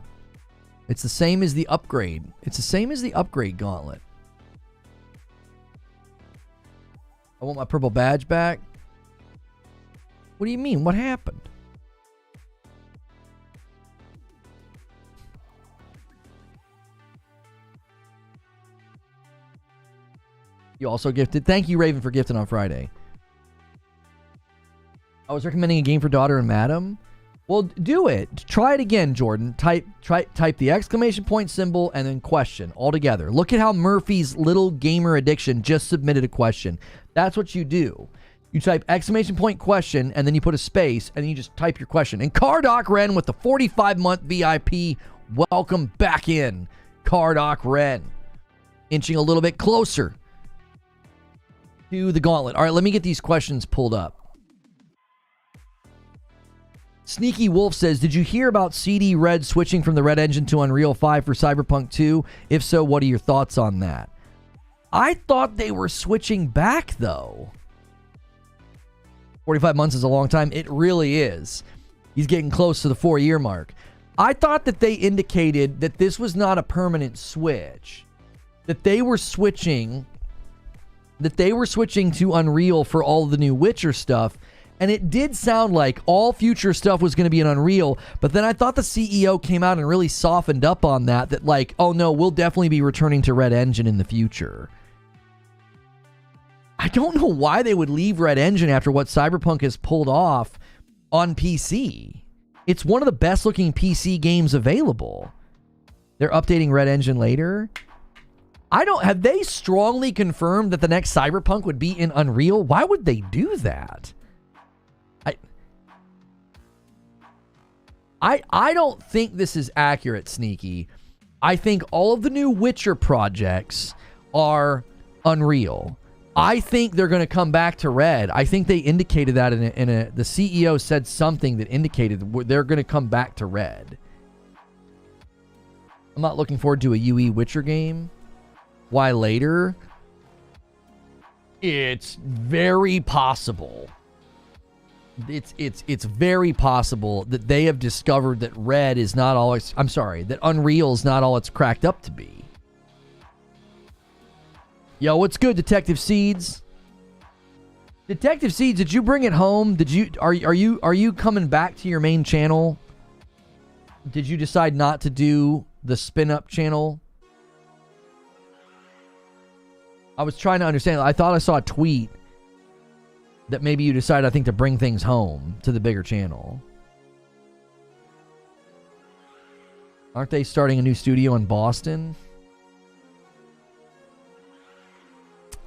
It's the same as the upgrade. It's the same as the upgrade gauntlet. I want my purple badge back. What do you mean? What happened? You also gifted. Thank you, Raven, for gifting on Friday. I was recommending a game for daughter and madam. Well, do it. Try it again, Jordan. Type the exclamation point symbol and then question all together. Look at how Murphy's Little Gamer Addiction just submitted a question. That's what you do. You type exclamation point question and then you put a space and then you just type your question. And Cardoc Ren with the 45-month VIP. Welcome back in, Cardoc Ren. Inching a little bit closer to the gauntlet. All right, let me get these questions pulled up. Sneaky Wolf says, did you hear about CD Red switching from the Red Engine to Unreal 5 for Cyberpunk 2? If so, what are your thoughts on that? I thought they were switching back, though. 45 months is a long time. It really is. He's getting close to the 4-year mark. I thought that they indicated that this was not a permanent switch. That they were switching to Unreal for all the new Witcher stuff. And it did sound like all future stuff was going to be in Unreal, but then I thought the CEO came out and really softened up on that like, oh no, we'll definitely be returning to Red Engine in the future. I don't know why they would leave Red Engine after what Cyberpunk has pulled off on PC. It's one of the best looking PC games available. They're updating Red Engine later. Have they strongly confirmed that the next Cyberpunk would be in Unreal? Why would they do that? I don't think this is accurate, Sneaky. I think all of the new Witcher projects are Unreal. I think they're going to come back to Red. I think they indicated that the CEO said something that indicated they're going to come back to Red. I'm not looking forward to a UE Witcher game. Why later? It's very possible. It's very possible that they have discovered that Red is not all it's, I'm sorry, that Unreal is not all it's cracked up to be. Yo, what's good, Detective Seeds? Detective Seeds, did you bring it home? Are you coming back to your main channel? Did you decide not to do the spin up channel? I was trying to understand. I thought I saw a tweet that maybe you decide, I think, to bring things home to the bigger channel. Aren't they starting a new studio in Boston?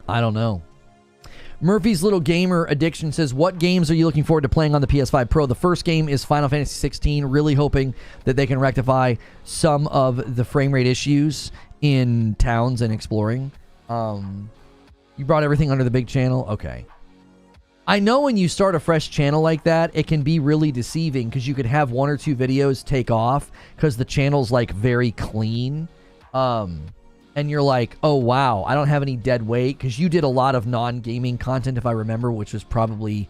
I don't know. Murphy's Little Gamer Addiction says, what games are you looking forward to playing on the PS5 Pro? The first game is Final Fantasy 16. Really hoping that they can rectify some of the frame rate issues in towns and exploring. You brought everything under the big channel? Okay. I know when you start a fresh channel like that, it can be really deceiving because you could have 1 or 2 videos take off because the channel's like very clean. And you're like, oh, wow, I don't have any dead weight. Because you did a lot of non-gaming content, if I remember, which was probably...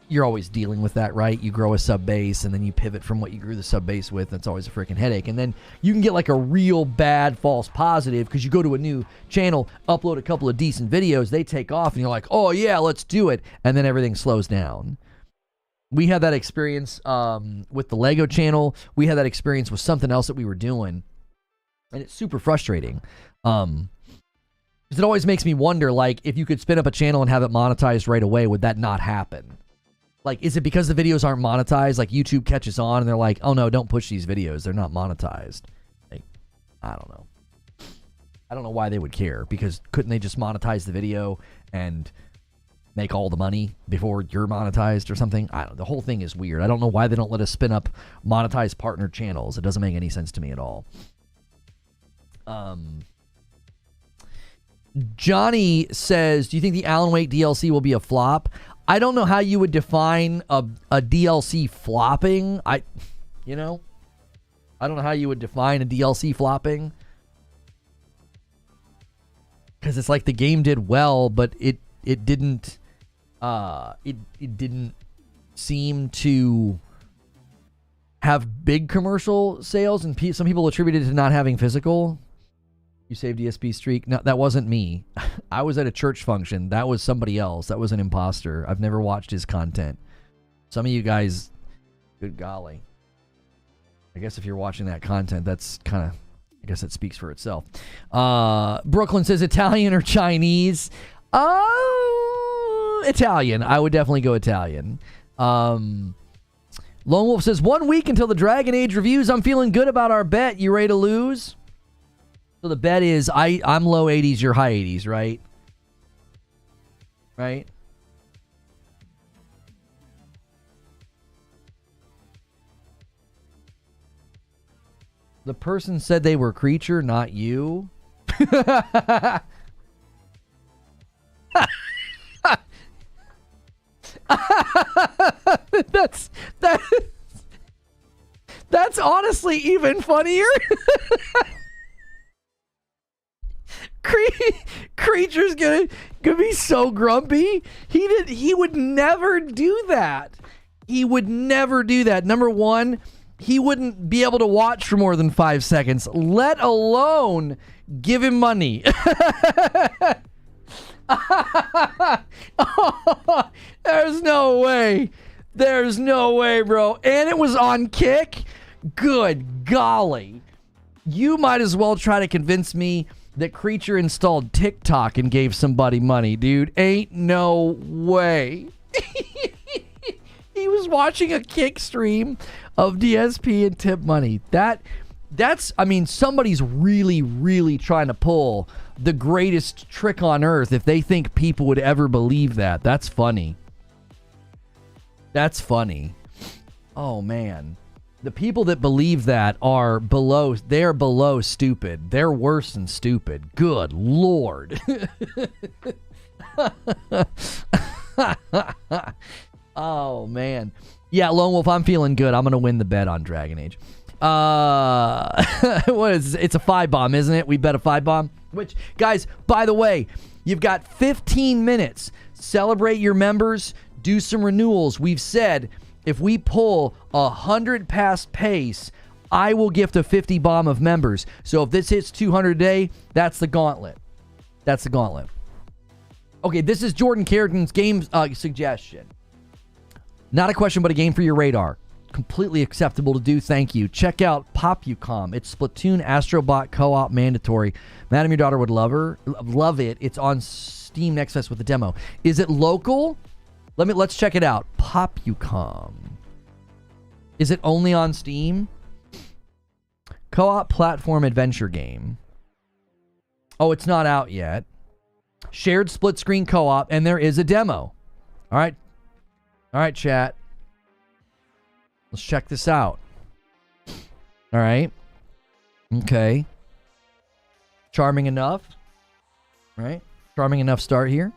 You're always dealing with that, right? You grow a sub base, and then you pivot from what you grew the sub base with. That's always a freaking headache. And then you can get like a real bad false positive because you go to a new channel, upload a couple of decent videos, they take off, and you're like, oh, yeah, let's do it. And then everything slows down. We had that experience with the Lego channel. We had that experience with something else that we were doing. And it's super frustrating. Because it always makes me wonder, like, if you could spin up a channel and have it monetized right away, would that not happen? Like, is it because the videos aren't monetized? Like, YouTube catches on and they're like, oh, no, don't push these videos. They're not monetized. Like, I don't know. I don't know why they would care. Because couldn't they just monetize the video and make all the money before you're monetized or something? I don't know. The whole thing is weird. I don't know why they don't let us spin up monetized partner channels. It doesn't make any sense to me at all. Johnny says, do you think the Alan Wake DLC will be a flop? I don't know how you would define a DLC flopping. I don't know how you would define a DLC flopping. Because it's like the game did well, but it didn't it didn't seem to have big commercial sales, and some people attributed it to not having physical. You saved ESP streak. No, that wasn't me. I was at a church function. That was somebody else. That was an imposter. I've never watched his content. Some of you guys, good golly. I guess if you're watching that content, that's kind of, I guess that speaks for itself. Brooklyn says Italian or Chinese? Italian. I would definitely go Italian. Lone Wolf says, 1 week until the Dragon Age reviews. I'm feeling good about our bet. You ready to lose? So the bet is I'm low 80s, you're high 80s, right? Right? The person said they were Creature, not you. That's honestly even funnier. Creature's gonna be so grumpy. He would never do that. He would never do that. Number one, he wouldn't be able to watch for more than 5 seconds, let alone give him money. There's no way. There's no way, bro. And it was on Kick? Good golly. You might as well try to convince me that Creature installed TikTok and gave somebody money, dude. Ain't no way. He was watching a Kick stream of DSP and tip money. That's, I mean, somebody's really, really trying to pull the greatest trick on earth if they think people would ever believe that. That's funny. That's funny. Oh, man. The people that believe that are below, they're below stupid. They're worse than stupid. Good Lord. Oh, man. Yeah, Lone Wolf, I'm feeling good. I'm going to win the bet on Dragon Age. What is it? It's a 5-bomb, isn't it? We bet a 5-bomb. Which, guys, by the way, you've got 15 minutes. Celebrate your members. Do some renewals. We've said if we pull 100 past pace, I will gift a 50 bomb of members. So if this hits 200 a day, that's the gauntlet. That's the gauntlet. Okay, this is Jordan Carrington's game suggestion. Not a question, but a game for your radar. Completely acceptable to do. Thank you. Check out Popucom. It's Splatoon Astrobot co-op mandatory. Madam, your daughter would love it. It's on Steam Next Fest with a demo. Is it local? Let's check it out. Popucom. Is it only on Steam? Co-op platform adventure game. Oh, it's not out yet. Shared split screen co-op, and there is a demo. All right, chat. Let's check this out. All right. Okay. Charming enough. Right? Charming enough start here.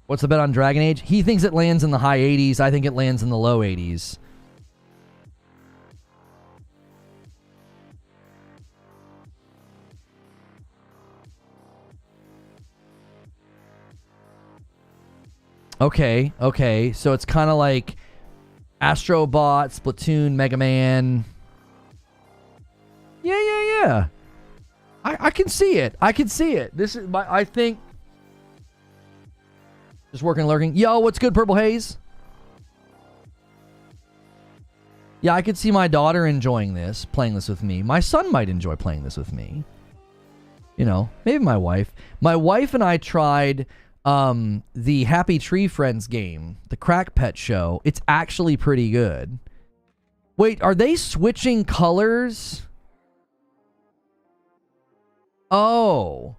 What's the bet on Dragon Age? He thinks it lands in the high 80s. I think it lands in the low 80s. Okay. So it's kind of like Astro Bot, Splatoon, Mega Man. Yeah. I can see it. This is I think. Just working, lurking. Yo, what's good, Purple Haze? Yeah, I could see my daughter enjoying this, playing this with me. My son might enjoy playing this with me. You know, maybe my wife. My wife and I tried the Happy Tree Friends game, the Crack Pet Show. It's actually pretty good. Wait, are they switching colors? Oh.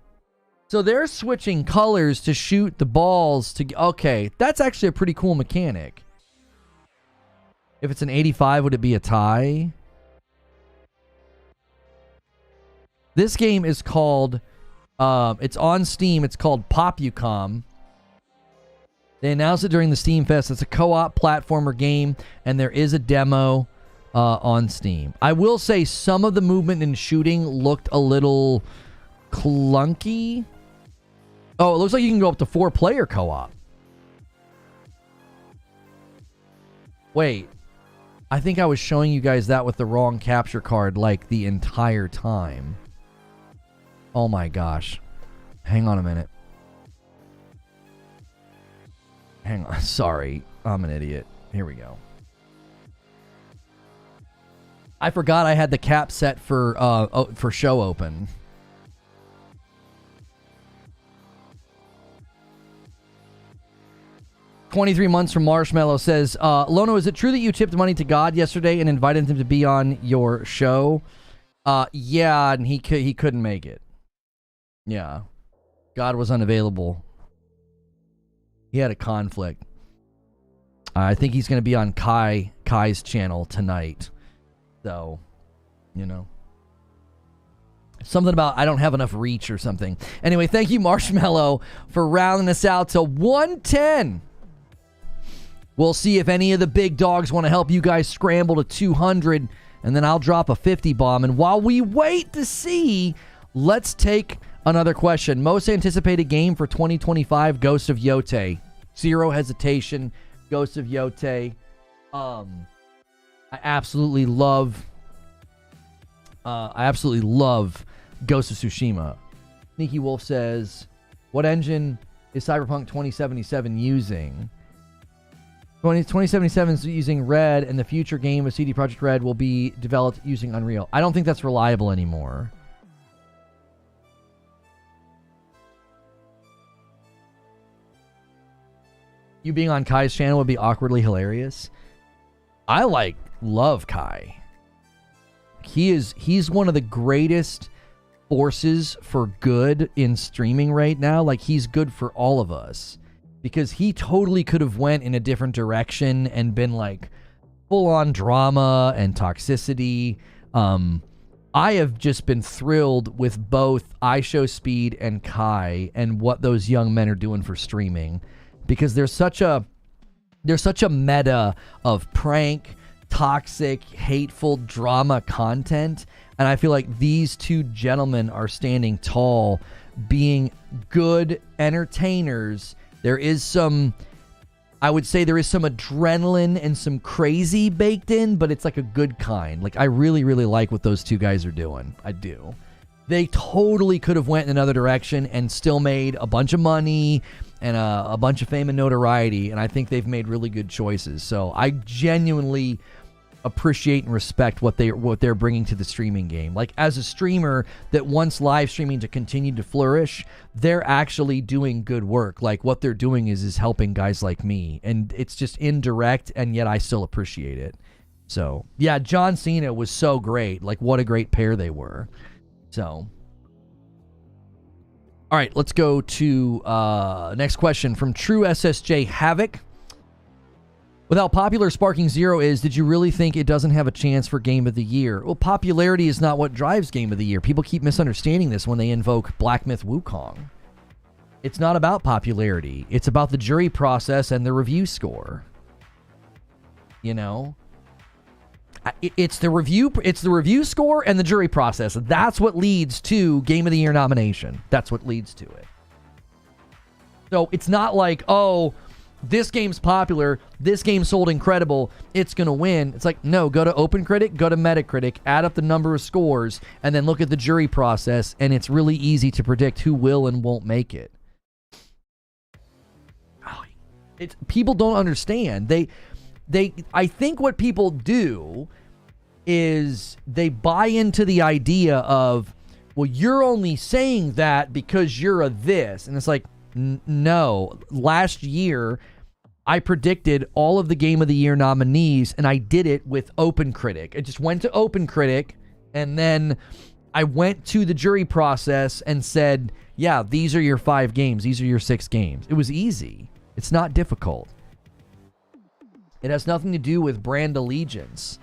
So they're switching colors to shoot the balls to... Okay, that's actually a pretty cool mechanic. If it's an 85, would it be a tie? This game is called... it's on Steam. It's called Popucom. They announced it during the Steam Fest. It's a co-op platformer game, and there is a demo on Steam. I will say some of the movement and shooting looked a little clunky. Oh, it looks like you can go up to 4-player co-op. Wait. I think I was showing you guys that with the wrong capture card like the entire time. Oh my gosh. Hang on a minute. Hang on. Sorry. I'm an idiot. Here we go. I forgot I had the cap set for show open. $23 months from Marshmallow says, Lono, is it true that you tipped money to God yesterday and invited him to be on your show? Yeah, and he couldn't make it. Yeah. God was unavailable. He had a conflict. I think he's going to be on Kai's channel tonight. So, you know. Something about I don't have enough reach or something. Anyway, thank you, Marshmallow, for rounding us out to 110. We'll see if any of the big dogs want to help you guys scramble to 200, and then I'll drop a 50 bomb. And while we wait to see, let's take another question. Most anticipated game for 2025, Ghost of Yotei. Zero hesitation, Ghost of Yotei. I absolutely love Ghost of Tsushima. Sneaky Wolf says, what engine is Cyberpunk 2077 using? 2077 is using Red, and the future game of CD Projekt Red will be developed using Unreal. I don't think that's reliable anymore. You being on Kai's channel would be awkwardly hilarious. I love Kai. He's one of the greatest forces for good in streaming right now. Like, he's good for all of us. Because he totally could have went in a different direction and been like full-on drama and toxicity. I have just been thrilled with both iShowSpeed and Kai and what those young men are doing for streaming. Because there's such a meta of prank, toxic, hateful drama content. And I feel like these two gentlemen are standing tall, being good entertainers. There is some, I would say there is some adrenaline and some crazy baked in, but it's like a good kind. Like, I really, really like what those two guys are doing. I do. They totally could have went in another direction and still made a bunch of money and a bunch of fame and notoriety, and I think they've made really good choices. So I genuinely appreciate and respect what they're bringing to the streaming game. Like, as a streamer that wants live streaming to continue to flourish, they're actually doing good work. Like, what they're doing is helping guys like me, and it's just indirect, and yet I still appreciate it. So yeah, John Cena was so great. Like, what a great pair they were. So all right, let's go to next question from True SSJ Havoc. With how popular Sparking Zero is, did you really think it doesn't have a chance for Game of the Year? Well, popularity is not what drives Game of the Year. People keep misunderstanding this when they invoke Black Myth Wukong. It's not about popularity. It's about the jury process and the review score. You know? It's the review score and the jury process. That's what leads to Game of the Year nomination. That's what leads to it. So it's not like, oh, this game's popular, this game sold incredible, it's going to win. It's like, no, go to OpenCritic, go to Metacritic, add up the number of scores, and then look at the jury process, and it's really easy to predict who will and won't make it. People don't understand. I think what people do is they buy into the idea of, well, you're only saying that because you're a this. And it's like, no. Last year, I predicted all of the Game of the Year nominees, and I did it with OpenCritic. I just went to OpenCritic, and then I went to the jury process and said, yeah, these are your 5 games. These are your 6 games. It was easy. It's not difficult. It has nothing to do with brand allegiance.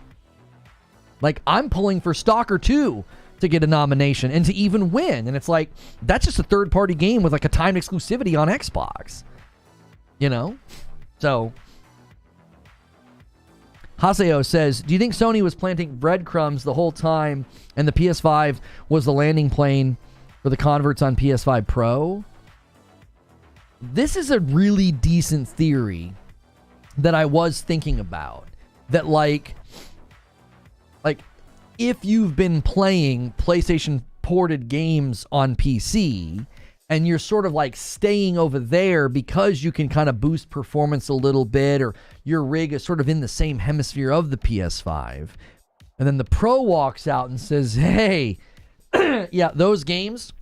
Like, I'm pulling for Stalker 2 to get a nomination and to even win. And it's like, that's just a third-party game with like a timed exclusivity on Xbox. You know? So, Haseo says, do you think Sony was planting breadcrumbs the whole time and the PS5 was the landing plane for the converts on PS5 Pro? This is a really decent theory that I was thinking about. That like if you've been playing PlayStation ported games on PC and you're sort of like staying over there because you can kind of boost performance a little bit, or your rig is sort of in the same hemisphere of the PS5, and then the Pro walks out and says, hey, yeah, those games,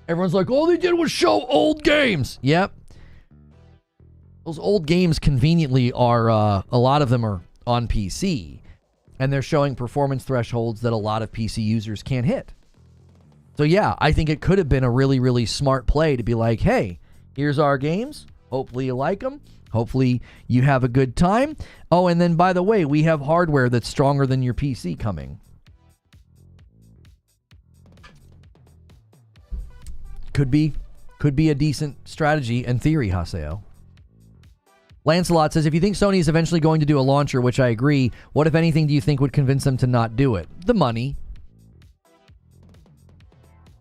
everyone's like, all they did was show old games. Yep. Those old games conveniently are, a lot of them are on PC, and they're showing performance thresholds that a lot of PC users can't hit. So yeah, I think it could have been a really, really smart play to be like, hey, here's our games. Hopefully you like them. Hopefully you have a good time. Oh, and then by the way, we have hardware that's stronger than your PC coming. Could be a decent strategy and theory, Haseo. Lancelot says, if you think Sony is eventually going to do a launcher, which I agree, what, if anything, do you think would convince them to not do it? The money.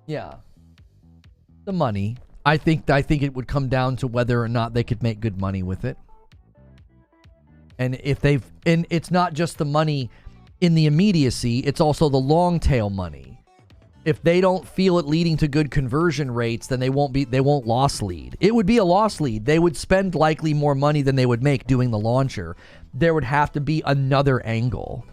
Yeah. The money. I think it would come down to whether or not they could make good money with it. And and it's not just the money in the immediacy, it's also the long tail money. If they don't feel it leading to good conversion rates, then they won't loss lead. It would be a loss lead. They would spend likely more money than they would make doing the launcher. There would have to be another angle.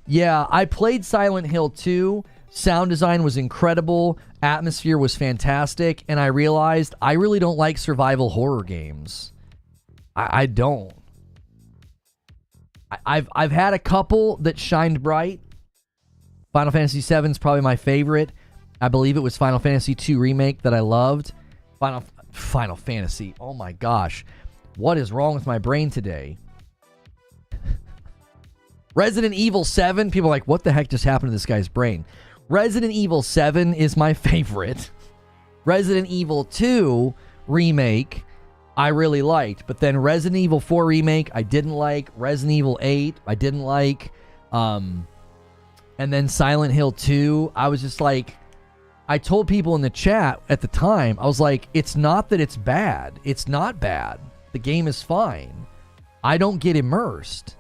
Yeah, I played Silent Hill 2. Sound design was incredible. Atmosphere was fantastic. And I realized I really don't like survival horror games. I don't. I've had a couple that shined bright. Final Fantasy VII is probably my favorite. I believe it was Final Fantasy II Remake that I loved. Final Fantasy. Oh my gosh. What is wrong with my brain today? Resident Evil 7. People are like, what the heck just happened to this guy's brain? Resident Evil 7 is my favorite. Resident Evil 2 Remake, I really liked. But then Resident Evil 4 Remake, I didn't like. Resident Evil 8, I didn't like. And then Silent Hill 2, I was just like, I told people in the chat at the time, I was like, it's not that it's bad. It's not bad. The game is fine. I don't get immersed.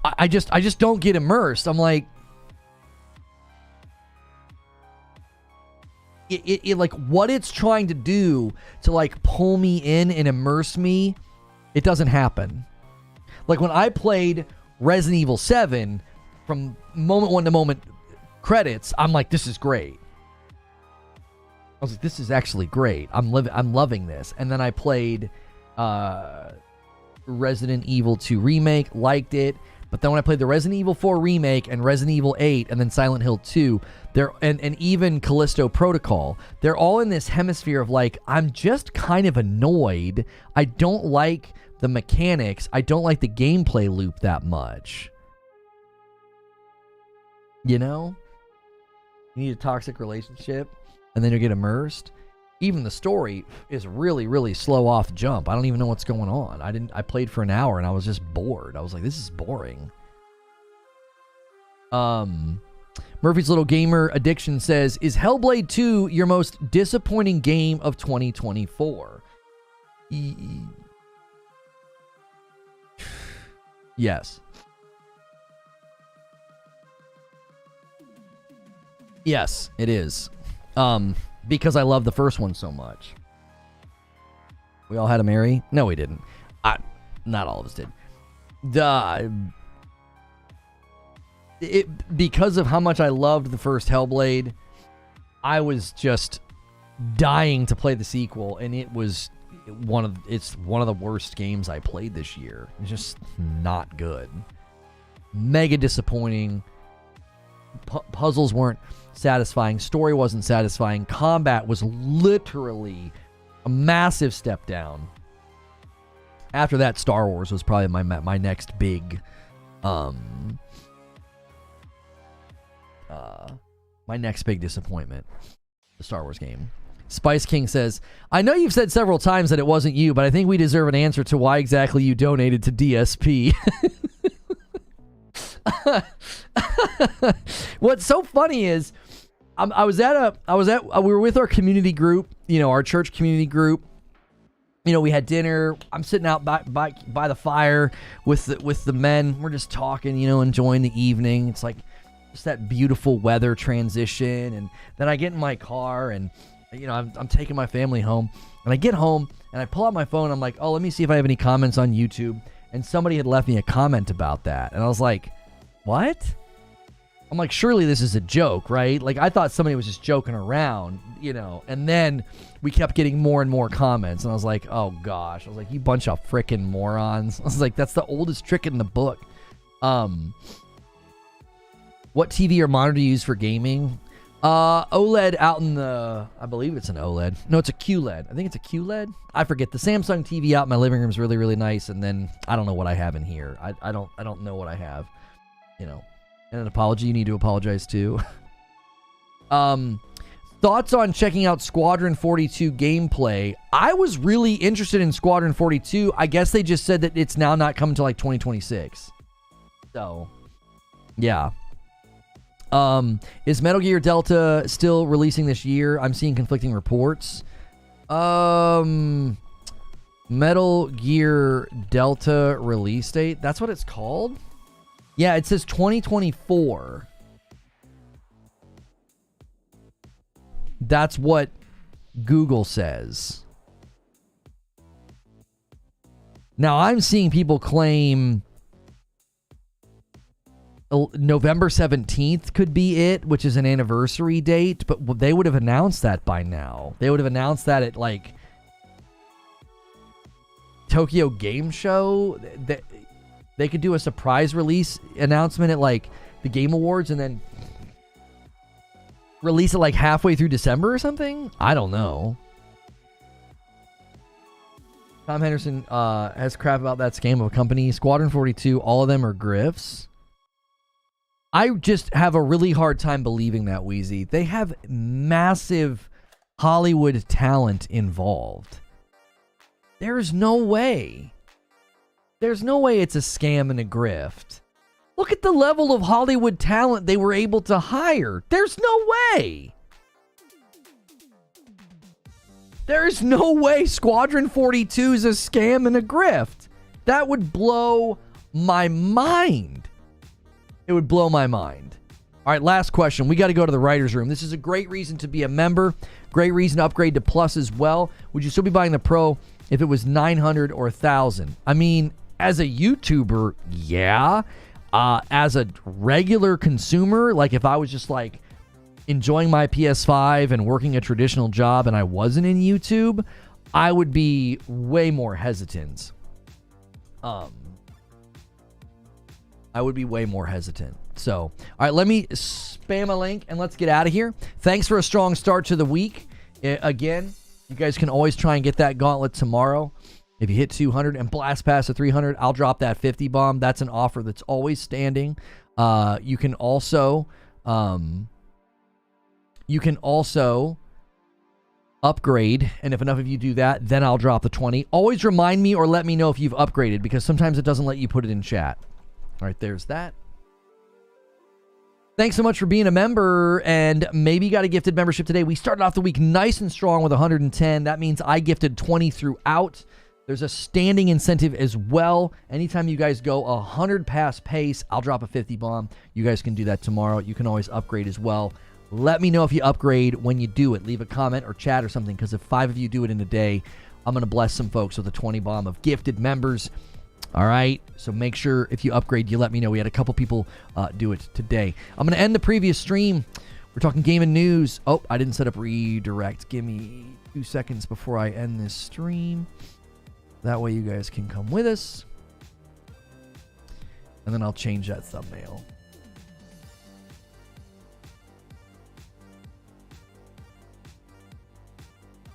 I just don't get immersed. I'm like, it like what it's trying to do to like pull me in and immerse me, it doesn't happen. Like when I played Resident Evil 7, from moment one to moment credits, I'm like, this is great. I was like, this is actually great. I'm loving this. And then I played Resident Evil 2 Remake, liked it. But then when I played the Resident Evil 4 Remake and Resident Evil 8 and then Silent Hill 2, and even Callisto Protocol, they're all in this hemisphere of like, I'm just kind of annoyed. I don't like the mechanics. I don't like the gameplay loop that much. You know? You need a toxic relationship and then you get immersed. Even the story is really, really slow off jump. I don't even know what's going on. I played for an hour and I was just bored. I was like, this is boring. Murphy's Little Gamer Addiction says, is Hellblade 2 your most disappointing game of 2024? Yes. Yes, it is. Because I love the first one so much. We all had to marry? No, we didn't. Not all of us did. Because of how much I loved the first Hellblade, I was just dying to play the sequel, and it's one of the worst games I played this year. It's just not good. Mega disappointing. Puzzles weren't satisfying. Story wasn't satisfying. Combat was literally a massive step down. After that, Star Wars was probably my next big my next big disappointment. The Star Wars game. Spice King says, I know you've said several times that it wasn't you, but I think we deserve an answer to why exactly you donated to DSP. What's so funny is we were with our community group, our church community group. We had dinner. I'm sitting out by the fire with the men. We're just talking, enjoying the evening. It's like just that beautiful weather transition. And then I get in my car and I'm taking my family home, and I get home and I pull out my phone. I'm like, oh, let me see if I have any comments on YouTube. And somebody had left me a comment about that. And I was like, what? I'm like, surely this is a joke, right? Like, I thought somebody was just joking around, and then we kept getting more and more comments, and I was like, oh gosh. I was like, you bunch of frickin' morons. I was like, that's the oldest trick in the book. What TV or monitor do you use for gaming? OLED out in the, I believe it's an OLED. No, it's a QLED. I think it's a QLED. I forget. The Samsung TV out in my living room is really, really nice, and then I don't know what I have in here. I don't know what I have. And an apology, you need to apologize too. Thoughts on checking out Squadron 42 gameplay? I was really interested in Squadron 42. I guess they just said that it's now not coming to like 2026. So, yeah. Is Metal Gear Delta still releasing this year? I'm seeing conflicting reports. Metal Gear Delta release date? That's what it's called? Yeah, it says 2024. That's what Google says. Now, I'm seeing people claim November 17th could be it, which is an anniversary date, but they would have announced that by now. They would have announced that at, like, Tokyo Game Show. They could do a surprise release announcement at, like, the Game Awards and then release it, like, halfway through December or something? I don't know. Tom Henderson has crap about that scam of a company. Squadron 42, all of them are grifts. I just have a really hard time believing that, Wheezy. They have massive Hollywood talent involved. There's no way. There's no way it's a scam and a grift. Look at the level of Hollywood talent they were able to hire. There's no way. There's no way Squadron 42 is a scam and a grift. That would blow my mind. It would blow my mind. All right, last question. We got to go to the writer's room. This is a great reason to be a member. Great reason to upgrade to Plus as well. Would you still be buying the Pro if it was $900 or $1,000? I mean, As a YouTuber, yeah. As a regular consumer, like if I was just like enjoying my PS5 and working a traditional job and I wasn't in YouTube, I would be way more hesitant. So, all right, let me spam a link and let's get out of here. Thanks for a strong start to the week. Again, you guys can always try and get that gauntlet tomorrow. If you hit 200 and blast past the 300, I'll drop that 50 bomb. That's an offer that's always standing. You can also upgrade, and if enough of you do that, then I'll drop the 20. Always remind me or let me know if you've upgraded, because sometimes it doesn't let you put it in chat. All right, there's that. Thanks so much for being a member, and maybe you got a gifted membership today. We started off the week nice and strong with 110. That means I gifted 20 throughout. There's a standing incentive as well. Anytime you guys go 100 past pace, I'll drop a 50 bomb. You guys can do that tomorrow. You can always upgrade as well. Let me know if you upgrade when you do it. Leave a comment or chat or something, because if 5 of you do it in a day, I'm going to bless some folks with a 20 bomb of gifted members. All right, so make sure if you upgrade, you let me know. We had a couple people do it today. I'm going to end the previous stream. We're talking game and news. Oh, I didn't set up redirect. Give me 2 seconds before I end this stream. That way you guys can come with us. And then I'll change that thumbnail.